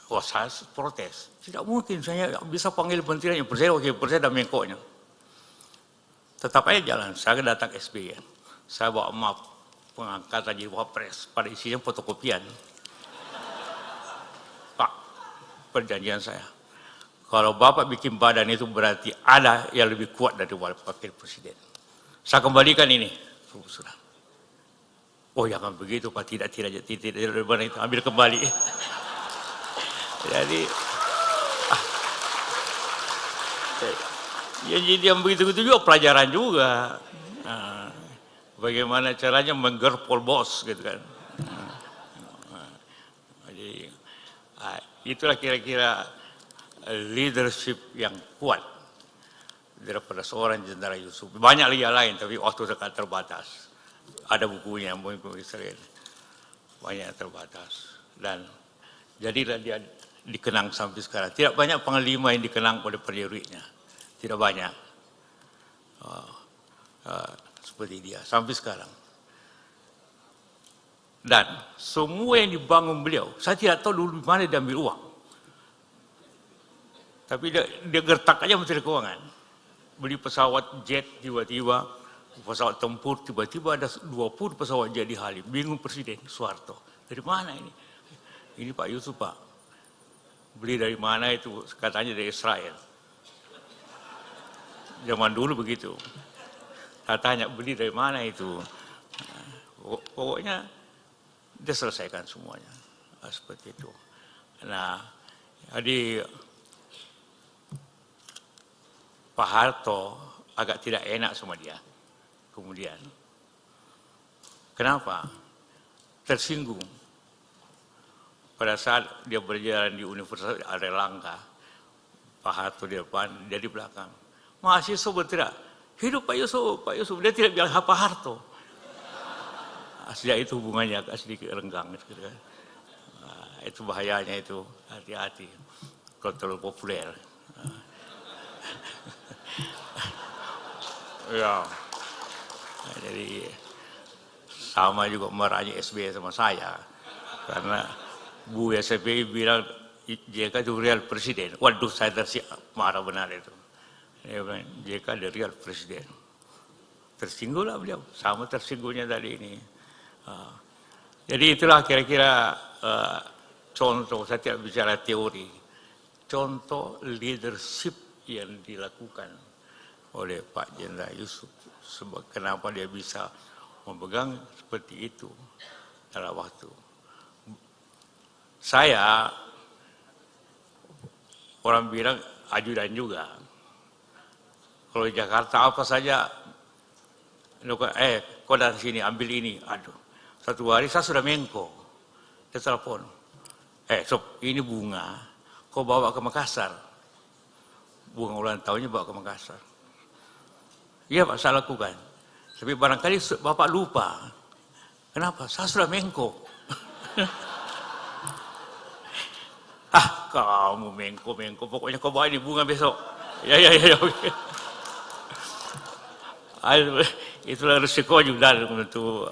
Saya protes. Tidak mungkin saya bisa panggil menteri yang presiden, wakil presiden dan mengkoknya. Tetap aja jalan. Saya datang SBY. Saya bawa map pengangkatan jadi wapres. Pada isinya fotokopian. Pak, perjanjian saya. Kalau Bapak bikin badan itu berarti ada yang lebih kuat dari wakil presiden. Saya kembalikan ini. Sudah. Oh jangan begitu Pak, tidak itu, ambil kembali. Jadi, jadi yang begitu-begitu juga pelajaran juga. Bagaimana caranya menggerpol bos gitu kan. Jadi, itulah kira-kira leadership yang kuat. daripada seorang Jenderal Yusuf. Banyak lagi yang lain, tapi waktu dekat terbatas. Ada bukunya, buku Israel. Banyak yang terbatas. Dan jadilah dia dikenang sampai sekarang. Tidak banyak panglima yang dikenang oleh prajuritnya. Tidak banyak. Seperti dia, sampai sekarang. Dan semua yang dibangun beliau, saya tidak tahu dulu di mana dia ambil uang. Tapi dia gertak aja Menteri Keuangan. Beli pesawat jet tiba-tiba, pesawat tempur tiba-tiba ada 20 pesawat jet di Halim. Bingung Presiden Soeharto. Dari mana ini? Ini Pak Yusuf Pak. Beli dari mana itu? Katanya dari Israel. Zaman dulu begitu. Saya tanya beli dari mana itu? Pokoknya dia selesaikan semuanya. Seperti itu. Nah, jadi Pak Harto agak tidak enak sama dia. Kemudian, kenapa? Tersinggung. Pada saat dia berjalan di Universitas Airlangga, Pak Harto di depan, dia di belakang. Mahasiswa berteriak, hidup Pak Yusuf, Pak Yusuf. Dia tidak bilang Pak Harto. Sejak itu hubungannya agak sedikit renggang. Itu bahayanya itu, hati-hati. Kalau terlalu populer. Ya, jadi sama juga marahnya SBY sama saya, karena Bu SBY bilang JK itu real presiden. Waduh, saya marah benar itu. Dia bilang JK the real presiden. Tersinggunglah beliau, sama tersinggungnya tadi ini. Jadi itulah kira-kira contoh, saya tidak bicara teori, contoh leadership yang dilakukan oleh Pak Jenderal Yusuf. Sebab kenapa dia bisa memegang seperti itu dalam waktu. Saya, orang bilang ajudan juga. Kalau di Jakarta apa saja, kau dari sini ambil ini. Aduh, satu hari saya sudah Menko. Dia telepon, Sob, ini bunga, kau bawa ke Makassar. Bunga ulang tahunnya bawa ke Makassar. Iya Pak, saya lakukan. Tapi barangkali Bapak lupa. Kenapa? Saya sudah Menko. Kamu Menko. Pokoknya kau bawa ini bunga besok. Ya. Okay. Itulah resiko juga untuk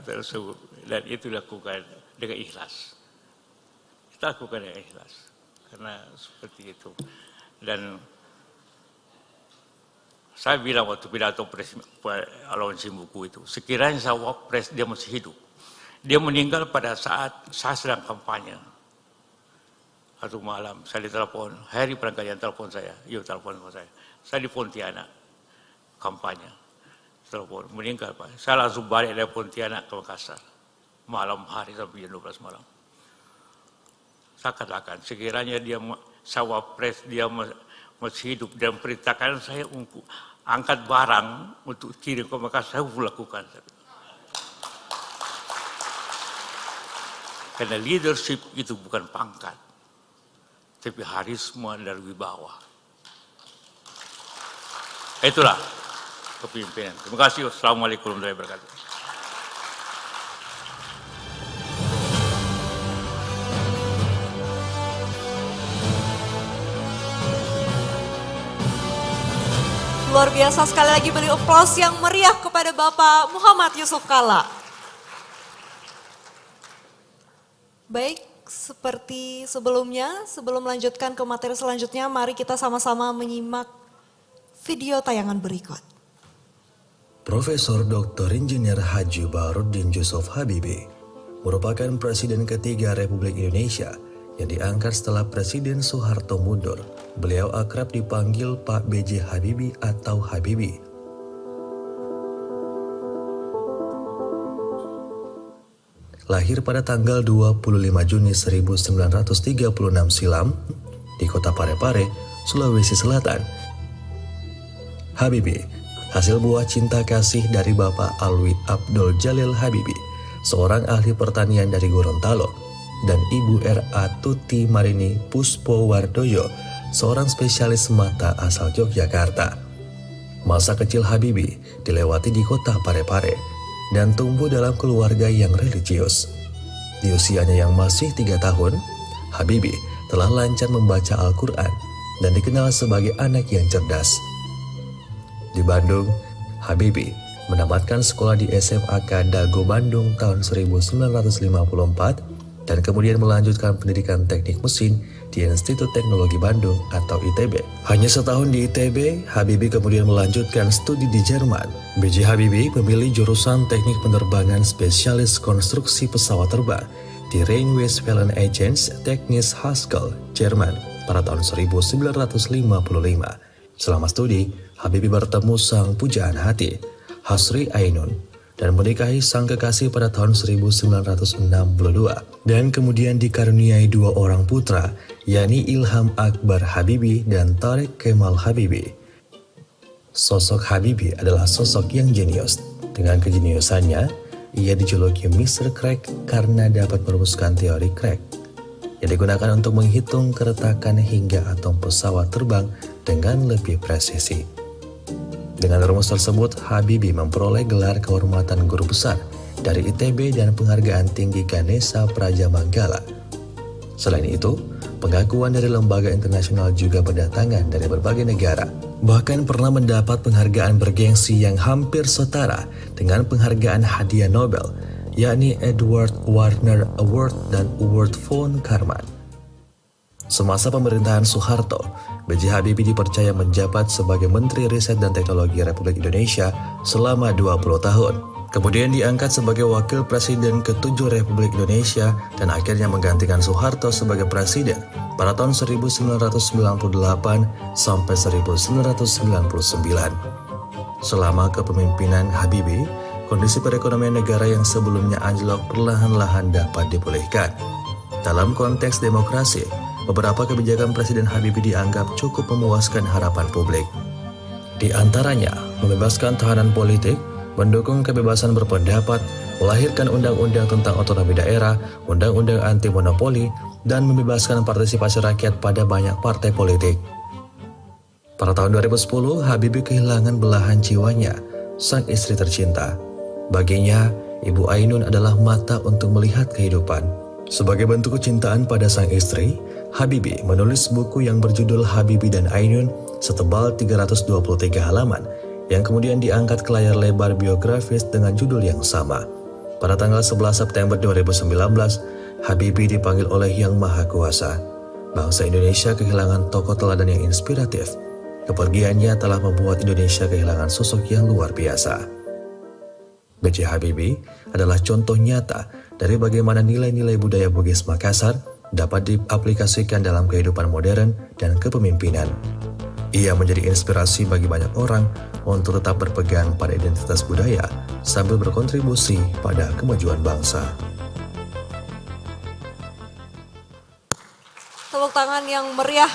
tersebut. Dan itu dilakukan dengan ikhlas. Kita lakukan dengan ikhlas. Karena seperti itu. Dan saya bilang waktu pidato launching buku itu, sekiranya saya wapres dia masih hidup. Dia meninggal pada saat saya sedang kampanye. Satu malam saya ditelepon, Heri Prangkalian telepon saya, telepon saya. Saya di Pontianak, kampanye. Telepon, meninggal Pak. Saya langsung balik dari Pontianak ke Makassar. Malam hari sampai jam 12 malam. Saya katakan, sekiranya saya wapres, dia masih hidup dan perintahkan saya untuk angkat barang untuk kirim ke Makassar, saya lakukan. Karena leadership itu bukan pangkat, tapi harisma dan wibawa. Itulah kepemimpinan. Terima kasih. Wassalamualaikum warahmatullahi wabarakatuh. Luar biasa, sekali lagi beri aplaus yang meriah kepada Bapak Muhammad Yusuf Kalla. Baik, seperti sebelumnya, sebelum melanjutkan ke materi selanjutnya, mari kita sama-sama menyimak video tayangan berikut. Profesor Dr. Insinyur Haji Baharudin Yusuf Habibie merupakan Presiden ketiga Republik Indonesia yang diangkat setelah Presiden Soeharto mundur. Beliau akrab dipanggil Pak B.J. Habibie atau Habibie. Lahir pada tanggal 25 Juni 1936 silam di kota Parepare, Sulawesi Selatan. Habibie hasil buah cinta kasih dari Bapak Alwi Abdul Jalil Habibie, seorang ahli pertanian dari Gorontalo, dan Ibu R.A. Tuti Marini Puspowardoyo, seorang spesialis mata asal Yogyakarta. Masa kecil Habibie dilewati di kota Parepare dan tumbuh dalam keluarga yang religius. Di usianya yang masih 3 tahun, Habibie telah lancar membaca Al-Quran dan dikenal sebagai anak yang cerdas. Di Bandung, Habibie menamatkan sekolah di SMAK Dago Bandung tahun 1954 dan kemudian melanjutkan pendidikan teknik mesin di Institut Teknologi Bandung atau ITB. Hanya setahun di ITB, Habibie kemudian melanjutkan studi di Jerman. B.J. Habibie memilih jurusan teknik penerbangan spesialis konstruksi pesawat terbang di Rhein-Westphalen Agents Technische Hochschule, Jerman pada tahun 1955. Selama studi, Habibie bertemu sang pujaan hati, Hasri Ainun, dan menikahi sang kekasih pada tahun 1962 dan kemudian dikaruniai 2 orang putra, yakni Ilham Akbar Habibie dan Tariq Kemal Habibie. Sosok Habibie adalah sosok yang jenius. Dengan kejeniusannya, ia dijuluki Mr. Crack karena dapat merumuskan teori crack yang digunakan untuk menghitung keretakan hingga atom pesawat terbang dengan lebih presisi. Dengan rumus tersebut, Habibie memperoleh gelar kehormatan guru besar dari ITB dan penghargaan tinggi Ganesha Prajamanggala. Selain itu, pengakuan dari lembaga internasional juga berdatangan dari berbagai negara. Bahkan pernah mendapat penghargaan bergengsi yang hampir setara dengan penghargaan hadiah Nobel, yakni Edward Warner Award dan Award von Karman. Semasa pemerintahan Soeharto, B.J. Habibie dipercaya menjabat sebagai Menteri Riset dan Teknologi Republik Indonesia selama 20 tahun. Kemudian diangkat sebagai Wakil Presiden ke-7 Republik Indonesia dan akhirnya menggantikan Soeharto sebagai Presiden pada tahun 1998 sampai 1999. Selama kepemimpinan Habibie, kondisi perekonomian negara yang sebelumnya anjlok perlahan-lahan dapat dipulihkan. Dalam konteks demokrasi, beberapa kebijakan Presiden Habibie dianggap cukup memuaskan harapan publik. Di antaranya, membebaskan tahanan politik, mendukung kebebasan berpendapat, melahirkan undang-undang tentang otonomi daerah, undang-undang anti monopoli, dan membebaskan partisipasi rakyat pada banyak partai politik. Pada tahun 2010, Habibie kehilangan belahan jiwanya, sang istri tercinta. Baginya, Ibu Ainun adalah mata untuk melihat kehidupan. Sebagai bentuk kecintaan pada sang istri, Habibie menulis buku yang berjudul Habibie dan Ainun setebal 323 halaman yang kemudian diangkat ke layar lebar biografis dengan judul yang sama. Pada tanggal 11 September 2019, Habibie dipanggil oleh Yang Maha Kuasa. Bangsa Indonesia kehilangan tokoh teladan yang inspiratif. Kepergiannya telah membuat Indonesia kehilangan sosok yang luar biasa. B.J. Habibie adalah contoh nyata dari bagaimana nilai-nilai budaya Bugis Makassar dapat diaplikasikan dalam kehidupan modern dan kepemimpinan. Ia menjadi inspirasi bagi banyak orang untuk tetap berpegang pada identitas budaya sambil berkontribusi pada kemajuan bangsa. Tepuk tangan yang meriah.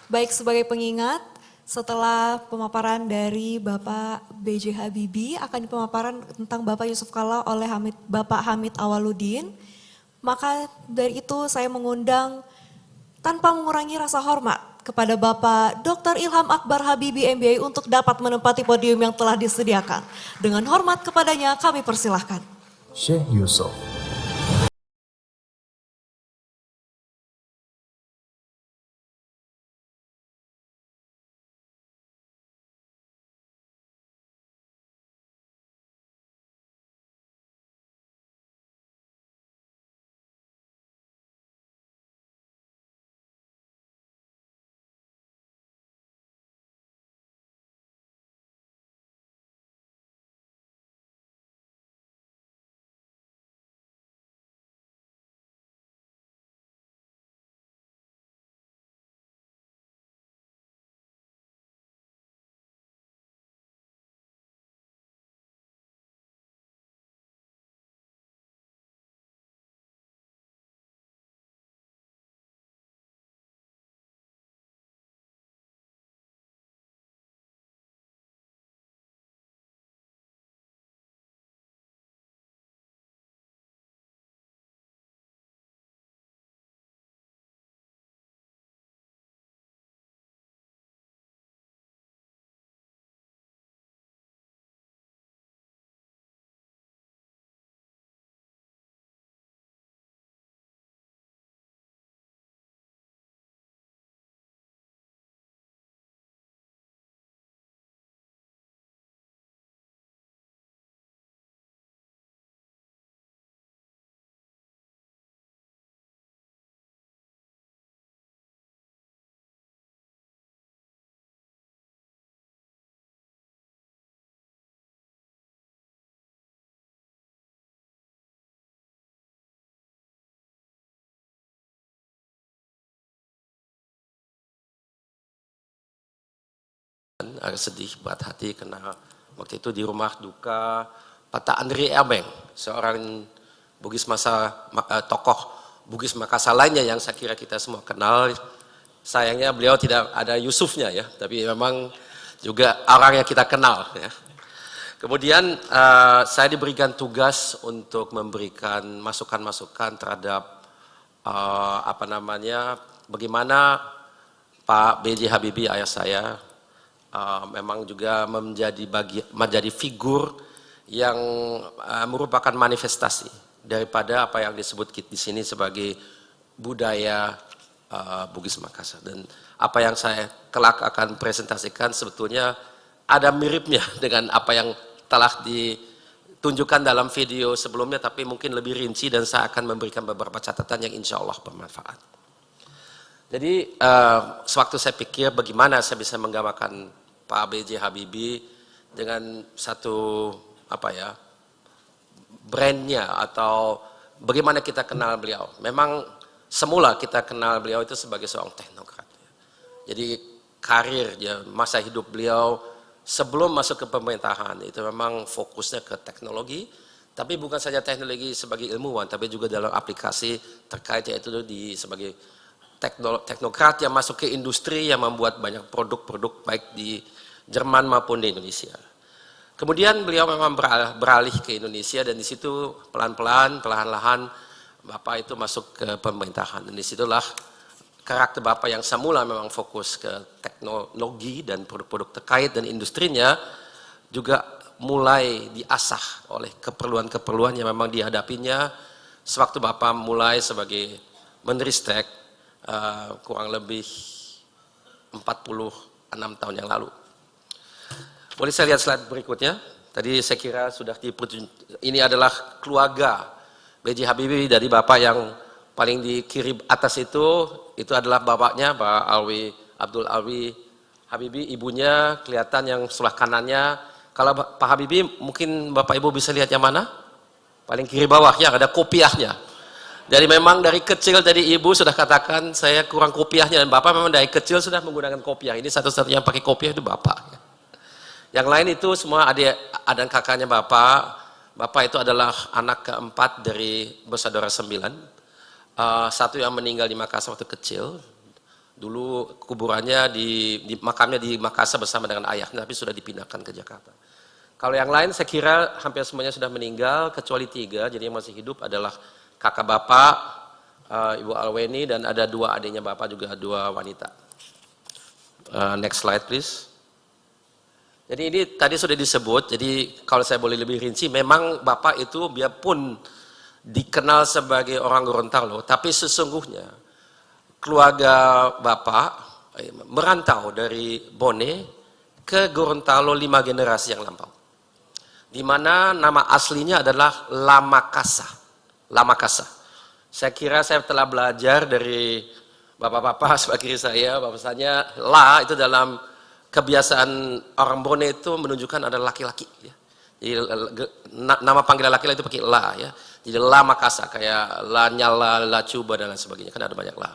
Baik, sebagai pengingat, setelah pemaparan dari Bapak B.J. Habibie, akan pemaparan tentang Bapak Yusuf Kalla oleh Bapak Hamid Awaludin. Maka dari itu saya mengundang tanpa mengurangi rasa hormat kepada Bapak Dr. Ilham Akbar Habibie MBA untuk dapat menempati podium yang telah disediakan. Dengan hormat kepadanya kami persilahkan. Syekh Yusuf. agak sedih, berat hati karena waktu itu di rumah duka Pak Andri Erbeng, seorang Bugis tokoh Bugis Makassar lainnya yang saya kira kita semua kenal. Sayangnya beliau tidak ada Yusufnya ya, tapi memang juga orang yang kita kenal ya. Kemudian saya diberikan tugas untuk memberikan masukan-masukan terhadap bagaimana Pak B.J. Habibie ayah saya memang juga menjadi figur yang merupakan manifestasi daripada apa yang disebut di sini sebagai budaya Bugis Makassar. Dan apa yang saya kelak akan presentasikan sebetulnya ada miripnya dengan apa yang telah ditunjukkan dalam video sebelumnya, tapi mungkin lebih rinci dan saya akan memberikan beberapa catatan yang insya Allah bermanfaat. Jadi sewaktu saya pikir bagaimana saya bisa menggambarkan Pak B.J. Habibie dengan satu brandnya atau bagaimana kita kenal beliau. Memang semula kita kenal beliau itu sebagai seorang teknokrat. Jadi karir, masa hidup beliau sebelum masuk ke pemerintahan itu memang fokusnya ke teknologi, tapi bukan saja teknologi sebagai ilmuwan, tapi juga dalam aplikasi terkait yaitu sebagai teknokrat yang masuk ke industri yang membuat banyak produk-produk baik di Jerman maupun di Indonesia. Kemudian beliau memang beralih ke Indonesia dan di situ perlahan-lahan Bapak itu masuk ke pemerintahan. Dan disitulah karakter Bapak yang semula memang fokus ke teknologi dan produk-produk terkait dan industrinya juga mulai diasah oleh keperluan-keperluan yang memang dihadapinya sewaktu Bapak mulai sebagai Menristek kurang lebih 46 tahun yang lalu. Boleh saya lihat slide berikutnya? Tadi saya kira sudah ini adalah keluarga B.J. Habibie dari Bapak yang paling di kiri atas itu adalah bapaknya Pak Abdul Alwi Habibie, ibunya kelihatan yang sebelah kanannya. Kalau Pak Habibie mungkin Bapak Ibu bisa lihat yang mana? Paling kiri bawah yang ada kopiahnya. Jadi memang dari kecil tadi ibu sudah katakan saya kurang kopiahnya dan Bapak memang dari kecil sudah menggunakan kopiah. Ini satu-satunya yang pakai kopiah itu Bapak. Yang lain itu semua adik dan kakaknya Bapak. Bapak itu adalah anak keempat dari bersaudara 9. Satu yang meninggal di Makassar waktu kecil. Dulu kuburannya makamnya di Makassar bersama dengan ayahnya, tapi sudah dipindahkan ke Jakarta. Kalau yang lain saya kira hampir semuanya sudah meninggal, kecuali 3. Jadi yang masih hidup adalah kakak Bapak, Ibu Alweni, dan ada 2 adiknya Bapak juga 2 wanita. Next slide please. Jadi ini tadi sudah disebut, jadi kalau saya boleh lebih rinci, memang Bapak itu biarpun dikenal sebagai orang Gorontalo, tapi sesungguhnya keluarga Bapak merantau dari Bone ke Gorontalo 5 generasi yang lampau. Di mana nama aslinya adalah Lamakasa. Saya kira saya telah belajar dari bapak-bapak sebagai saya, bahwasanya La itu dalam kebiasaan orang Bone itu menunjukkan ada laki-laki. Ya. Jadi nama panggilan laki-laki itu pakai La ya. Jadi La Makassar kayak La Nyala, La Cuba dan lain sebagainya. Kan ada banyak La.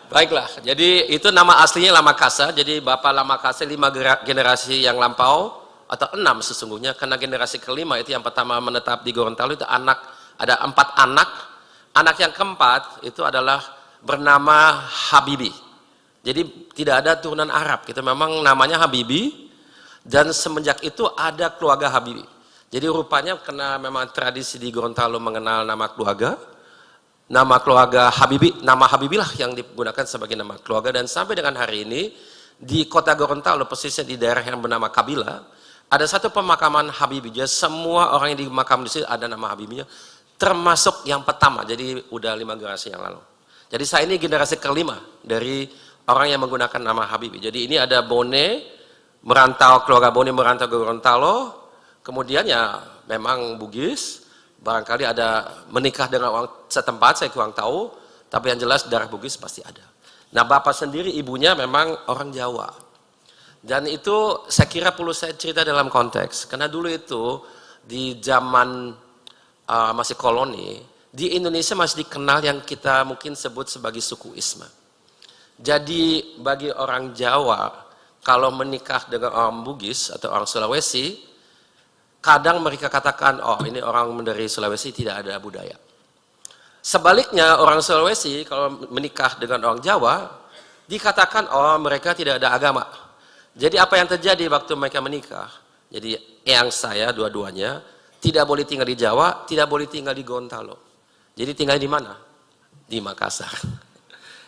Baiklah, jadi itu nama aslinya La Makassar. Jadi Bapak La Makassar 5 generasi yang lampau atau 6 sesungguhnya, karena generasi kelima itu yang pertama menetap di Gorontalo itu ada 4 anak. Anak yang keempat itu adalah bernama Habibie. Jadi tidak ada turunan Arab. Kita memang namanya Habibie dan semenjak itu ada keluarga Habibie. Jadi rupanya karena memang tradisi di Gorontalo mengenal nama keluarga Habibie, nama Habibie lah yang digunakan sebagai nama keluarga dan sampai dengan hari ini di kota Gorontalo persisnya di daerah yang bernama Kabila ada satu pemakaman Habibie. Jadi semua orang yang dimakam di sini ada nama Habibie-nya termasuk yang pertama. Jadi udah 5 generasi yang lalu. Jadi saya ini generasi kelima dari orang yang menggunakan nama Habibie. Jadi ini ada keluarga Bone merantau ke Gorontalo, kemudian ya memang Bugis, barangkali ada menikah dengan orang setempat, saya kurang tahu, tapi yang jelas darah Bugis pasti ada. Nah Bapak sendiri ibunya memang orang Jawa. Dan itu saya kira perlu saya cerita dalam konteks, karena dulu itu di zaman masih koloni, di Indonesia masih dikenal yang kita mungkin sebut sebagai suku Isma. Jadi bagi orang Jawa, kalau menikah dengan orang Bugis atau orang Sulawesi, kadang mereka katakan, oh ini orang dari Sulawesi tidak ada budaya. Sebaliknya orang Sulawesi kalau menikah dengan orang Jawa, dikatakan, oh mereka tidak ada agama. Jadi apa yang terjadi waktu mereka menikah? Jadi eyang saya dua-duanya tidak boleh tinggal di Jawa, tidak boleh tinggal di Gorontalo. Jadi tinggal di mana? Di Makassar.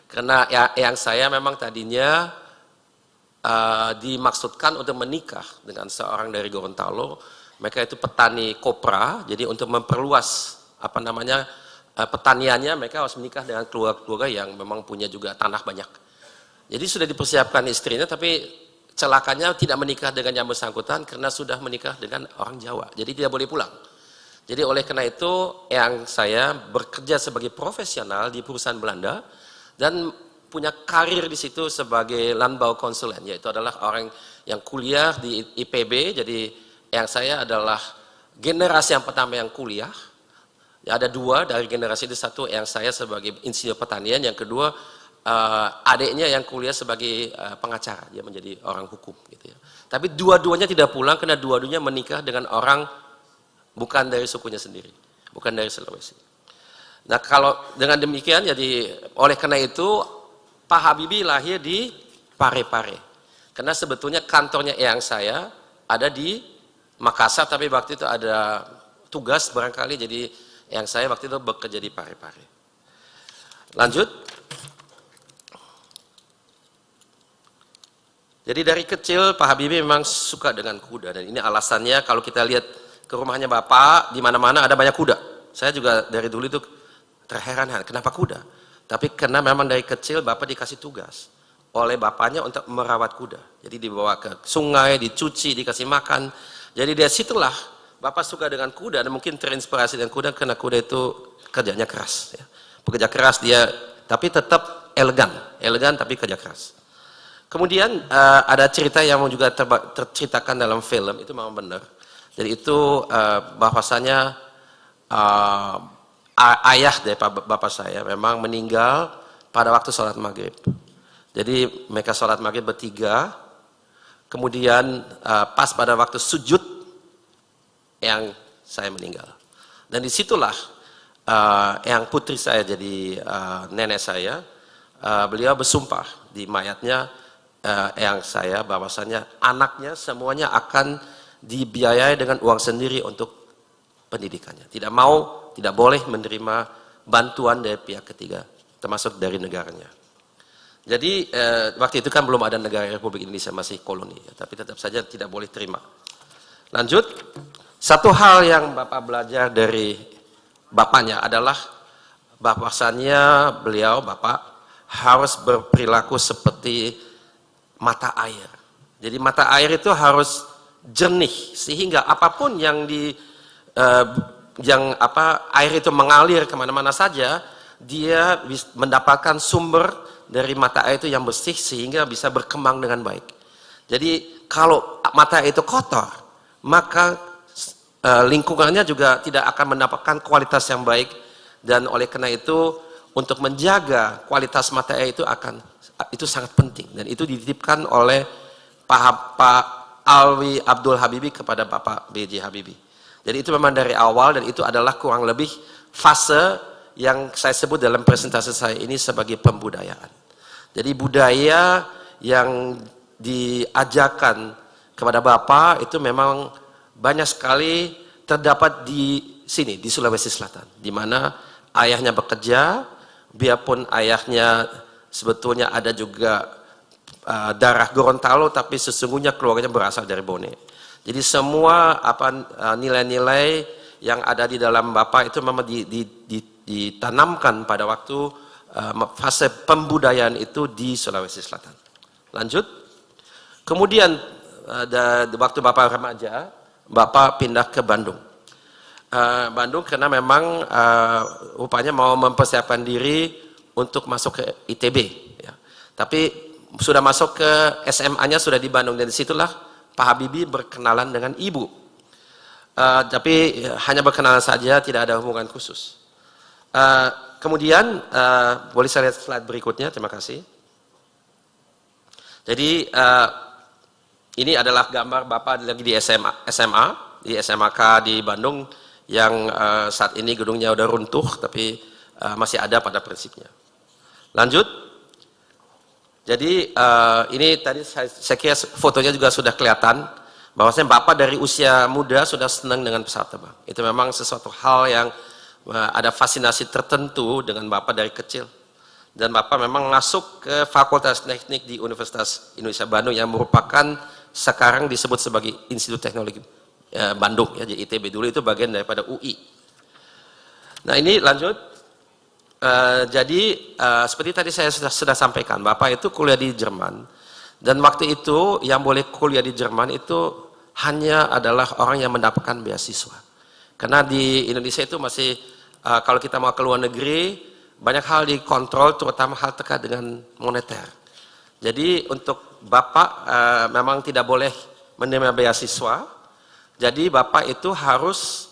Karena eyang saya memang tadinya dimaksudkan untuk menikah dengan seorang dari Gorontalo. Mereka itu petani kopra, jadi untuk memperluas pertaniannya, mereka harus menikah dengan keluarga yang memang punya juga tanah banyak. Jadi sudah dipersiapkan istrinya, tapi celakanya tidak menikah dengan yang bersangkutan karena sudah menikah dengan orang Jawa. Jadi tidak boleh pulang. Jadi oleh karena itu, yang saya bekerja sebagai profesional di perusahaan Belanda dan punya karir di situ sebagai landbouwconsulent, yaitu adalah orang yang kuliah di IPB. Jadi yang saya adalah generasi yang pertama yang kuliah. Ada dua dari generasi itu, satu yang saya sebagai insinyur pertanian, yang kedua adiknya yang kuliah sebagai pengacara, dia menjadi orang hukum gitu ya. Tapi dua-duanya tidak pulang karena dua-duanya menikah dengan orang bukan dari sukunya sendiri, bukan dari Sulawesi. Nah kalau dengan demikian, jadi oleh karena itu Pak Habibie lahir di Parepare. Karena sebetulnya kantornya eyang saya ada di Makassar, tapi waktu itu ada tugas barangkali, jadi eyang saya waktu itu bekerja di Parepare. Lanjut. Jadi dari kecil Pak Habibie memang suka dengan kuda, dan ini alasannya kalau kita lihat ke rumahnya Bapak, di mana-mana ada banyak kuda. Saya juga dari dulu itu terheran-heran, kenapa kuda? Tapi karena memang dari kecil Bapak dikasih tugas oleh bapaknya untuk merawat kuda. Jadi dibawa ke sungai, dicuci, dikasih makan. Jadi dari situlah Bapak suka dengan kuda, dan mungkin terinspirasi dengan kuda karena kuda itu kerjanya keras. Ya. Pekerja keras dia, tapi tetap elegan tapi kerja keras. Kemudian ada cerita yang juga terceritakan dalam film, itu memang benar. Jadi itu bahwasanya ayah dari bapak saya memang meninggal pada waktu sholat maghrib. Jadi mereka sholat maghrib bertiga, kemudian pas pada waktu sujud yang saya meninggal. Dan disitulah yang putri saya jadi nenek saya, beliau bersumpah di mayatnya yang saya bahwasanya anaknya semuanya akan dibiayai dengan uang sendiri untuk pendidikannya. Tidak boleh menerima bantuan dari pihak ketiga, termasuk dari negaranya. Jadi waktu itu kan belum ada negara Republik Indonesia, masih koloni, ya, tapi tetap saja tidak boleh terima. Lanjut, satu hal yang Bapak belajar dari bapaknya adalah bahwasannya Bapak harus berperilaku seperti mata air. Jadi mata air itu harus jernih, sehingga apapun yang air itu mengalir kemana-mana saja, dia mendapatkan sumber dari mata air itu yang bersih sehingga bisa berkembang dengan baik. Jadi kalau mata air itu kotor, maka lingkungannya juga tidak akan mendapatkan kualitas yang baik, dan oleh karena itu untuk menjaga kualitas mata air itu sangat penting, dan itu dititipkan oleh Pak Alwi Abdul Habibie kepada Bapak B.J. Habibie. Jadi itu memang dari awal, dan itu adalah kurang lebih fase yang saya sebut dalam presentasi saya ini sebagai pembudayaan. Jadi budaya yang diajarkan kepada Bapak itu memang banyak sekali terdapat di sini, di Sulawesi Selatan, di mana ayahnya bekerja, biarpun ayahnya sebetulnya ada juga darah Gorontalo, tapi sesungguhnya keluarganya berasal dari Bone. Jadi semua nilai-nilai yang ada di dalam Bapak itu memang ditanamkan pada waktu fase pembudayaan itu di Sulawesi Selatan. Lanjut. Kemudian waktu Bapak remaja, Bapak pindah ke Bandung. Bandung karena memang rupanya mau mempersiapkan diri untuk masuk ke ITB. Ya. Tapi sudah masuk ke SMA-nya sudah di Bandung, dan disitulah Pak Habibie berkenalan dengan ibu. Tapi hanya berkenalan saja, tidak ada hubungan khusus. Kemudian boleh saya lihat slide berikutnya, terima kasih. Jadi ini adalah gambar Bapak lagi di SMA, di SMAK di Bandung yang saat ini gedungnya udah runtuh tapi masih ada pada prinsipnya. Lanjut. Jadi ini tadi saya kira fotonya juga sudah kelihatan bahwasanya Bapak dari usia muda sudah senang dengan pesawat terbang. Itu memang sesuatu hal yang ada fascinasi tertentu dengan Bapak dari kecil. Dan Bapak memang masuk ke Fakultas Teknik di Universitas Indonesia Bandung yang merupakan sekarang disebut sebagai Institut Teknologi Bandung, ya, jadi ITB dulu itu bagian daripada UI. Nah ini lanjut, jadi seperti tadi saya sudah sampaikan, Bapak itu kuliah di Jerman, dan waktu itu yang boleh kuliah di Jerman itu hanya adalah orang yang mendapatkan beasiswa. Karena di Indonesia itu masih, kalau kita mau ke luar negeri, banyak hal dikontrol, terutama hal terkait dengan moneter. Jadi untuk Bapak memang tidak boleh menerima beasiswa. Jadi Bapak itu harus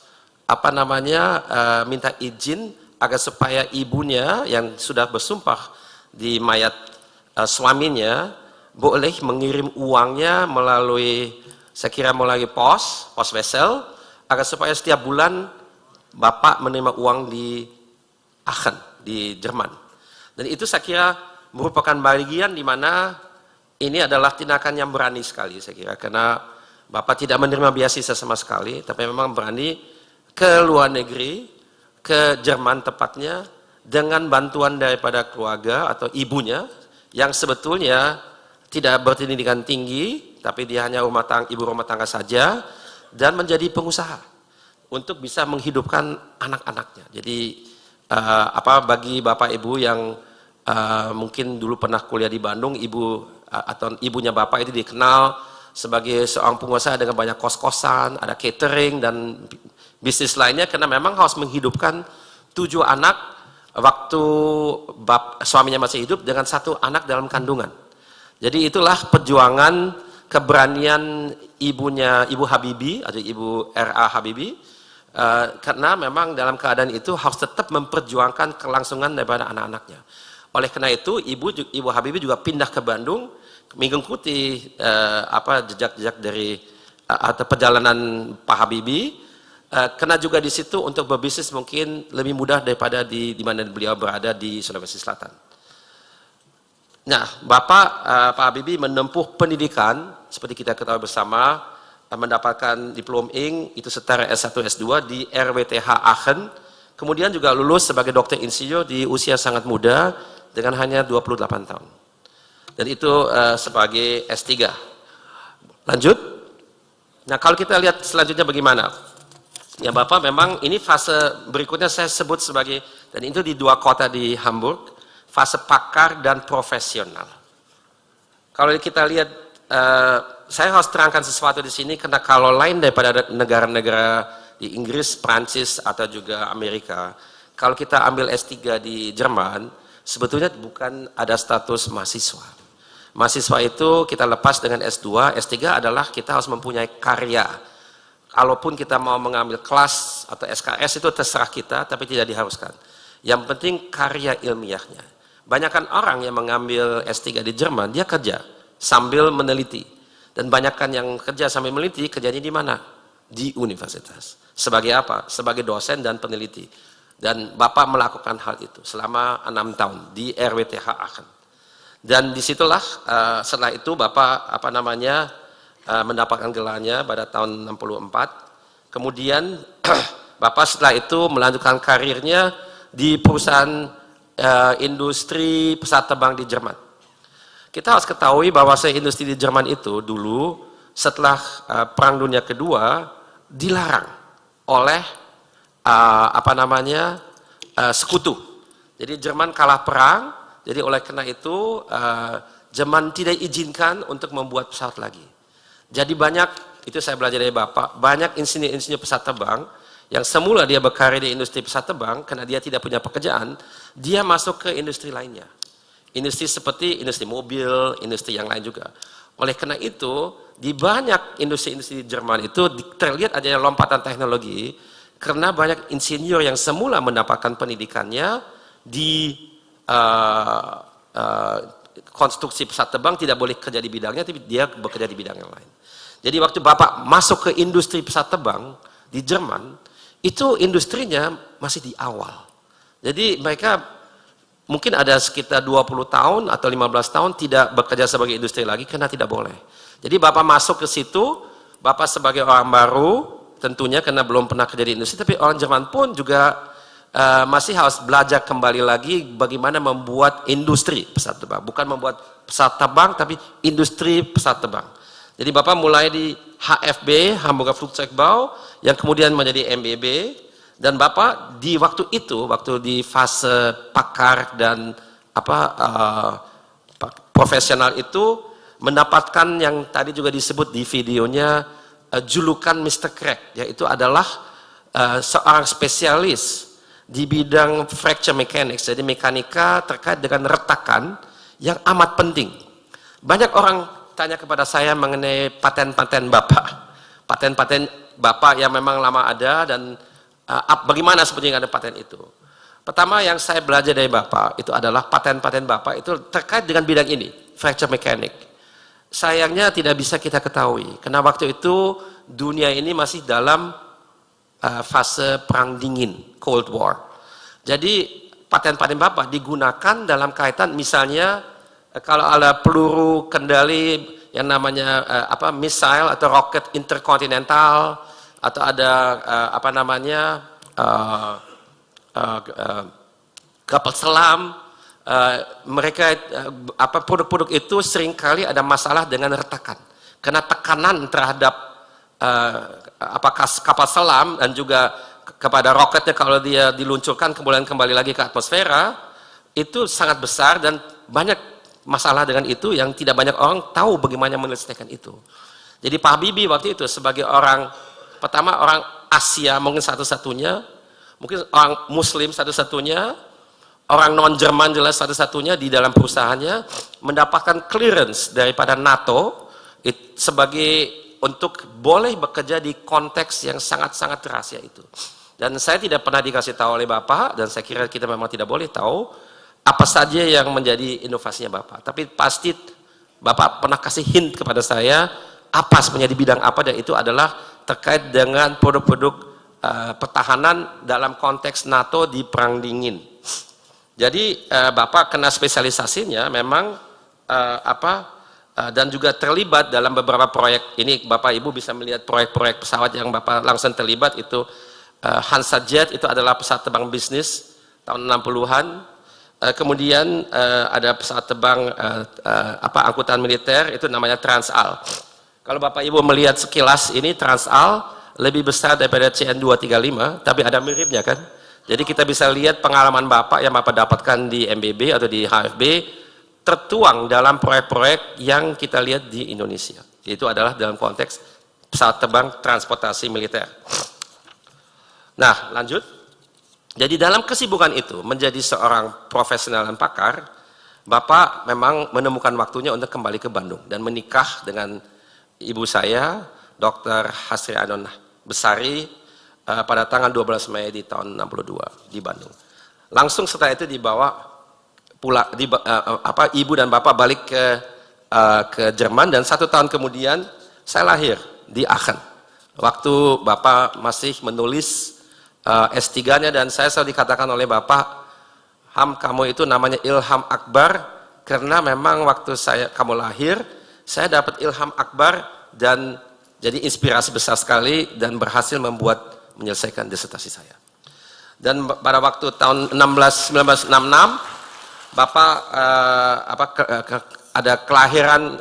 minta izin agar supaya ibunya yang sudah bersumpah di mayat suaminya boleh mengirim uangnya melalui, saya kira melalui pos vessel, agar supaya setiap bulan Bapak menerima uang di Aachen, di Jerman. Dan itu saya kira merupakan bagian di mana ini adalah tindakan yang berani sekali saya kira, karena Bapak tidak menerima beasiswa sama sekali, tapi memang berani ke luar negeri, ke Jerman tepatnya, dengan bantuan daripada keluarga atau ibunya yang sebetulnya tidak berpendidikan tinggi, tapi dia hanya ibu rumah tangga saja, dan menjadi pengusaha untuk bisa menghidupkan anak-anaknya. Jadi bagi Bapak Ibu yang mungkin dulu pernah kuliah di Bandung, atau ibunya Bapak itu dikenal sebagai seorang pengusaha dengan banyak kos-kosan, ada catering dan bisnis lainnya, karena memang harus menghidupkan 7 anak waktu suaminya masih hidup dengan 1 anak dalam kandungan. Jadi itulah perjuangan keberanian Ibu Habibie atau Ibu R.A. Habibie, karena memang dalam keadaan itu harus tetap memperjuangkan kelangsungan daripada anak-anaknya. Oleh karena itu Ibu Habibie juga pindah ke Bandung mengikuti jejak-jejak dari atau perjalanan Pak Habibie, karena juga di situ untuk berbisnis mungkin lebih mudah daripada di mana beliau berada di Sulawesi Selatan. Nah, Pak Habibie menempuh pendidikan seperti kita ketahui bersama, mendapatkan diplom Ing itu setara S1 S2 di RWTH Aachen, kemudian juga lulus sebagai dokter insinyur di usia sangat muda dengan hanya 28 tahun, dan itu sebagai S3. Lanjut. Nah, kalau kita lihat selanjutnya bagaimana ya, Bapak memang ini fase berikutnya saya sebut sebagai, dan itu di 2 kota di Hamburg, fase pakar dan profesional. Kalau kita lihat, saya harus terangkan sesuatu di sini, karena kalau lain daripada negara-negara di Inggris, Prancis, atau juga Amerika, kalau kita ambil S3 di Jerman, sebetulnya bukan ada status mahasiswa. Mahasiswa itu kita lepas dengan S2, S3 adalah kita harus mempunyai karya. Kalaupun kita mau mengambil kelas atau SKS itu terserah kita, tapi tidak diharuskan. Yang penting karya ilmiahnya. Banyakkan orang yang mengambil S3 di Jerman, dia kerja sambil meneliti. Dan banyakkan yang kerja sambil meneliti, kerjanya di mana? Di universitas. Sebagai apa? Sebagai dosen dan peneliti. Dan Bapak melakukan hal itu selama 6 tahun di RWTH Aachen. Dan disitulah setelah itu Bapak mendapatkan gelarnya pada tahun 64. Kemudian Bapak setelah itu melanjutkan karirnya di perusahaan industri pesawat terbang di Jerman. Kita harus ketahui bahwa industri di Jerman itu dulu setelah Perang Dunia Kedua dilarang oleh sekutu. Jadi Jerman kalah perang, jadi oleh karena itu Jerman tidak izinkan untuk membuat pesawat lagi. Jadi banyak, itu saya belajar dari Bapak, banyak insinyur-insinyur pesawat terbang yang semula dia berkarir di industri pesawat terbang, karena dia tidak punya pekerjaan, dia masuk ke industri lainnya. Industri seperti industri mobil, industri yang lain juga. Oleh karena itu, di banyak industri-industri Jerman itu terlihat adanya lompatan teknologi, karena banyak insinyur yang semula mendapatkan pendidikannya di konstruksi pesawat terbang tidak boleh kerja di bidangnya, tapi dia bekerja di bidang yang lain. Jadi waktu Bapak masuk ke industri pesawat terbang di Jerman, itu industrinya masih di awal. Jadi mereka mungkin ada sekitar 20 tahun atau 15 tahun tidak bekerja sebagai industri lagi karena tidak boleh. Jadi Bapak masuk ke situ, Bapak sebagai orang baru, tentunya karena belum pernah kerja di industri, tapi orang Jerman pun juga masih harus belajar kembali lagi bagaimana membuat industri pesawat terbang. Bukan membuat pesawat terbang, tapi industri pesawat terbang. Jadi Bapak mulai di HFB, Hamburger Flugzeugbau, yang kemudian menjadi MBB, dan Bapak di waktu itu, waktu di fase pakar dan profesional itu, mendapatkan yang tadi juga disebut di videonya, julukan Mr. Crack, yaitu adalah seorang spesialis di bidang fracture mechanics, jadi mekanika terkait dengan retakan yang amat penting. Banyak orang tanya kepada saya mengenai paten-paten Bapak. Paten-paten Bapak yang memang lama ada dan bagaimana sebenarnya ada paten itu. Pertama yang saya belajar dari Bapak itu adalah paten-paten Bapak itu terkait dengan bidang ini, fracture mechanics. Sayangnya tidak bisa kita ketahui, karena waktu itu dunia ini masih dalam fase perang dingin, Cold War. Jadi paten-paten Bapak digunakan dalam kaitan misalnya kalau ada peluru kendali yang namanya missile atau roket interkontinental, atau ada kapal selam, mereka produk-produk itu seringkali ada masalah dengan retakan karena tekanan terhadap kapal selam dan juga kepada roketnya kalau dia diluncurkan kemudian kembali lagi ke atmosfera itu sangat besar, dan banyak masalah dengan itu yang tidak banyak orang tahu bagaimana menyelesaikan itu. Jadi Pak Habibie waktu itu sebagai orang pertama, orang Asia mungkin satu-satunya, mungkin orang Muslim satu-satunya, orang non-Jerman jelas satu-satunya di dalam perusahaannya mendapatkan clearance daripada NATO sebagai untuk boleh bekerja di konteks yang sangat-sangat rahasia itu. Dan saya tidak pernah dikasih tahu oleh Bapak, dan saya kira kita memang tidak boleh tahu apa saja yang menjadi inovasinya Bapak. Tapi pasti Bapak pernah kasih hint kepada saya apa sebenarnya di bidang apa, dan itu adalah terkait dengan produk-produk pertahanan dalam konteks NATO di perang dingin. Jadi Bapak kena spesialisasinya memang dan juga terlibat dalam beberapa proyek. Ini Bapak Ibu bisa melihat proyek-proyek pesawat yang Bapak langsung terlibat itu. Hansa Jet itu adalah pesawat terbang bisnis tahun 60-an. Kemudian ada pesawat terbang angkutan militer itu namanya Transall. Kalau Bapak Ibu melihat sekilas ini Transall lebih besar daripada CN235, tapi ada miripnya kan? Jadi kita bisa lihat pengalaman Bapak yang Bapak dapatkan di MBB atau di HFB tertuang dalam proyek-proyek yang kita lihat di Indonesia. Itu adalah dalam konteks pesawat terbang transportasi militer. Nah, lanjut. Jadi dalam kesibukan itu menjadi seorang profesional dan pakar, Bapak memang menemukan waktunya untuk kembali ke Bandung dan menikah dengan ibu saya, Dr. Hasri Anon Besari, pada tanggal 12 Mei di tahun 62 di Bandung. Langsung setelah itu dibawa pula ibu dan Bapak balik ke Jerman, dan 1 tahun kemudian saya lahir di Aachen. Waktu Bapak masih menulis S3-nya, dan saya selalu dikatakan oleh Bapak, Ham, kamu itu namanya Ilham Akbar, karena memang waktu kamu lahir, saya dapat ilham akbar dan jadi inspirasi besar sekali dan berhasil menyelesaikan disertasi saya. Dan pada waktu tahun 1966, Bapak ada kelahiran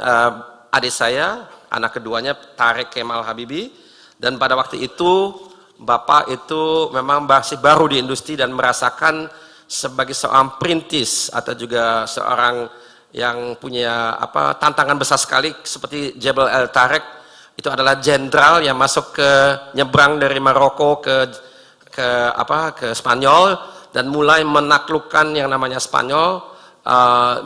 adik saya, anak keduanya Tareq Kemal Habibie, dan pada waktu itu Bapak itu memang masih baru di industri dan merasakan sebagai seorang perintis atau juga seorang yang punya tantangan besar sekali seperti Jebel El Tarek. Itu adalah jenderal yang masuk ke nyebrang dari Maroko ke Spanyol dan mulai menaklukkan yang namanya Spanyol,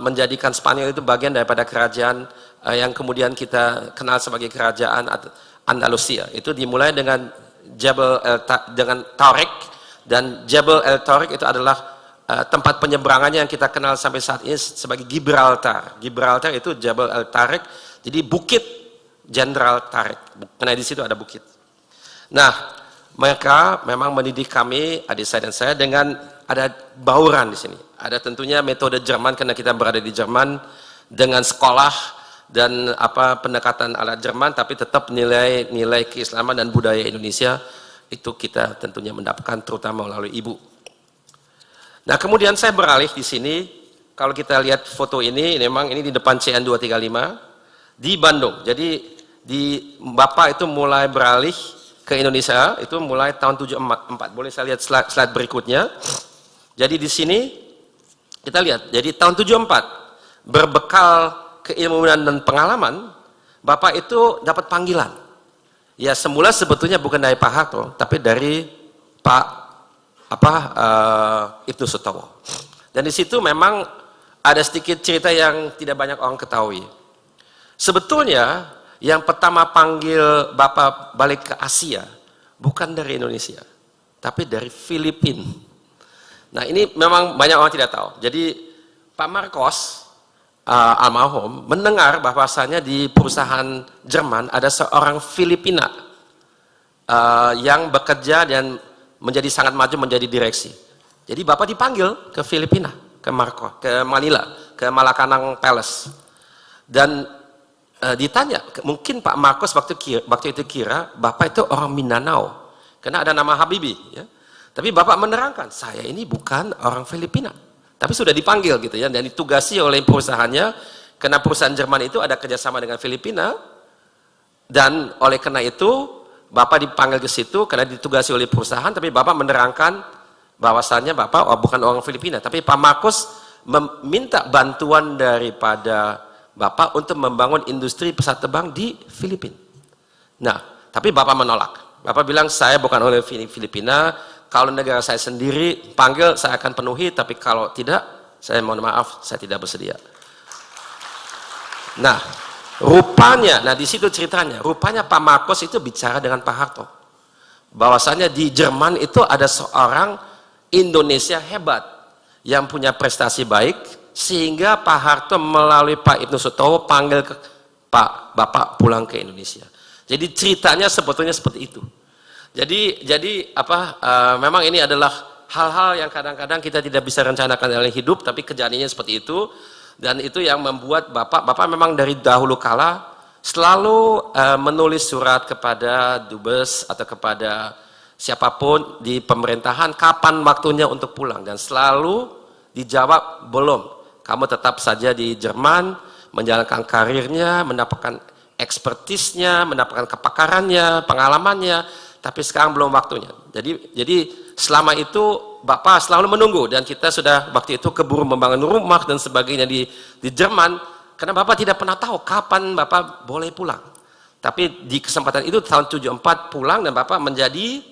menjadikan Spanyol itu bagian daripada kerajaan yang kemudian kita kenal sebagai kerajaan Andalusia. Itu dimulai dengan Jebel El Tarek, dan Jebel El Tarek itu adalah tempat penyeberangannya yang kita kenal sampai saat ini sebagai Gibraltar. Gibraltar itu Jabal Al-Tariq, jadi bukit Jenderal Tariq, karena di situ ada bukit. Nah, mereka memang mendidik kami, adik saya dan saya, dengan ada bauran di sini. Ada tentunya metode Jerman karena kita berada di Jerman, dengan sekolah dan pendekatan ala Jerman, tapi tetap nilai keislaman dan budaya Indonesia itu kita tentunya mendapatkan terutama melalui ibu. Nah, kemudian saya beralih di sini. Kalau kita lihat foto ini, memang ini di depan CN 235 di Bandung. Jadi Bapak itu mulai beralih ke Indonesia itu mulai tahun 74. Boleh saya lihat slide berikutnya. Jadi di sini kita lihat. Jadi tahun 74 berbekal keilmuan dan pengalaman, Bapak itu dapat panggilan. Ya, semula sebetulnya bukan dari Pak Harto, tapi dari Pak Ibnu Sutowo. Dan di situ memang ada sedikit cerita yang tidak banyak orang ketahui. Sebetulnya yang pertama panggil Bapak balik ke Asia bukan dari Indonesia, tapi dari Filipina. Nah, ini memang banyak orang tidak tahu. Jadi Pak Marcos almarhum mendengar bahwasanya di perusahaan Jerman ada seorang Filipina yang bekerja dan menjadi sangat maju menjadi direksi. Jadi Bapak dipanggil ke Filipina, ke Manila, ke Malacanang Palace. Dan ditanya, mungkin Pak Marcos waktu itu kira Bapak itu orang Mindanao, karena ada nama Habibie. Ya. Tapi Bapak menerangkan, saya ini bukan orang Filipina. Tapi sudah dipanggil gitu ya, dan ditugasi oleh perusahaannya, karena perusahaan Jerman itu ada kerjasama dengan Filipina, dan oleh karena itu Bapak dipanggil ke situ karena ditugasi oleh perusahaan, tapi Bapak menerangkan bahwasannya Bapak bukan orang Filipina, tapi Pak Marcos meminta bantuan daripada Bapak untuk membangun industri pesawat terbang di Filipina. Nah, tapi Bapak menolak. Bapak bilang, saya bukan orang Filipina, kalau negara saya sendiri panggil, saya akan penuhi, tapi kalau tidak, saya mohon maaf, saya tidak bersedia. Nah, rupanya, di situ ceritanya, rupanya Pak Marcos itu bicara dengan Pak Harto. Bahwasanya di Jerman itu ada seorang Indonesia hebat, yang punya prestasi baik, sehingga Pak Harto melalui Pak Ibnu Sutowo panggil ke Bapak pulang ke Indonesia. Jadi ceritanya sebetulnya seperti itu. Jadi memang ini adalah hal-hal yang kadang-kadang kita tidak bisa rencanakan dalam hidup, tapi kejadiannya seperti itu. Dan itu yang membuat Bapak memang dari dahulu kala selalu menulis surat kepada dubes atau kepada siapapun di pemerintahan kapan waktunya untuk pulang, dan selalu dijawab belum. Kamu tetap saja di Jerman, menjalankan karirnya, mendapatkan ekspertisnya, mendapatkan kepakarannya, pengalamannya, tapi sekarang belum waktunya. Jadi selama itu Bapak selalu menunggu, dan kita sudah waktu itu keburu membangun rumah dan sebagainya di Jerman, karena Bapak tidak pernah tahu kapan Bapak boleh pulang. Tapi di kesempatan itu tahun 74 pulang, dan Bapak menjadi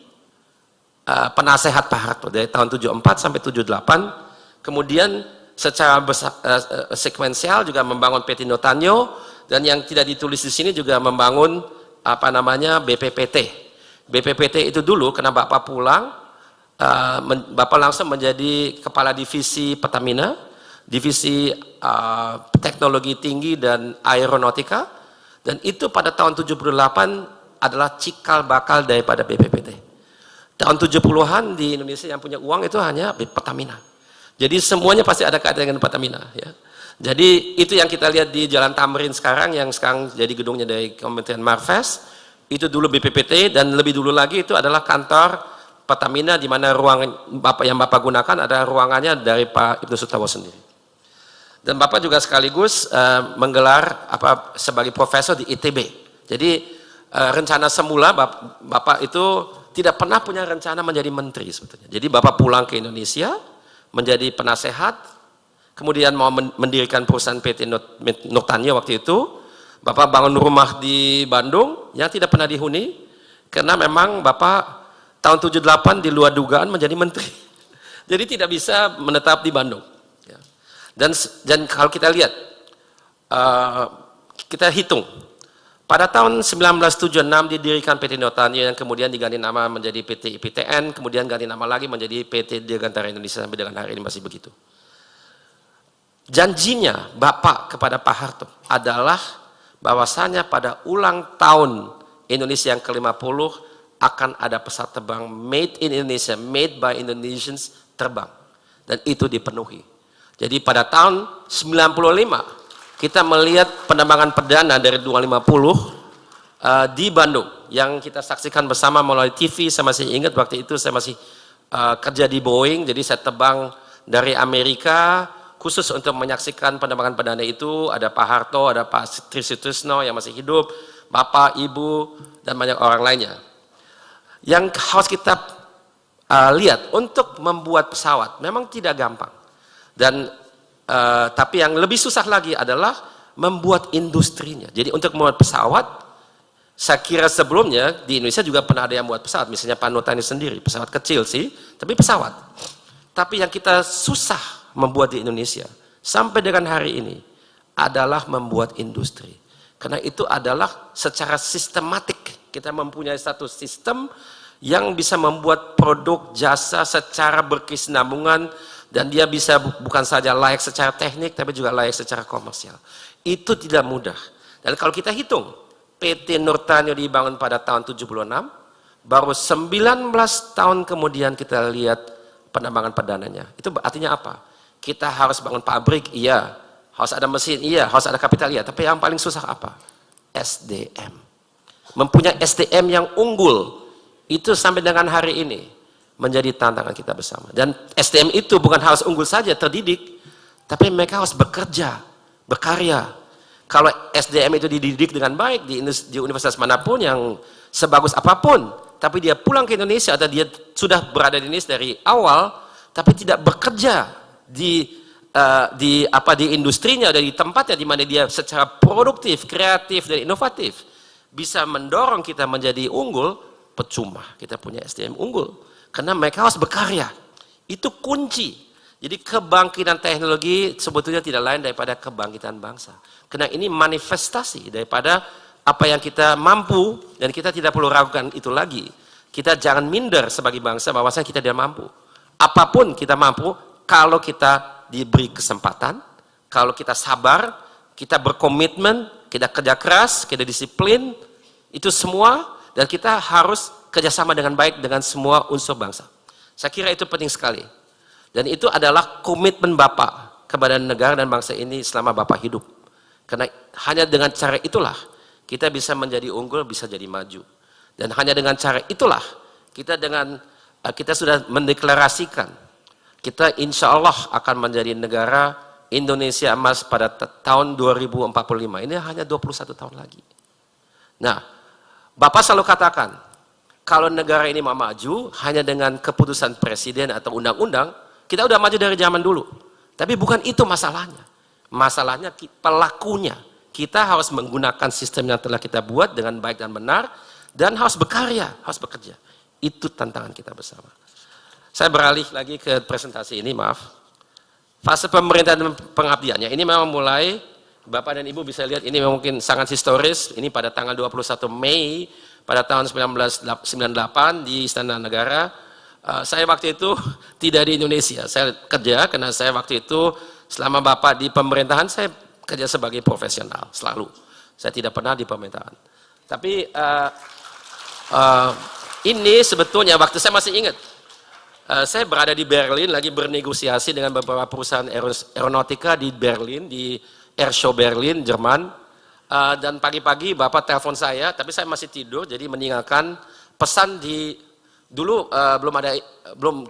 penasehat Pak Harto dari tahun 74 sampai 78. Kemudian secara sekuensial juga membangun PT Notanyo, dan yang tidak ditulis di sini juga membangun BPPT. BPPT itu dulu karena Bapak pulang, Bapak langsung menjadi kepala divisi Pertamina, divisi teknologi tinggi dan aeronautika, dan itu pada tahun 78 adalah cikal bakal daripada BPPT. Tahun 70-an di Indonesia yang punya uang itu hanya Pertamina. Jadi semuanya pasti ada kaitan dengan Pertamina. Ya. Jadi itu yang kita lihat di Jalan Tamrin sekarang, yang sekarang jadi gedungnya dari Kementerian Marves. Itu dulu BPPT, dan lebih dulu lagi itu adalah kantor Pertamina, di mana ruangan yang Bapak gunakan ada ruangannya dari Pak Ibnu Sutowo sendiri. Dan Bapak juga sekaligus menggelar sebagai profesor di ITB. Jadi rencana semula Bapak itu tidak pernah punya rencana menjadi menteri sebetulnya. Jadi Bapak pulang ke Indonesia, menjadi penasehat, kemudian mau mendirikan perusahaan PT Notanyo waktu itu. Bapak bangun rumah di Bandung yang tidak pernah dihuni, karena memang Bapak tahun 78 di luar dugaan menjadi menteri. Jadi tidak bisa menetap di Bandung. Dan kalau kita lihat, kita hitung, Pada tahun 1976 didirikan PT Nortanio yang kemudian diganti nama menjadi PT IPTN, kemudian ganti nama lagi menjadi PT Dirgantara Indonesia sampai dengan hari ini masih begitu. Janjinya Bapak kepada Pak Harto adalah bahwasanya pada ulang tahun Indonesia yang ke-50 akan ada pesawat terbang made in Indonesia, made by Indonesians terbang. Dan itu dipenuhi. Jadi pada tahun 95 kita melihat penerbangan perdana dari 250 di Bandung yang kita saksikan bersama melalui TV. Saya masih ingat waktu itu saya masih kerja di Boeing, jadi saya terbang dari Amerika khusus untuk menyaksikan penerbangan perdana itu. Ada Pak Harto, ada Pak Trisutrisno yang masih hidup, Bapak, Ibu, dan banyak orang lainnya. Yang harus kita lihat untuk membuat pesawat memang tidak gampang. Dan tapi yang lebih susah lagi adalah membuat industrinya. Jadi untuk membuat pesawat, saya kira sebelumnya di Indonesia juga pernah ada yang buat pesawat. Misalnya Pak Nortanio sendiri, pesawat kecil sih, tapi pesawat. Tapi yang kita susah membuat di Indonesia sampai dengan hari ini adalah membuat industri. Karena itu adalah secara sistematik kita mempunyai satu sistem yang bisa membuat produk jasa secara berkesinambungan. Dan dia bisa bukan saja layak secara teknik, tapi juga layak secara komersial. Itu tidak mudah. Dan kalau kita hitung, PT Nortanio dibangun pada tahun 76, baru 19 tahun kemudian kita lihat penerbangan perdananya. Itu artinya apa? Kita harus bangun pabrik, iya. Harus ada mesin, iya. Harus ada kapital, iya. Tapi yang paling susah apa? SDM. Mempunyai SDM yang unggul, itu sampai dengan hari ini menjadi tantangan kita bersama. Dan SDM itu bukan harus unggul saja, terdidik, tapi mereka harus bekerja, berkarya. Kalau SDM itu dididik dengan baik di universitas manapun yang sebagus apapun, tapi dia pulang ke Indonesia atau dia sudah berada di Indonesia dari awal, tapi tidak bekerja di industrinya, di tempatnya di mana dia secara produktif, kreatif, dan inovatif bisa mendorong kita menjadi unggul, percuma kita punya SDM unggul. Karena mereka harus berkarya. Itu kunci. Jadi kebangkitan teknologi sebetulnya tidak lain daripada kebangkitan bangsa. Karena ini manifestasi daripada apa yang kita mampu, dan kita tidak perlu ragukan itu lagi. Kita jangan minder sebagai bangsa bahwasanya kita tidak mampu. Apapun kita mampu kalau kita diberi kesempatan, kalau kita sabar, kita berkomitmen, kita kerja keras, kita disiplin, itu semua, dan kita harus kerjasama dengan baik dengan semua unsur bangsa. Saya kira itu penting sekali. Dan itu adalah komitmen Bapak kepada negara dan bangsa ini selama Bapak hidup. Karena hanya dengan cara itulah kita bisa menjadi unggul, bisa jadi maju. Dan hanya dengan cara itulah kita sudah mendeklarasikan kita insya Allah akan menjadi negara Indonesia emas pada tahun 2045. Ini hanya 21 tahun lagi. Nah, Bapak selalu katakan, kalau negara ini mau maju hanya dengan keputusan presiden atau undang-undang, kita udah maju dari zaman dulu. Tapi bukan itu masalahnya. Masalahnya pelakunya. Kita harus menggunakan sistem yang telah kita buat dengan baik dan benar, dan harus berkarya, harus bekerja. Itu tantangan kita bersama. Saya beralih lagi ke presentasi ini, maaf. Fase pemerintahan dan pengabdiannya, ini memang mulai, Bapak dan Ibu bisa lihat ini mungkin sangat historis, ini pada tanggal 21 Mei pada tahun 1998 di Istana Negara. Saya waktu itu tidak di Indonesia, saya kerja karena saya waktu itu selama Bapak di pemerintahan saya kerja sebagai profesional selalu. Saya tidak pernah di pemerintahan. Tapi ini sebetulnya waktu saya masih ingat, saya berada di Berlin lagi bernegosiasi dengan beberapa perusahaan aeronautika di Berlin, di Airshow Berlin, Jerman. Dan pagi-pagi Bapak telepon saya, tapi saya masih tidur, jadi meninggalkan pesan dulu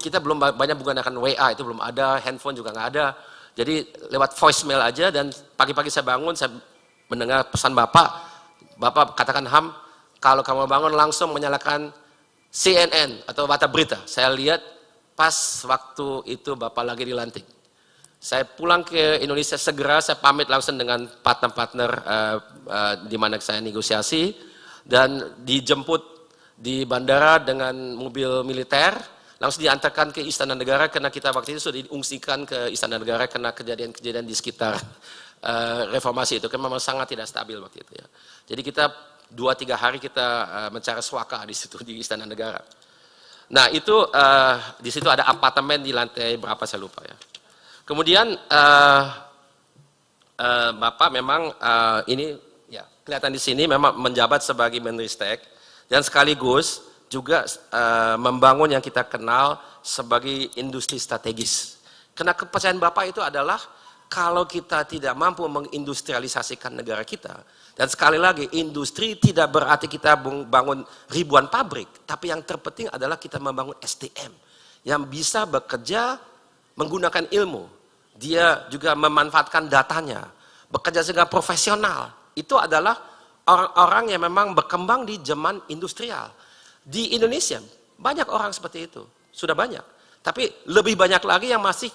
kita belum banyak menggunakan WA, itu belum ada, handphone juga nggak ada, jadi lewat voicemail aja. Dan pagi-pagi saya bangun, saya mendengar pesan Bapak katakan, Ham, kalau kamu bangun langsung menyalakan CNN atau Warta Berita. Saya lihat pas waktu itu Bapak lagi dilantik. Saya pulang ke Indonesia segera, saya pamit langsung dengan partner-partner di mana saya negosiasi, dan dijemput di bandara dengan mobil militer, langsung diantarkan ke Istana Negara karena kita waktu itu sudah diungsikan ke Istana Negara karena kejadian-kejadian di sekitar reformasi itu kan memang sangat tidak stabil waktu itu ya. Jadi kita 2-3 hari kita mencari suaka di situ di Istana Negara. Nah itu di situ ada apartemen di lantai berapa saya lupa ya. Kemudian Bapak memang ini ya kelihatan di sini memang menjabat sebagai Menristek dan sekaligus juga membangun yang kita kenal sebagai industri strategis. Karena kepercayaan Bapak itu adalah kalau kita tidak mampu mengindustrialisasikan negara kita, dan sekali lagi industri tidak berarti kita bangun ribuan pabrik, tapi yang terpenting adalah kita membangun SDM yang bisa bekerja menggunakan ilmu, dia juga memanfaatkan datanya, bekerja secara profesional. Itu adalah orang-orang yang memang berkembang di zaman industrial. Di Indonesia banyak orang seperti itu, sudah banyak. Tapi lebih banyak lagi yang masih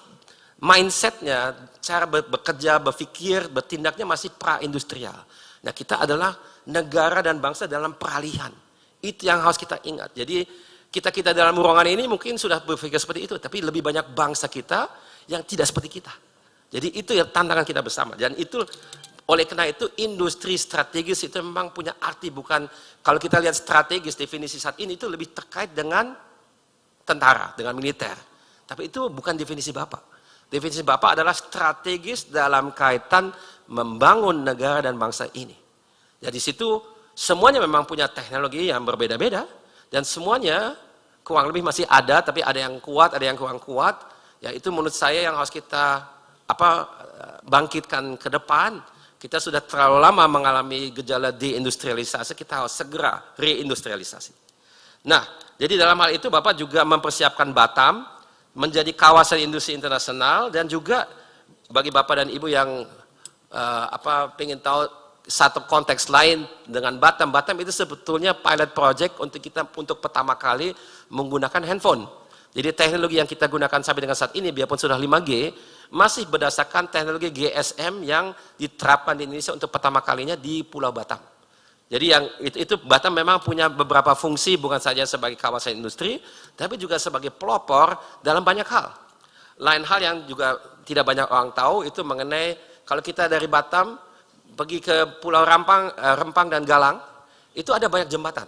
mindsetnya, cara bekerja, berpikir, bertindaknya masih pra-industrial. Nah kita adalah negara dan bangsa dalam peralihan. Itu yang harus kita ingat. Jadi kita dalam ruangan ini mungkin sudah berpikir seperti itu, tapi lebih banyak bangsa kita yang tidak seperti kita. Jadi itu ya tantangan kita bersama. Dan itu oleh karena itu industri strategis itu memang punya arti, bukan kalau kita lihat strategis definisi saat ini itu lebih terkait dengan tentara, dengan militer. Tapi itu bukan definisi Bapak. Definisi Bapak adalah strategis dalam kaitan membangun negara dan bangsa ini. Jadi situ semuanya memang punya teknologi yang berbeda-beda dan semuanya kurang lebih masih ada, tapi ada yang kuat, ada yang kurang kuat. Ya itu menurut saya yang harus kita bangkitkan ke depan. Kita sudah terlalu lama mengalami gejala deindustrialisasi, kita harus segera reindustrialisasi. Nah, jadi dalam hal itu Bapak juga mempersiapkan Batam menjadi kawasan industri internasional, dan juga bagi Bapak dan Ibu yang pengen tahu satu konteks lain dengan Batam. Batam itu sebetulnya pilot project untuk pertama kali menggunakan handphone. Jadi teknologi yang kita gunakan sampai dengan saat ini, biarpun sudah 5G, masih berdasarkan teknologi GSM yang diterapkan di Indonesia untuk pertama kalinya di Pulau Batam. Jadi yang itu Batam memang punya beberapa fungsi, bukan saja sebagai kawasan industri, tapi juga sebagai pelopor dalam banyak hal. Lain hal yang juga tidak banyak orang tahu itu mengenai kalau kita dari Batam pergi ke Pulau Rempang dan Galang, itu ada banyak jembatan.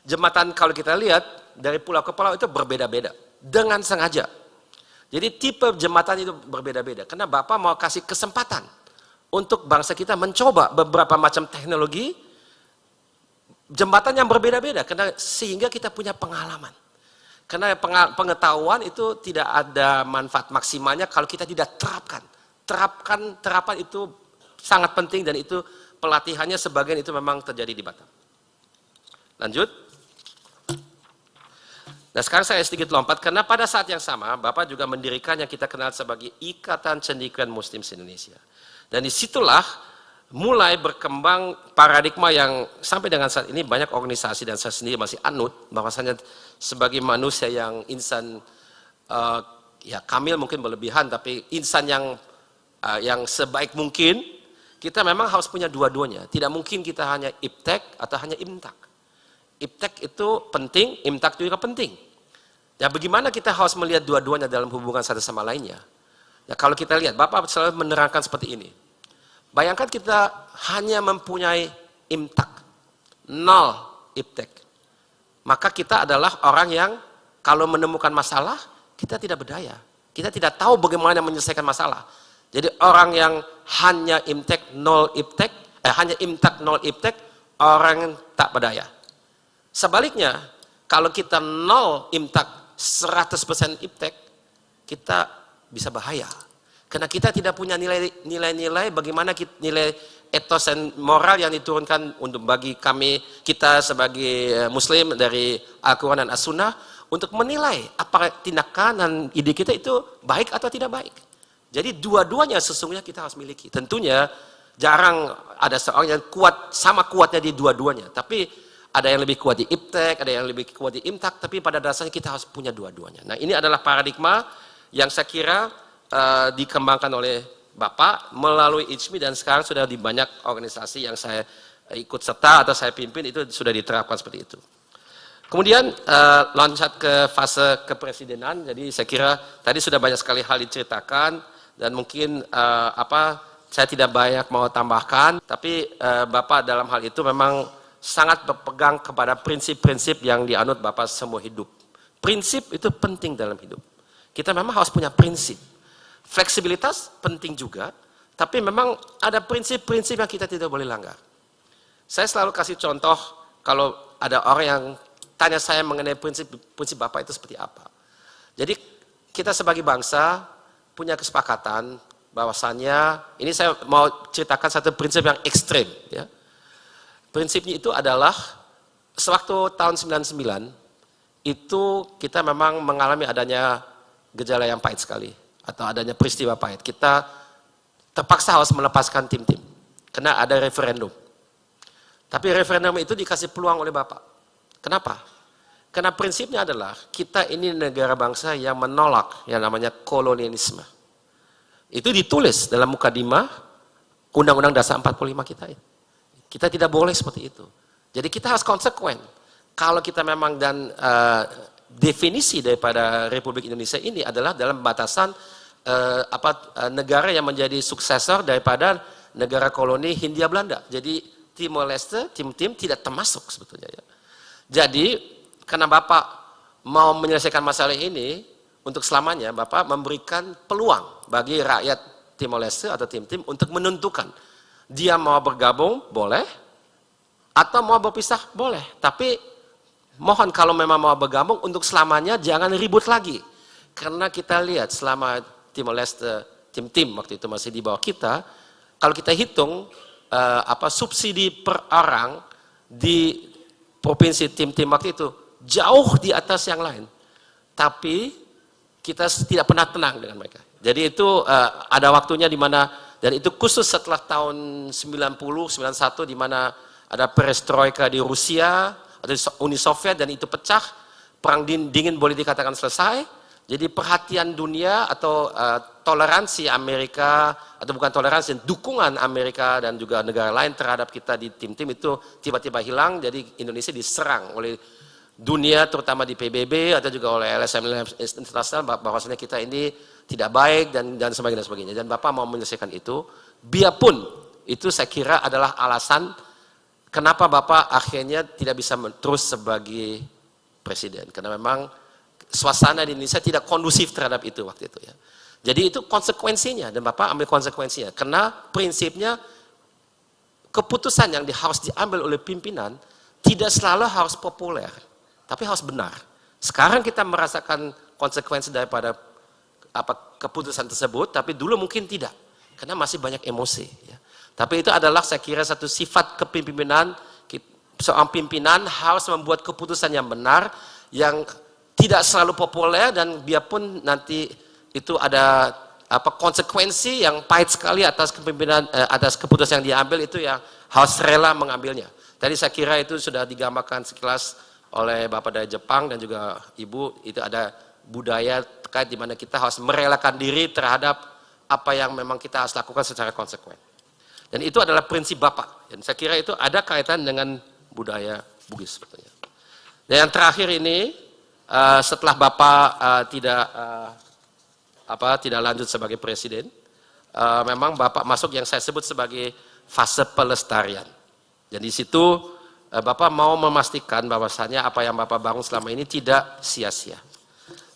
Jembatan kalau kita lihat dari pulau ke pulau itu berbeda-beda dengan sengaja. Jadi tipe jembatan itu berbeda-beda karena Bapak mau kasih kesempatan untuk bangsa kita mencoba beberapa macam teknologi jembatan yang berbeda-beda, karena sehingga kita punya pengalaman. Karena pengetahuan itu tidak ada manfaat maksimalnya kalau kita tidak terapkan. Terapan itu sangat penting, dan itu pelatihannya sebagian itu memang terjadi di Batam. Lanjut. Nah sekarang saya sedikit lompat, karena pada saat yang sama Bapak juga mendirikan yang kita kenal sebagai Ikatan Cendekiawan Muslim Indonesia. Dan disitulah mulai berkembang paradigma yang sampai dengan saat ini banyak organisasi dan saya sendiri masih anut bahwasanya sebagai manusia yang insan ya kamil mungkin berlebihan, tapi insan yang sebaik mungkin kita memang harus punya dua-duanya. Tidak mungkin kita hanya iptek atau hanya imtak. Iptek itu penting, imtak juga penting. Ya bagaimana kita harus melihat dua-duanya dalam hubungan satu sama lainnya. Ya kalau kita lihat Bapak selalu menerangkan seperti ini. Bayangkan kita hanya mempunyai imtak, 0 iptek. Maka kita adalah orang yang kalau menemukan masalah, kita tidak berdaya. Kita tidak tahu bagaimana menyelesaikan masalah. Jadi orang yang hanya imtek 0 iptek, hanya imtak 0 iptek, orang yang tak berdaya. Sebaliknya, kalau kita 0 imtak 100% iptek, kita bisa bahaya. Karena kita tidak punya nilai-nilai bagaimana nilai etos dan moral yang diturunkan untuk bagi kita sebagai muslim dari Al-Quran dan As-Sunnah untuk menilai apa tindakan dan ide kita itu baik atau tidak baik. Jadi dua-duanya sesungguhnya kita harus miliki. Tentunya jarang ada seorang yang kuat sama kuatnya di dua-duanya, tapi ada yang lebih kuat di iptek, ada yang lebih kuat di imtak, tapi pada dasarnya kita harus punya dua-duanya. Nah ini adalah paradigma yang saya kira dikembangkan oleh Bapak melalui IJMI, dan sekarang sudah di banyak organisasi yang saya ikut serta atau saya pimpin itu sudah diterapkan seperti itu. Kemudian loncat ke fase kepresidenan. Jadi saya kira tadi sudah banyak sekali hal diceritakan, dan mungkin saya tidak banyak mau tambahkan, tapi Bapak dalam hal itu memang sangat berpegang kepada prinsip-prinsip yang dianut Bapak seumur hidup. Prinsip itu penting dalam hidup. Kita memang harus punya prinsip. Fleksibilitas penting juga, tapi memang ada prinsip-prinsip yang kita tidak boleh langgar. Saya selalu kasih contoh kalau ada orang yang tanya saya mengenai prinsip Bapak itu seperti apa. Jadi kita sebagai bangsa punya kesepakatan bahwasannya, ini saya mau ceritakan satu prinsip yang ekstrim. Ya. Prinsipnya itu adalah, sewaktu tahun 99, itu kita memang mengalami adanya gejala yang pahit sekali, atau adanya peristiwa pahit. Kita terpaksa harus melepaskan tim-tim, karena ada referendum. Tapi referendum itu dikasih peluang oleh Bapak. Kenapa? Karena prinsipnya adalah, kita ini negara bangsa yang menolak yang namanya kolonialisme. Itu ditulis dalam mukadimah Undang-Undang Dasar 45 kita. Kita tidak boleh seperti itu. Jadi kita harus konsekuen. Kalau kita memang definisi daripada Republik Indonesia ini adalah dalam batasan negara yang menjadi suksesor daripada negara koloni Hindia Belanda. Jadi Timor Leste, tim-tim tidak termasuk sebetulnya. Ya. Jadi karena Bapak mau menyelesaikan masalah ini untuk selamanya, Bapak memberikan peluang bagi rakyat Timor Leste atau tim-tim untuk menentukan dia mau bergabung boleh atau mau berpisah boleh. Tapi mohon kalau memang mau bergabung untuk selamanya jangan ribut lagi. Karena kita lihat selama Timor Leste tim-tim waktu itu masih di bawah kita, kalau kita hitung subsidi per orang di provinsi tim-tim waktu itu jauh di atas yang lain. Tapi kita tidak pernah tenang dengan mereka. Jadi itu ada waktunya di mana, dan itu khusus setelah tahun 90, 91 di mana ada perestroika di Rusia atau Uni Soviet dan itu pecah, perang dingin boleh dikatakan selesai. Jadi perhatian dunia atau toleransi Amerika, atau bukan toleransi, dukungan Amerika dan juga negara lain terhadap kita di tim-tim itu tiba-tiba hilang. Jadi Indonesia diserang oleh dunia, terutama di PBB atau juga oleh LSM internasional, bahwasanya kita ini tidak baik dan sebagainya. Dan Bapak mau menyelesaikan itu, biarpun itu saya kira adalah alasan kenapa Bapak akhirnya tidak bisa terus sebagai presiden. Karena memang suasana di Indonesia tidak kondusif terhadap itu waktu itu ya. Jadi itu konsekuensinya dan Bapak ambil konsekuensinya. Karena prinsipnya keputusan yang harus diambil oleh pimpinan tidak selalu harus populer, tapi harus benar. Sekarang kita merasakan konsekuensi daripada keputusan tersebut, tapi dulu mungkin tidak, karena masih banyak emosi. Ya. Tapi itu adalah saya kira satu sifat kepemimpinan. Seorang pimpinan harus membuat keputusan yang benar, yang tidak selalu populer, dan biarpun nanti itu ada konsekuensi yang pahit sekali atas kepemimpinan, atas keputusan yang diambil, itu yang harus rela mengambilnya. Tadi saya kira itu sudah digambarkan sekilas oleh Bapak dari Jepang dan juga Ibu, itu ada budaya terkait di mana kita harus merelakan diri terhadap apa yang memang kita harus lakukan secara konsekuen. Dan itu adalah prinsip Bapak. Dan saya kira itu ada kaitan dengan budaya Bugis sebetulnya. Dan yang terakhir ini, setelah Bapak tidak lanjut sebagai presiden, memang Bapak masuk yang saya sebut sebagai fase pelestarian. Dan di situ Bapak mau memastikan bahwasannya apa yang Bapak bangun selama ini tidak sia-sia.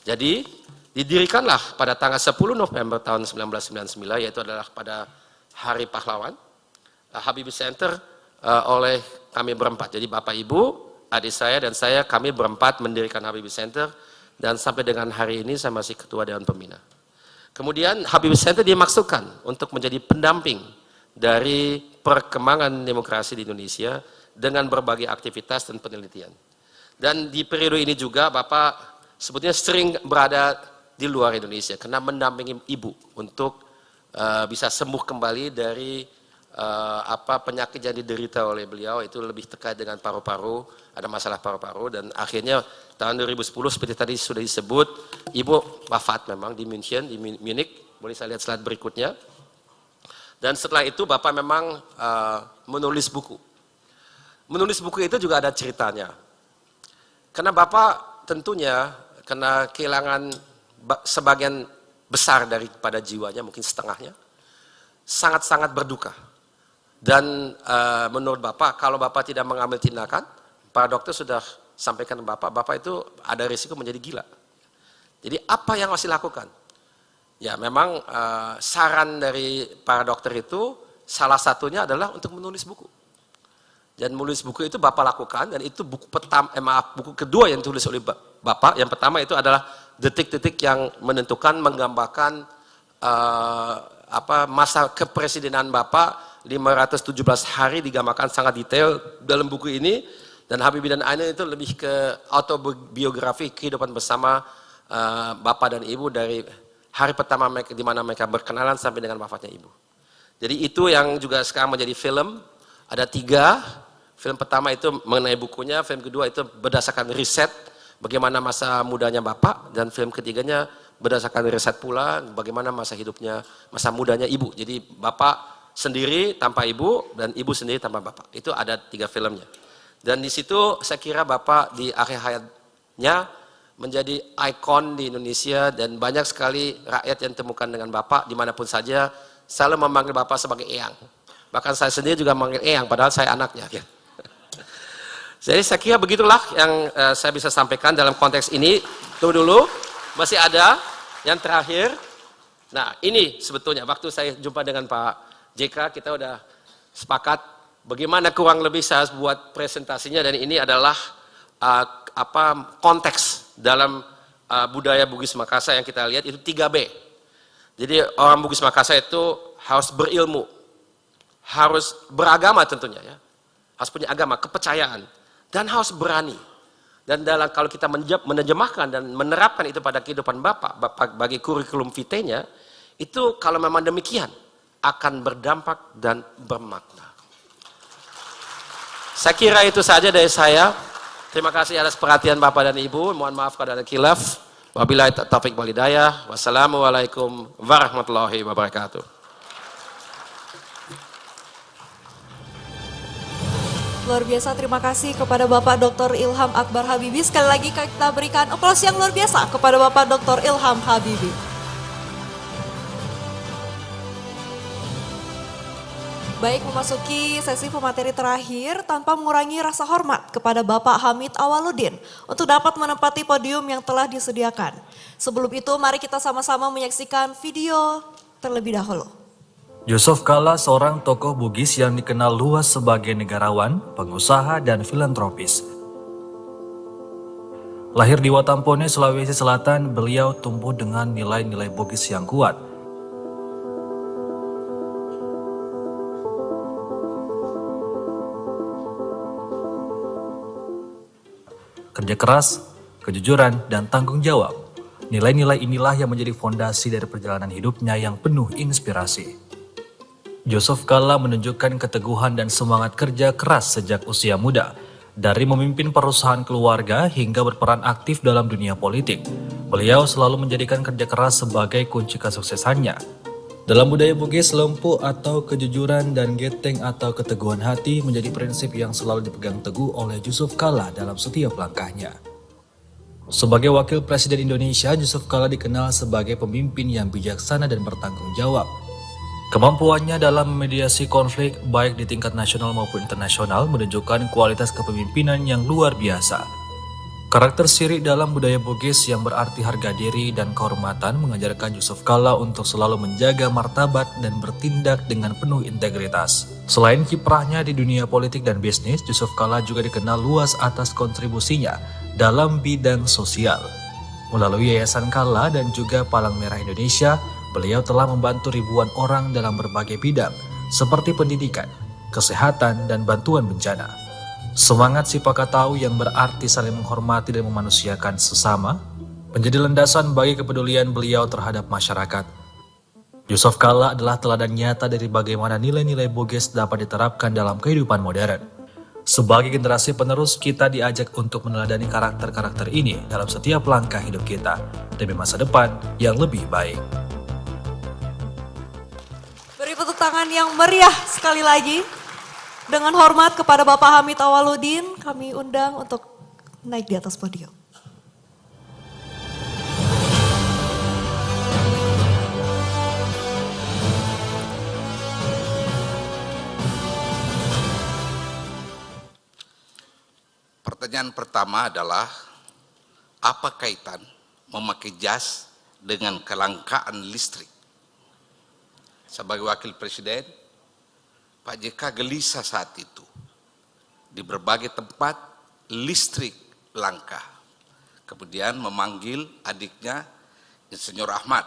Jadi didirikanlah pada tanggal 10 November tahun 1999, yaitu adalah pada Hari Pahlawan, Habibie Center oleh kami berempat. Jadi Bapak Ibu, adik saya dan saya, kami berempat mendirikan Habibie Center, dan sampai dengan hari ini saya masih ketua Dewan Pembina. Kemudian Habibie Center dimaksudkan untuk menjadi pendamping dari perkembangan demokrasi di Indonesia dengan berbagai aktivitas dan penelitian. Dan di periode ini juga Bapak sebetulnya sering berada di luar Indonesia karena mendampingi Ibu untuk bisa sembuh kembali dari penyakit yang diderita oleh beliau, itu lebih terkait dengan paru-paru, ada masalah paru-paru, dan akhirnya tahun 2010 seperti tadi sudah disebut, Ibu wafat memang di München, di Munich. Boleh saya lihat slide berikutnya. Dan setelah itu Bapak memang menulis buku. Menulis buku itu juga ada ceritanya. Karena Bapak tentunya karena kehilangan sebagian besar daripada jiwanya, mungkin setengahnya. sangat-sangat berduka. Dan menurut Bapak, kalau Bapak tidak mengambil tindakan, para dokter sudah sampaikan ke Bapak itu ada risiko menjadi gila. Jadi apa yang harus dilakukan? Ya memang saran dari para dokter itu salah satunya adalah untuk menulis buku. Dan menulis buku itu Bapak lakukan, dan itu buku buku kedua yang ditulis oleh Bapak. Yang pertama itu adalah detik-detik yang menentukan, menggambarkan masa kepresidenan Bapak 517 hari, digambarkan sangat detail dalam buku ini. Dan Habibie dan Ainun itu lebih ke autobiografi kehidupan bersama Bapak dan Ibu dari hari pertama mereka, di mana mereka berkenalan sampai dengan wafatnya Ibu. Jadi itu yang juga sekarang menjadi film. Ada 3. Film pertama itu mengenai bukunya, film kedua itu berdasarkan riset bagaimana masa mudanya Bapak, dan film ketiganya berdasarkan riset pula bagaimana masa hidupnya, masa mudanya Ibu. Jadi Bapak sendiri tanpa Ibu, dan Ibu sendiri tanpa Bapak. Itu ada 3 filmnya. Dan di situ saya kira Bapak di akhir hayatnya menjadi ikon di Indonesia, dan banyak sekali rakyat yang temukan dengan Bapak dimanapun saja, selalu memanggil Bapak sebagai Eyang. Bahkan saya sendiri juga memanggil Eyang, padahal saya anaknya. Jadi saya kira begitulah yang saya bisa sampaikan dalam konteks ini. Tunggu dulu, masih ada yang terakhir. Nah ini sebetulnya waktu saya jumpa dengan Pak JK, kita udah sepakat bagaimana kurang lebih saya buat presentasinya, dan ini adalah konteks dalam budaya Bugis Makassar yang kita lihat itu 3B. Jadi orang Bugis Makassar itu harus berilmu, harus beragama tentunya ya, harus punya agama, kepercayaan, dan harus berani. Dan kalau kita menerjemahkan dan menerapkan itu pada kehidupan Bapak bagi kurikulum vitae-nya, itu kalau memang demikian akan berdampak dan bermakna. Saya kira itu saja dari saya. Terima kasih atas perhatian Bapak dan Ibu. Mohon maaf kalau ada khilaf. Wabillahi taufiq wal hidayah. Wassalamualaikum warahmatullahi wabarakatuh. Luar biasa, terima kasih kepada Bapak Dr. Ilham Akbar Habibie. Sekali lagi kita berikan aplaus yang luar biasa kepada Bapak Dr. Ilham Habibie. Baik, memasuki sesi pemateri terakhir tanpa mengurangi rasa hormat kepada Bapak Hamid Awaludin untuk dapat menempati podium yang telah disediakan. Sebelum itu mari kita sama-sama menyaksikan video terlebih dahulu. Yusuf Kalla seorang tokoh Bugis yang dikenal luas sebagai negarawan, pengusaha, dan filantropis. Lahir di Watampone, Sulawesi Selatan, beliau tumbuh dengan nilai-nilai Bugis yang kuat. Kerja keras, kejujuran, dan tanggung jawab. Nilai-nilai inilah yang menjadi fondasi dari perjalanan hidupnya yang penuh inspirasi. Yusuf Kalla menunjukkan keteguhan dan semangat kerja keras sejak usia muda. Dari memimpin perusahaan keluarga hingga berperan aktif dalam dunia politik, beliau selalu menjadikan kerja keras sebagai kunci kesuksesannya. Dalam budaya Bugis, lempu atau kejujuran dan geteng atau keteguhan hati menjadi prinsip yang selalu dipegang teguh oleh Yusuf Kalla dalam setiap langkahnya. Sebagai Wakil Presiden Indonesia, Yusuf Kalla dikenal sebagai pemimpin yang bijaksana dan bertanggung jawab. Kemampuannya dalam memediasi konflik baik di tingkat nasional maupun internasional menunjukkan kualitas kepemimpinan yang luar biasa. Karakter sirik dalam budaya Bugis yang berarti harga diri dan kehormatan mengajarkan Yusuf Kalla untuk selalu menjaga martabat dan bertindak dengan penuh integritas. Selain kiprahnya di dunia politik dan bisnis, Yusuf Kalla juga dikenal luas atas kontribusinya dalam bidang sosial. Melalui Yayasan Kalla dan juga Palang Merah Indonesia, beliau telah membantu ribuan orang dalam berbagai bidang seperti pendidikan, kesehatan, dan bantuan bencana. Semangat si Pakatau yang berarti saling menghormati dan memanusiakan sesama menjadi landasan bagi kepedulian beliau terhadap masyarakat. Yusuf Kalla adalah teladan nyata dari bagaimana nilai-nilai Bugis dapat diterapkan dalam kehidupan modern. Sebagai generasi penerus, kita diajak untuk meneladani karakter-karakter ini dalam setiap langkah hidup kita demi masa depan yang lebih baik. Beri tepuk tangan yang meriah sekali lagi. Dengan hormat kepada Bapak Hamid Awaludin, kami undang untuk naik di atas podium. Pertanyaan pertama adalah, apa kaitan memakai jas dengan kelangkaan listrik? Sebagai wakil presiden, Pak JK gelisah saat itu. Di berbagai tempat listrik langka. Kemudian memanggil adiknya, Insinyur Ahmad.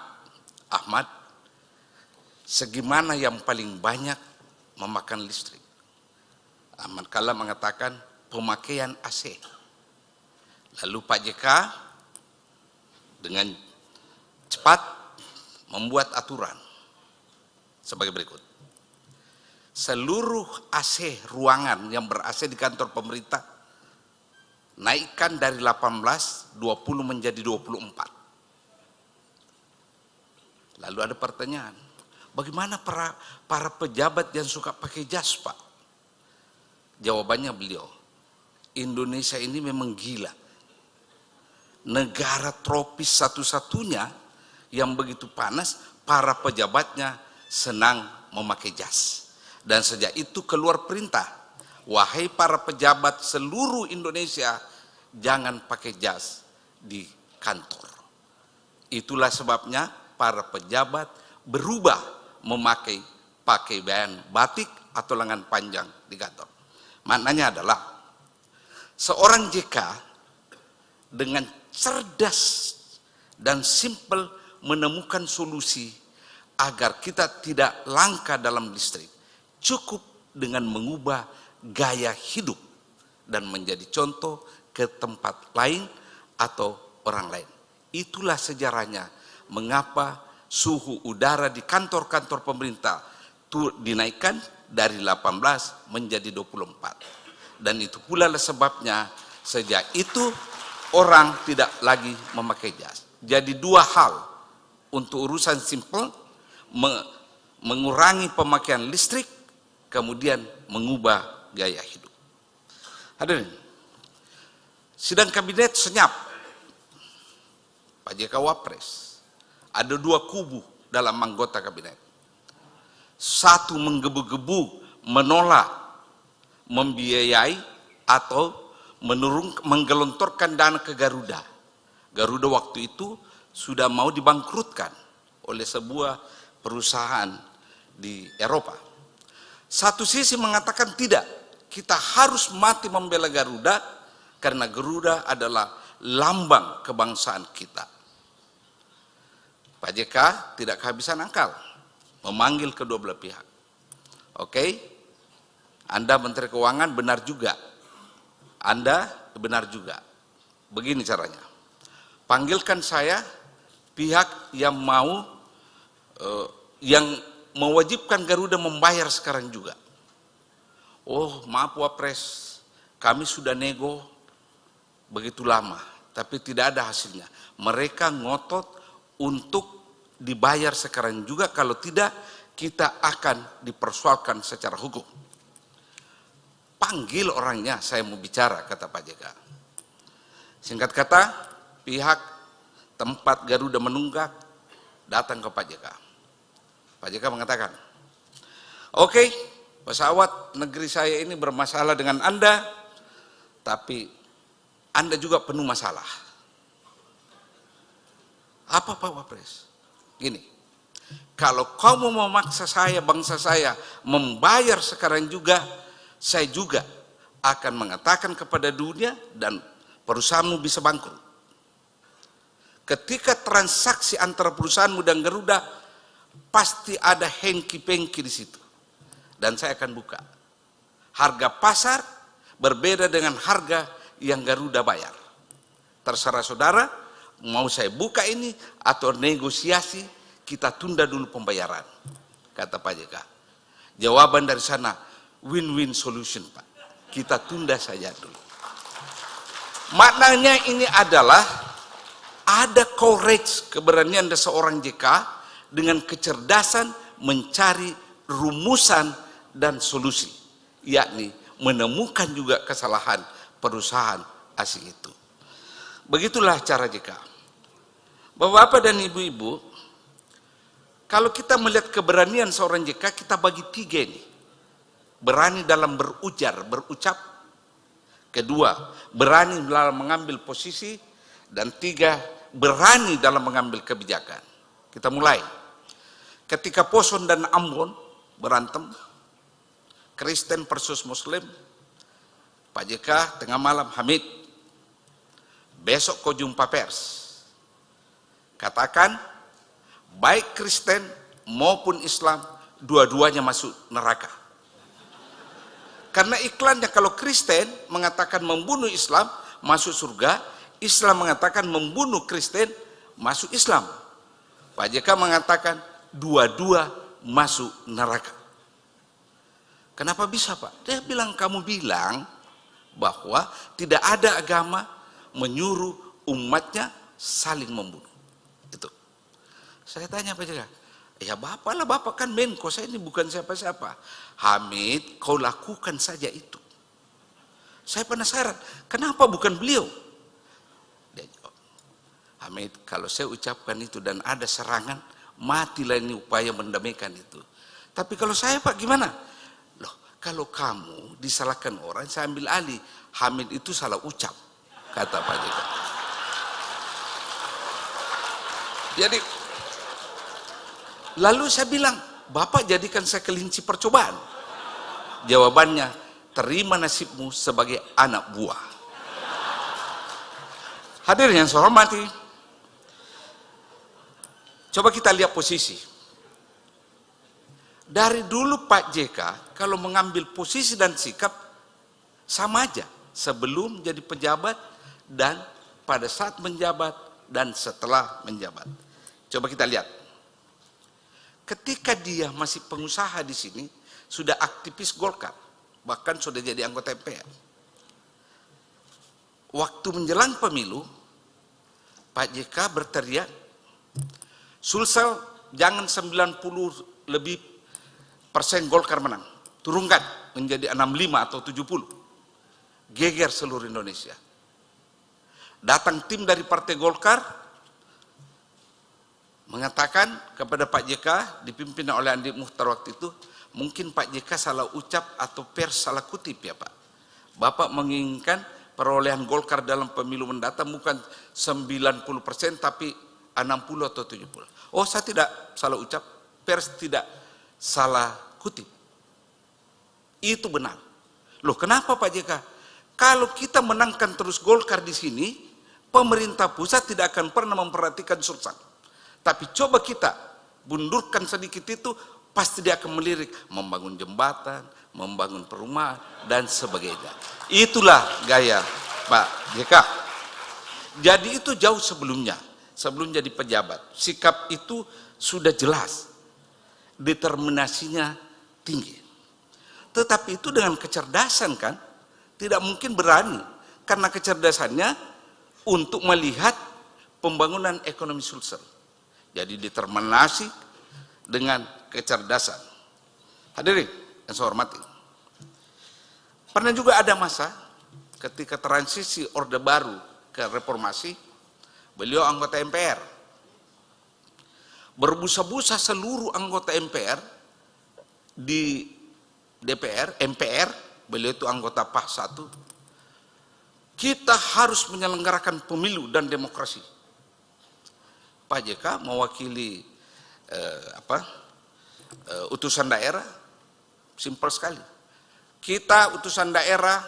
Ahmad, segimana yang paling banyak memakan listrik? Ahmad Kala mengatakan pemakaian AC. Lalu Pak JK dengan cepat membuat aturan sebagai berikut. Seluruh AC ruangan yang ber-AC di kantor pemerintah naikkan dari 18, 20 menjadi 24. Lalu ada pertanyaan, bagaimana para pejabat yang suka pakai jas, Pak? Jawabannya beliau, Indonesia ini memang gila. Negara tropis satu-satunya yang begitu panas, para pejabatnya senang memakai jas. Dan sejak itu keluar perintah, wahai para pejabat seluruh Indonesia, jangan pakai jas di kantor. Itulah sebabnya para pejabat berubah memakai pakaian batik atau lengan panjang di kantor. Maknanya adalah seorang JK dengan cerdas dan simpel menemukan solusi agar kita tidak langka dalam listrik. Cukup dengan mengubah gaya hidup dan menjadi contoh ke tempat lain atau orang lain. Itulah sejarahnya mengapa suhu udara di kantor-kantor pemerintah dinaikkan dari 18 menjadi 24. Dan itu pula sebabnya sejak itu orang tidak lagi memakai jas. Jadi dua hal untuk urusan simpel, mengurangi pemakaian listrik, kemudian mengubah gaya hidup. Hadirin, sidang kabinet senyap. Pak JK Wapres, ada dua kubu dalam anggota kabinet. Satu menggebu-gebu menolak membiayai atau menggelontorkan dana ke Garuda. Garuda waktu itu sudah mau dibangkrutkan oleh sebuah perusahaan di Eropa. Satu sisi mengatakan tidak, kita harus mati membela Garuda karena Garuda adalah lambang kebangsaan kita. Pak JK tidak kehabisan akal, memanggil kedua belah pihak. Oke, Anda Menteri Keuangan benar juga, Anda benar juga. Begini caranya, panggilkan saya pihak yang mau, yang mewajibkan Garuda membayar sekarang juga. Oh, maaf Wapres, kami sudah nego begitu lama, tapi tidak ada hasilnya. Mereka ngotot untuk dibayar sekarang juga, kalau tidak kita akan dipersoalkan secara hukum. Panggil orangnya, saya mau bicara, kata Pak JK. Singkat kata, pihak tempat Garuda menunggak datang ke Pak JK. Pak JK mengatakan, oke, pesawat negeri saya ini bermasalah dengan Anda, tapi Anda juga penuh masalah. Apa Pak Wapres? Gini, kalau kamu memaksa saya, bangsa saya, membayar sekarang juga, saya juga akan mengatakan kepada dunia dan perusahaanmu bisa bangkrut. Ketika transaksi antara perusahaanmu dan Garuda, pasti ada hengki-pengki di situ. Dan saya akan buka. Harga pasar berbeda dengan harga yang Garuda bayar. Terserah saudara, mau saya buka ini atau negosiasi, kita tunda dulu pembayaran, kata Pak JK. Jawaban dari sana, win-win solution Pak. Kita tunda saja dulu. Maknanya ini adalah ada courage, keberanian dari seorang JK dengan kecerdasan mencari rumusan dan solusi, yakni menemukan juga kesalahan perusahaan asing itu. Begitulah cara JK. Bapak-bapak dan ibu-ibu, kalau kita melihat keberanian seorang JK, kita bagi tiga ini. Berani dalam berujar, berucap, Kedua, berani dalam mengambil posisi. Dan tiga, berani dalam mengambil kebijakan. Kita mulai. Ketika Poson dan Ambon berantem, Kristen versus Muslim, Pak JK tengah malam, Hamid, besok kau jumpa pers. Katakan, baik Kristen maupun Islam, dua-duanya masuk neraka. Karena iklannya kalau Kristen mengatakan membunuh Islam, masuk surga, Islam mengatakan membunuh Kristen, masuk Islam. Pak JK mengatakan dua-dua masuk neraka. Kenapa bisa, Pak? Dia bilang, kamu bilang bahwa tidak ada agama menyuruh umatnya saling membunuh. Itu. Saya tanya Pak JK, ya Bapak lah, Bapak kan Menko, saya ini bukan siapa-siapa. Hamid, kau lakukan saja itu. Saya penasaran, kenapa bukan beliau? Dia jawab, Hamid, kalau saya ucapkan itu dan ada serangan, matilah ini upaya mendamaikan itu. Tapi kalau saya, Pak, gimana? Loh, kalau kamu disalahkan orang, saya ambil alih. Hamid itu salah ucap, kata Pak JK. Jadi, lalu saya bilang, Bapak jadikan saya kelinci percobaan. Jawabannya, terima nasibmu sebagai anak buah. Hadirin yang saya hormati, coba kita lihat posisi. Dari dulu Pak JK kalau mengambil posisi dan sikap sama aja, sebelum jadi pejabat dan pada saat menjabat dan setelah menjabat. Coba kita lihat. Ketika dia masih pengusaha di sini, sudah aktivis Golkar, bahkan sudah jadi anggota MPR. Waktu menjelang pemilu, Pak JK berteriak, Sulsel jangan 90 lebih persen Golkar menang, turunkan menjadi 65 atau 70. Geger seluruh Indonesia. Datang tim dari Partai Golkar, mengatakan kepada Pak JK, dipimpin oleh Andi Muhtar waktu itu, mungkin Pak JK salah ucap atau pers salah kutip ya Pak. Bapak menginginkan perolehan Golkar dalam pemilu mendatang bukan 90% tapi 60 atau 70. Oh, saya tidak salah ucap, pers tidak salah kutip. Itu benar. Loh, kenapa Pak JK? Kalau kita menangkan terus Golkar di sini, pemerintah pusat tidak akan pernah memperhatikan Sulsel. Tapi coba kita bundurkan sedikit itu, pasti dia akan melirik, membangun jembatan, membangun perumahan, dan sebagainya. Itulah gaya Pak JK. Jadi itu jauh sebelumnya, sebelum jadi pejabat. Sikap itu sudah jelas, determinasinya tinggi. Tetapi itu dengan kecerdasan kan, tidak mungkin berani, karena kecerdasannya untuk melihat pembangunan ekonomi Sulsel. Jadi determinasi dengan kecerdasan. Hadirin yang saya hormati. Pernah juga ada masa ketika transisi Orde Baru ke reformasi, beliau anggota MPR. Berbusa-busa seluruh anggota MPR di DPR, MPR, beliau itu anggota PAH 1. Kita harus menyelenggarakan pemilu dan demokrasi. Pak JK mewakili utusan daerah, simpel sekali. Kita utusan daerah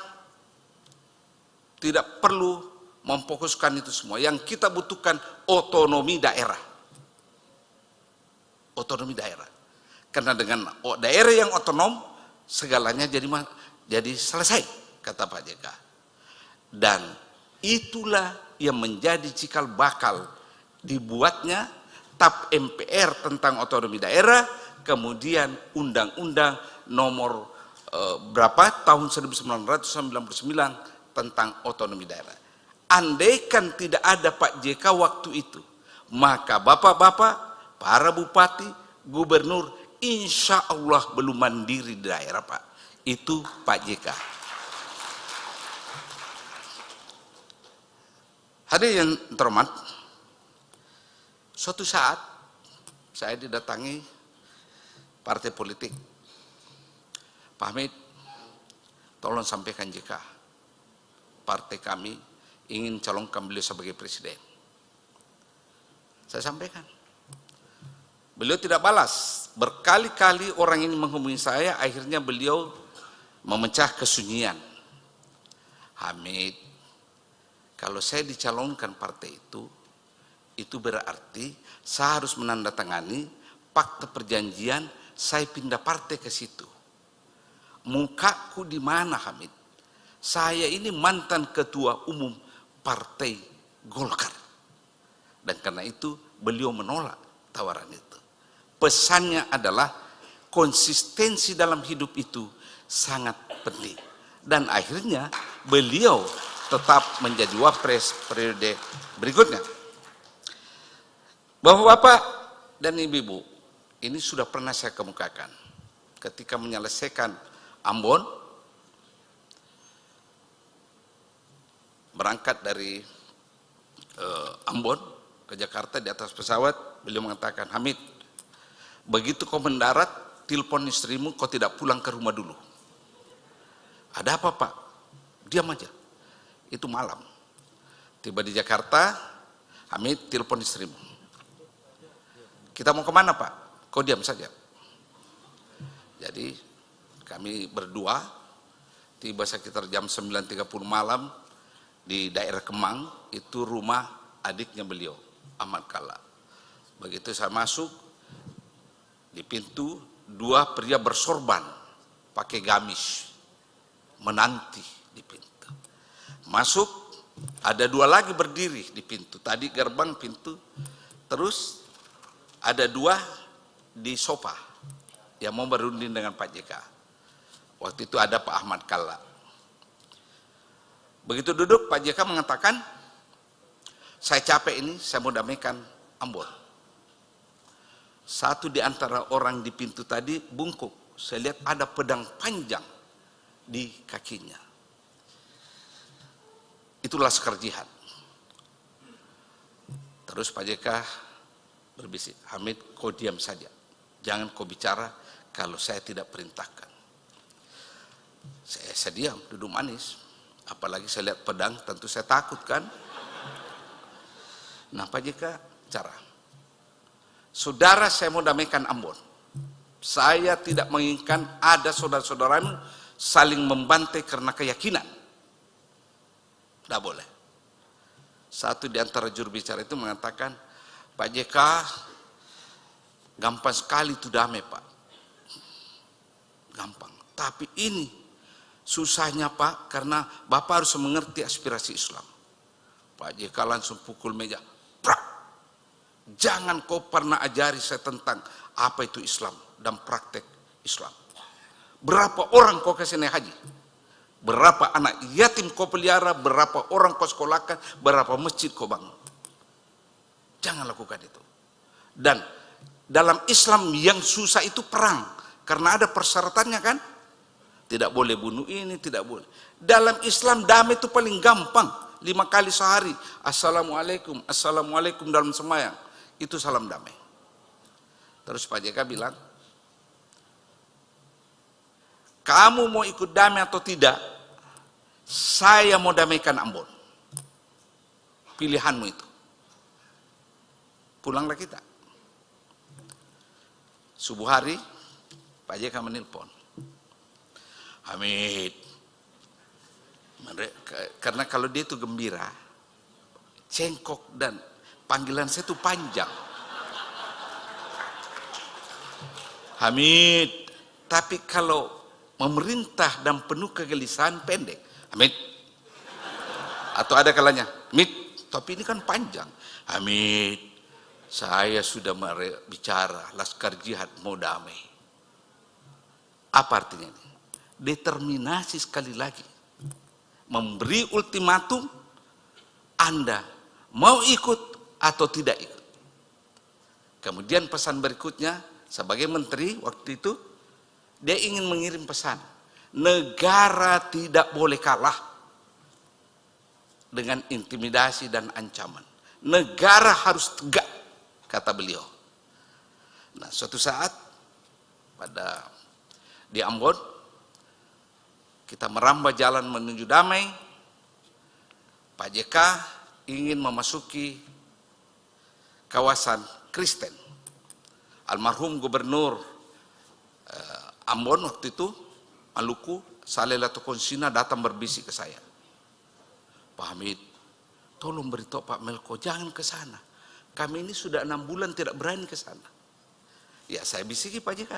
tidak perlu memfokuskan itu semua. Yang kita butuhkan otonomi daerah. Otonomi daerah. Karena dengan daerah yang otonom, segalanya jadi selesai, kata Pak JK. Dan itulah yang menjadi cikal bakal dibuatnya TAP MPR tentang otonomi daerah, kemudian Undang-Undang nomor berapa tahun 1999 tentang otonomi daerah. Andaikan tidak ada Pak JK waktu itu, maka bapak-bapak, para bupati, gubernur, insya Allah belum mandiri di daerah Pak. Itu Pak JK. Hadirin yang terhormat, suatu saat saya didatangi partai politik. Pak Hamid, tolong sampaikan JK. partai kami ingin calonkan beliau sebagai presiden. Saya sampaikan. Beliau tidak balas. Berkali-kali orang ini menghubungi saya, akhirnya beliau memecah kesunyian. Hamid, kalau saya dicalonkan partai itu berarti saya harus menandatangani fakta perjanjian saya pindah partai ke situ. Mukaku di mana, Hamid? Saya ini mantan ketua umum partai Golkar. Dan karena itu beliau menolak tawaran itu. Pesannya adalah konsistensi dalam hidup itu sangat penting. Dan akhirnya beliau tetap menjadi wapres periode berikutnya. Bapak-bapak dan ibu-ibu, ini sudah pernah saya kemukakan. Ketika menyelesaikan Ambon, berangkat dari Ambon ke Jakarta di atas pesawat, beliau mengatakan, Hamid, begitu kau mendarat, telepon istrimu, kau tidak pulang ke rumah dulu. Ada apa, Pak? Diam aja. Itu malam. Tiba di Jakarta, Hamid, telepon istrimu. Kita mau kemana, Pak? Kau diam saja. Jadi kami berdua tiba sekitar jam 9.30 malam di daerah Kemang, itu rumah adiknya beliau, Ahmad Kalla. Begitu saya masuk, di pintu dua pria bersorban pakai gamis menanti di pintu. Masuk, ada dua lagi berdiri di pintu. Tadi gerbang pintu, terus ada dua di sofa yang mau berunding dengan Pak JK. Waktu itu ada Pak Ahmad Kalla. Begitu duduk, Pak JK mengatakan, saya capek ini, saya mau damaikan Ambon. Satu di antara orang di pintu tadi bungkuk. Saya lihat ada pedang panjang di kakinya. Itulah laskar jihad. Terus Pak JK berbisik, Hamid, kau diam saja. Jangan kau bicara kalau saya tidak perintahkan. Saya diam, duduk manis. Apalagi saya lihat pedang, tentu saya takut kan. Nah Pak JK cara, saudara saya mau damaikan Ambon. Saya tidak menginginkan ada saudara-saudaramu saling membantai karena keyakinan. Tidak boleh. Satu di antara juru bicara itu mengatakan, Pak JK, gampang sekali itu damai, Pak. Gampang. Tapi ini susahnya, Pak, karena Bapak harus mengerti aspirasi Islam. Pak JK langsung pukul meja. Prak! Jangan kau pernah ajari saya tentang apa itu Islam dan praktek Islam. Berapa orang kau kasih naik haji? Berapa anak yatim kau pelihara? Berapa orang kau sekolahkan? Berapa masjid kau bangun? Jangan lakukan itu. Dan dalam Islam yang susah itu perang. Karena ada persyaratannya kan? Tidak boleh bunuh ini, tidak boleh. Dalam Islam damai itu paling gampang. 5 kali sehari. Assalamualaikum, assalamualaikum dalam sembahyang. Itu salam damai. Terus Pak JK bilang, kamu mau ikut damai atau tidak? Saya mau damaikan Ambon. Pilihanmu itu. Pulanglah kita. Subuh hari, Pak JK menelpon. Hamid. Karena kalau dia itu gembira, cengkok dan panggilan saya itu panjang. Hamid. Tapi kalau memerintah dan penuh kegelisahan pendek. Hamid. Atau ada kalanya, Hamid, tapi ini kan panjang. Hamid, saya sudah bicara, laskar jihad mau damai. Apa artinya ini? Determinasi sekali lagi. Memberi ultimatum, Anda mau ikut atau tidak ikut. Kemudian pesan berikutnya, sebagai menteri waktu itu, dia ingin mengirim pesan. Negara tidak boleh kalah dengan intimidasi dan ancaman. Negara harus tegak, kata beliau. Nah, suatu saat di Ambon, kita merambah jalan menuju damai. Pak JK ingin memasuki kawasan Kristen. Almarhum Gubernur Ambon waktu itu, Maluku, Saleh Latukonsina datang berbisik ke saya. Pak Hamid, tolong beritahu Pak Melko, jangan ke sana. Kami ini sudah 6 bulan tidak berani ke sana. Ya saya bisiki Pak JK.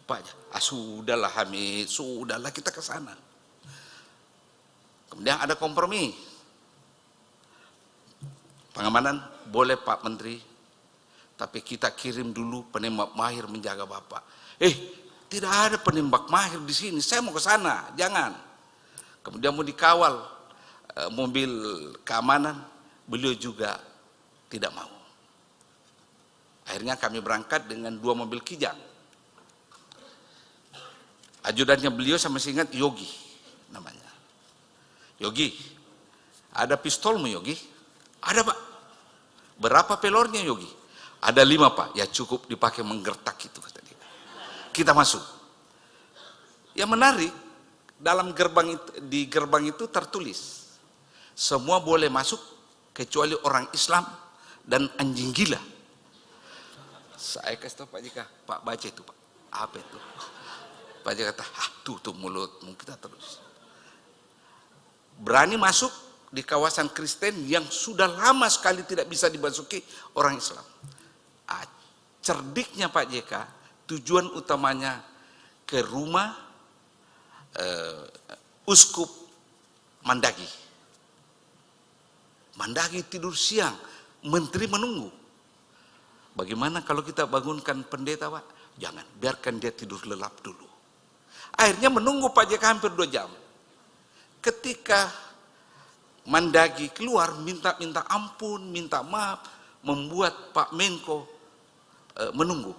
Pak, sudahlah Hamid, sudahlah kita ke sana. Kemudian ada kompromi. Pengamanan boleh Pak Menteri, tapi kita kirim dulu penembak mahir menjaga Bapak. Tidak ada penembak mahir di sini, saya mau ke sana, jangan. Kemudian mau dikawal mobil keamanan, beliau juga tidak mau. Akhirnya kami berangkat dengan 2 mobil Kijang. Ajudannya beliau sama saya ingat Yogi namanya. Yogi, ada pistolmu Yogi? Ada Pak. Berapa pelornya Yogi? Ada 5 Pak. Ya cukup dipakai menggertak itu kata dia. Kita masuk. Yang menarik dalam gerbang itu, di gerbang itu tertulis semua boleh masuk kecuali orang Islam dan anjing gila. Saya kasih tahu Pak JK, Pak baca itu Pak. Apa itu? Pak JK kata, tutup mulutmu kita terus. Berani masuk di kawasan Kristen yang sudah lama sekali tidak bisa dimasuki orang Islam. Cerdiknya Pak JK, tujuan utamanya ke rumah Uskup Mandagi. Mandagi tidur siang, menteri menunggu. Bagaimana kalau kita bangunkan pendeta Pak? Jangan, biarkan dia tidur lelap dulu. Akhirnya menunggu Pak JK hampir 2 jam. Ketika Mandagi keluar minta ampun, minta maaf, membuat Pak Menko menunggu.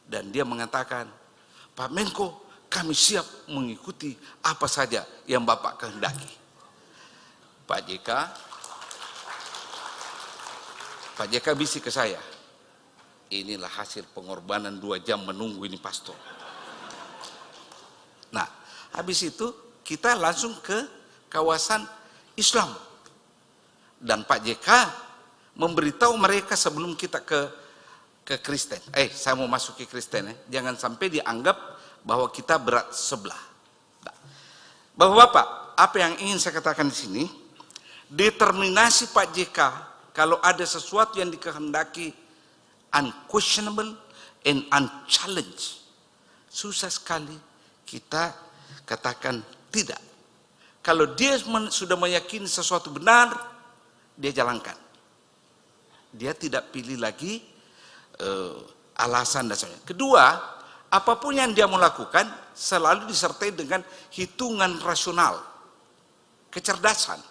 Dan dia mengatakan, Pak Menko, kami siap mengikuti apa saja yang Bapak kehendaki. Pak JK bisik ke saya, inilah hasil pengorbanan 2 jam menunggu ini pastor. Nah, habis itu kita langsung ke kawasan Islam. Dan Pak JK memberitahu mereka sebelum kita ke Kristen. Saya mau masuk ke Kristen. Jangan sampai dianggap bahwa kita berat sebelah. Nah, Bapak-bapak, apa yang ingin saya katakan di sini, determinasi Pak JK kalau ada sesuatu yang dikehendaki unquestionable and unchallenged, susah sekali kita katakan tidak. Kalau dia sudah meyakini sesuatu benar, dia jalankan. Dia tidak pilih lagi alasan dan sebagainya. Kedua, apapun yang dia mau lakukan selalu disertai dengan hitungan rasional, kecerdasan.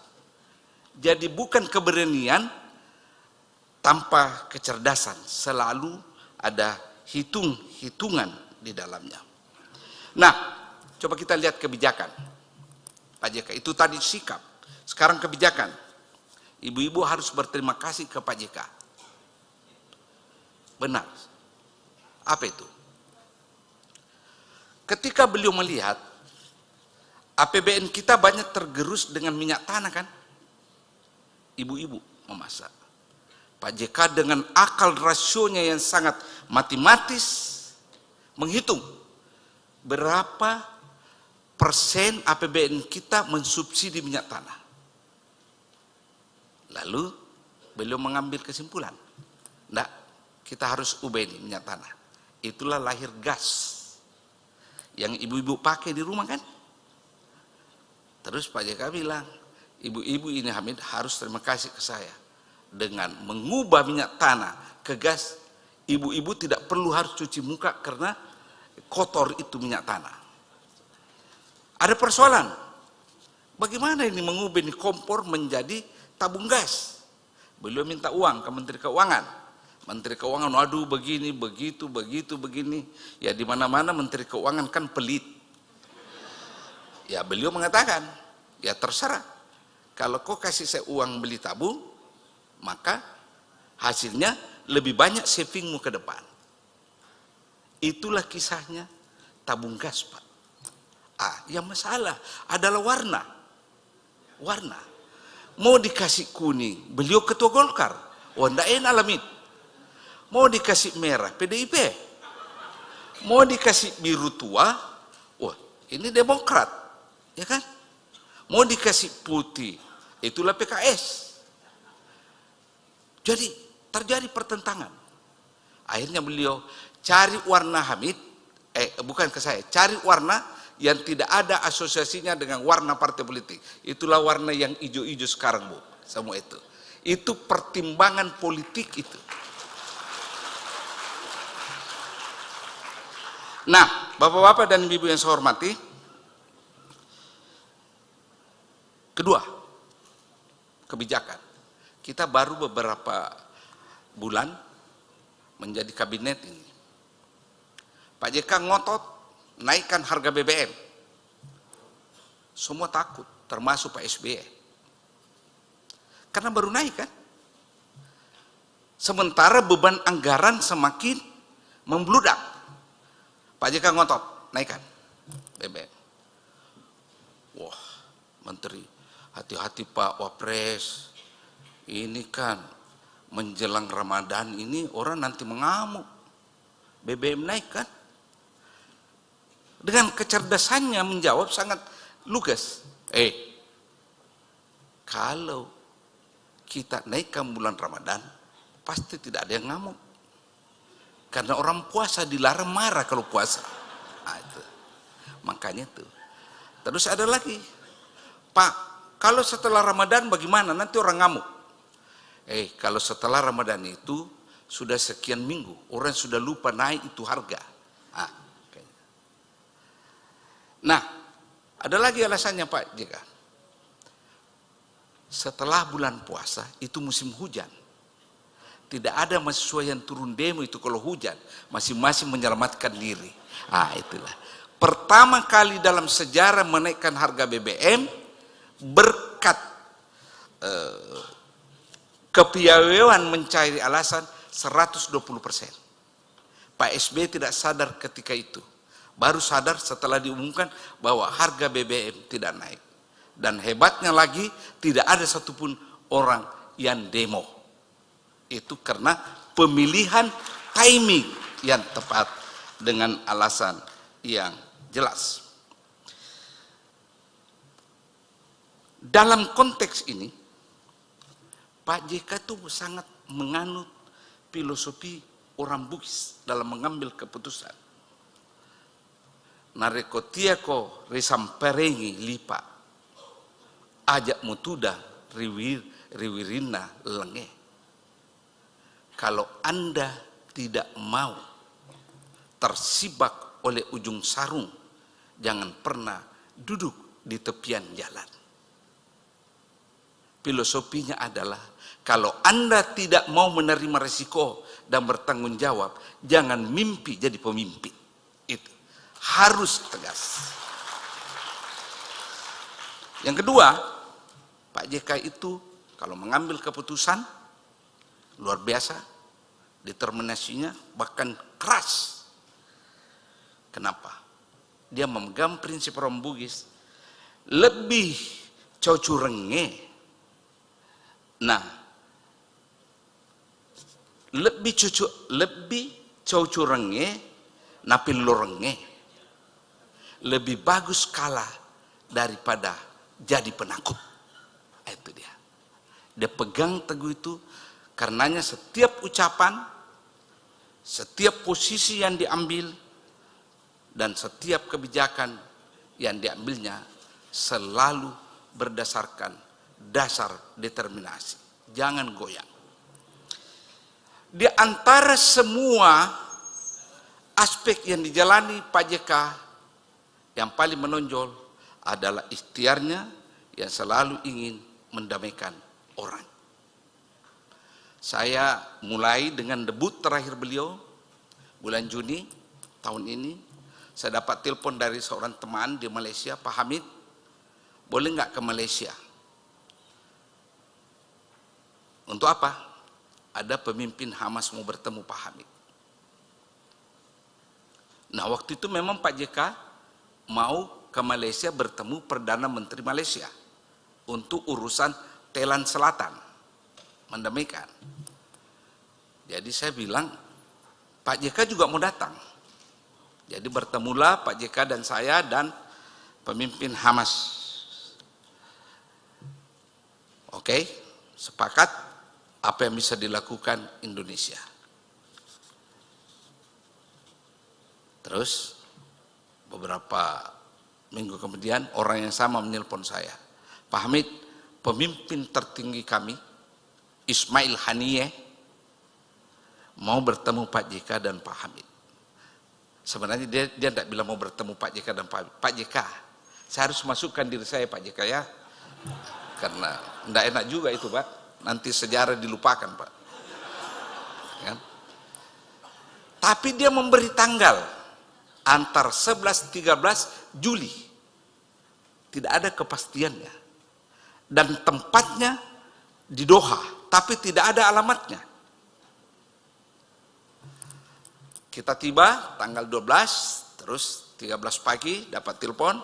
Jadi bukan keberanian tanpa kecerdasan, selalu ada hitungan di dalamnya. Nah, coba kita lihat kebijakan Pak JK. Itu tadi sikap, sekarang kebijakan. Ibu-ibu harus berterima kasih ke Pak JK. Benar. Apa itu? Ketika beliau melihat APBN kita banyak tergerus dengan minyak tanah kan? Ibu-ibu memasak. Pak JK dengan akal rasionya yang sangat matematis menghitung berapa persen APBN kita mensubsidi minyak tanah. Lalu beliau mengambil kesimpulan, enggak, kita harus ubah ini minyak tanah. Itulah lahir gas yang ibu-ibu pakai di rumah kan. Terus Pak JK bilang, ibu-ibu ini Hamid harus terima kasih ke saya. Dengan mengubah minyak tanah ke gas, ibu-ibu tidak perlu harus cuci muka karena kotor itu minyak tanah. Ada persoalan, bagaimana ini mengubah ini kompor menjadi tabung gas. Beliau minta uang ke Menteri Keuangan. Menteri Keuangan, waduh begini, begitu, begini. Ya di mana-mana Menteri Keuangan kan pelit. Ya beliau mengatakan, ya terserah. Kalau kau kasih saya uang beli tabung, maka hasilnya lebih banyak savingmu ke depan. Itulah kisahnya tabung gas, Pak. Yang masalah adalah warna. Mau dikasih kuning, beliau ketua Golkar. Wah, ndak enak alamin. Mau dikasih merah, PDIP. Mau dikasih biru tua, wah, ini Demokrat. Ya kan? Mau dikasih putih, itulah PKS. Jadi terjadi pertentangan. Akhirnya beliau cari warna Hamid, bukan ke saya, cari warna yang tidak ada asosiasinya dengan warna partai politik. Itulah warna yang hijau-hijau sekarang, Bu. Semua itu. Itu pertimbangan politik itu. Nah, Bapak-bapak dan Ibu yang saya hormati, kedua, kebijakan. Kita baru beberapa bulan menjadi kabinet ini. Pak JK ngotot naikkan harga BBM. Semua takut, termasuk Pak SBY. Karena baru naik kan. Sementara beban anggaran semakin membludak. Pak JK ngotot, naikkan BBM. Wah, Menteri, hati-hati Pak Wapres. Ini kan menjelang Ramadan ini orang nanti mengamuk. BBM naik kan. Dengan kecerdasannya menjawab sangat lugas. Kalau kita naikkan bulan Ramadan, pasti tidak ada yang ngamuk. Karena orang puasa dilarang marah kalau puasa. Nah, itu. Makanya itu. Terus ada lagi. Pak, kalau setelah Ramadan bagaimana? Nanti orang ngamuk. Kalau setelah Ramadan itu sudah sekian minggu, orang sudah lupa naik itu harga. Nah, ada lagi alasannya Pak JK. Setelah bulan puasa itu musim hujan. Tidak ada mahasiswa yang turun demo itu kalau hujan. Masing-masing menyelamatkan diri. Itulah. Pertama kali dalam sejarah menaikkan harga BBM berkat kepiawaian mencari alasan 120%. Pak SBY tidak sadar ketika itu. Baru sadar setelah diumumkan bahwa harga BBM tidak naik. Dan hebatnya lagi tidak ada satupun orang yang demo. Itu karena pemilihan timing yang tepat dengan alasan yang jelas. Dalam konteks ini, Pak JK itu sangat menganut filosofi orang Bugis dalam mengambil keputusan. Narekotiako resamperengi lipa, ajak mutuda riwirina lenge. Kalau Anda tidak mau tersibak oleh ujung sarung, jangan pernah duduk di tepian jalan. Filosofinya adalah, kalau Anda tidak mau menerima risiko dan bertanggung jawab, jangan mimpi jadi pemimpin. Itu harus tegas. Yang kedua, Pak JK itu kalau mengambil keputusan luar biasa, determinasinya bahkan keras. Kenapa? Dia memegang prinsip orang Bugis, lebih cocurenge. Nah, lebih cocurenge napil lorenge. Lebih bagus kalah daripada jadi penakut. Itu dia. Dia pegang teguh itu. Karenanya setiap ucapan, setiap posisi yang diambil, dan setiap kebijakan yang diambilnya selalu berdasarkan dasar determinasi. Jangan goyang. Di antara semua aspek yang dijalani Pak JK, yang paling menonjol adalah ikhtiarnya yang selalu ingin mendamaikan orang. Saya mulai dengan debut terakhir beliau bulan Juni tahun ini. Saya dapat telepon dari seorang teman di Malaysia, Pak Hamid, boleh nggak ke Malaysia? Untuk apa? Ada pemimpin Hamas mau bertemu Pak Hamid. Nah, waktu itu memang Pak JK mau ke Malaysia bertemu Perdana Menteri Malaysia untuk urusan Thailand Selatan, mendamaikan. Jadi saya bilang, Pak JK juga mau datang. Jadi bertemulah Pak JK dan saya dan pemimpin Hamas. Oke, sepakat apa yang bisa dilakukan Indonesia. Terus beberapa minggu kemudian orang yang sama menelpon saya. Pak Hamid, pemimpin tertinggi kami, Ismail Haniyeh, mau bertemu Pak JK dan Pak Hamid. Sebenarnya dia tidak bilang mau bertemu Pak JK dan Pak JK. Saya harus masukkan diri saya Pak JK ya. Karena tidak enak juga itu Pak. Nanti sejarah dilupakan Pak. Ya. Tapi dia memberi tanggal antar 11-13 Juli. Tidak ada kepastiannya. Dan tempatnya di Doha. Tapi tidak ada alamatnya. Kita tiba tanggal 12, terus 13 pagi dapat telepon.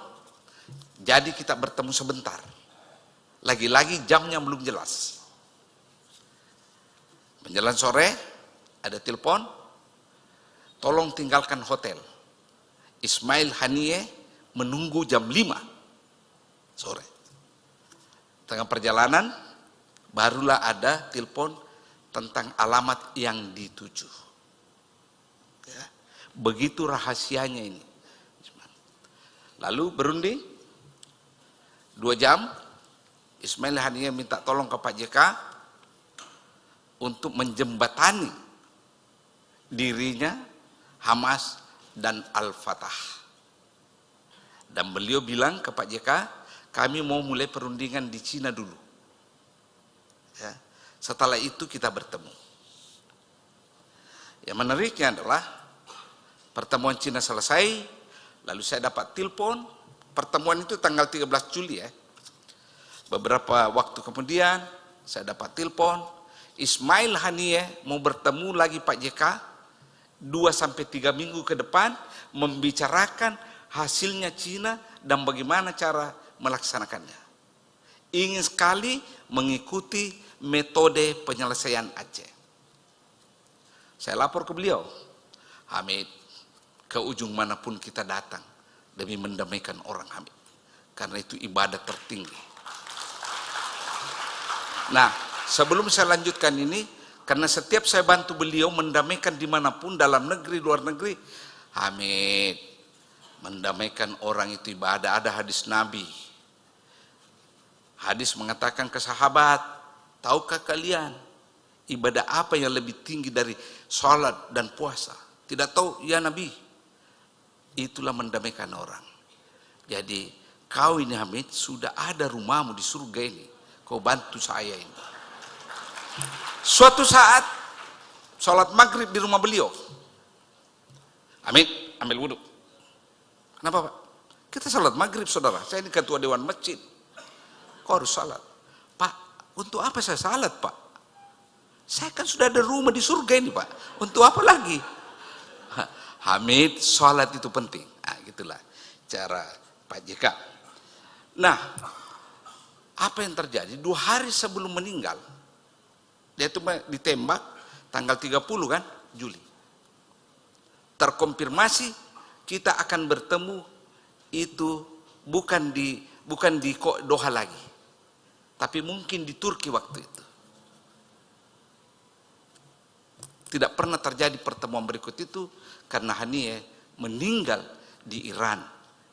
Jadi kita bertemu sebentar. Lagi-lagi jamnya belum jelas. Menjelang sore ada telepon. Tolong tinggalkan hotel. Ismail Haniyeh menunggu jam 5 sore. Tengah perjalanan barulah ada telepon tentang alamat yang dituju. Ya, begitu rahasianya ini. Lalu berunding 2 jam. Ismail Haniyeh minta tolong ke Pak JK untuk menjembatani dirinya, Hamas dan Al-Fatah. Dan beliau bilang ke Pak JK, kami mau mulai perundingan di Cina dulu. Ya, setelah itu kita bertemu. Yang menariknya adalah pertemuan Cina selesai, lalu saya dapat telepon. Pertemuan itu tanggal 13 Juli ya. Beberapa waktu kemudian saya dapat telepon, Ismail Haniyeh mau bertemu lagi Pak JK 2-3 minggu ke depan membicarakan hasilnya Cina dan bagaimana cara melaksanakannya. Ingin sekali mengikuti metode penyelesaian Aceh. Saya lapor ke beliau, Hamid, ke ujung manapun kita datang demi mendamaikan orang Hamid. Karena itu ibadah tertinggi. Nah, sebelum saya lanjutkan ini, karena setiap saya bantu beliau mendamaikan dimanapun, dalam negeri, luar negeri, Hamid, mendamaikan orang itu ibadah. Ada hadis Nabi. Hadis mengatakan ke sahabat, tahukah kalian ibadah apa yang lebih tinggi dari sholat dan puasa? Tidak tahu ya Nabi. Itulah mendamaikan orang. Jadi kau ini Hamid sudah ada rumahmu di surga ini. Kau bantu saya ini. Suatu saat sholat maghrib di rumah beliau. Hamid, ambil wudhu. Kenapa Pak? Kita sholat maghrib saudara. Saya ini ketua dewan masjid. Kau harus salat. Pak, untuk apa saya salat Pak? Saya kan sudah ada rumah di surga ini Pak. Untuk apa lagi? Hamid, salat itu penting. Nah, gitulah cara Pak JK. Nah, apa yang terjadi? 2 hari sebelum meninggal, dia itu ditembak tanggal 30 kan, Juli. Terkonfirmasi kita akan bertemu itu bukan di Doha lagi, tapi mungkin di Turki waktu itu. Tidak pernah terjadi pertemuan berikut itu karena Haniyeh meninggal di Iran,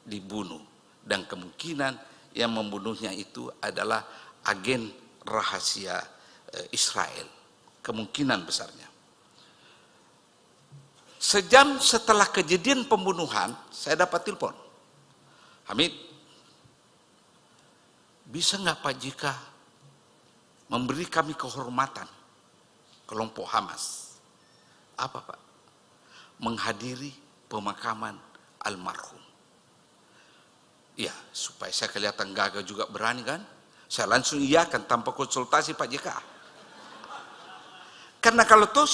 dibunuh, dan kemungkinan yang membunuhnya itu adalah agen rahasia Israel, kemungkinan besarnya. Sejam setelah kejadian pembunuhan, saya dapat telepon, Hamid, bisa nggak Pak JK memberi kami kehormatan kelompok Hamas? Apa Pak? Menghadiri pemakaman almarhum. Ya, supaya saya kelihatan gagah juga berani kan. Saya langsung iakan tanpa konsultasi Pak JK. Karena kalau toh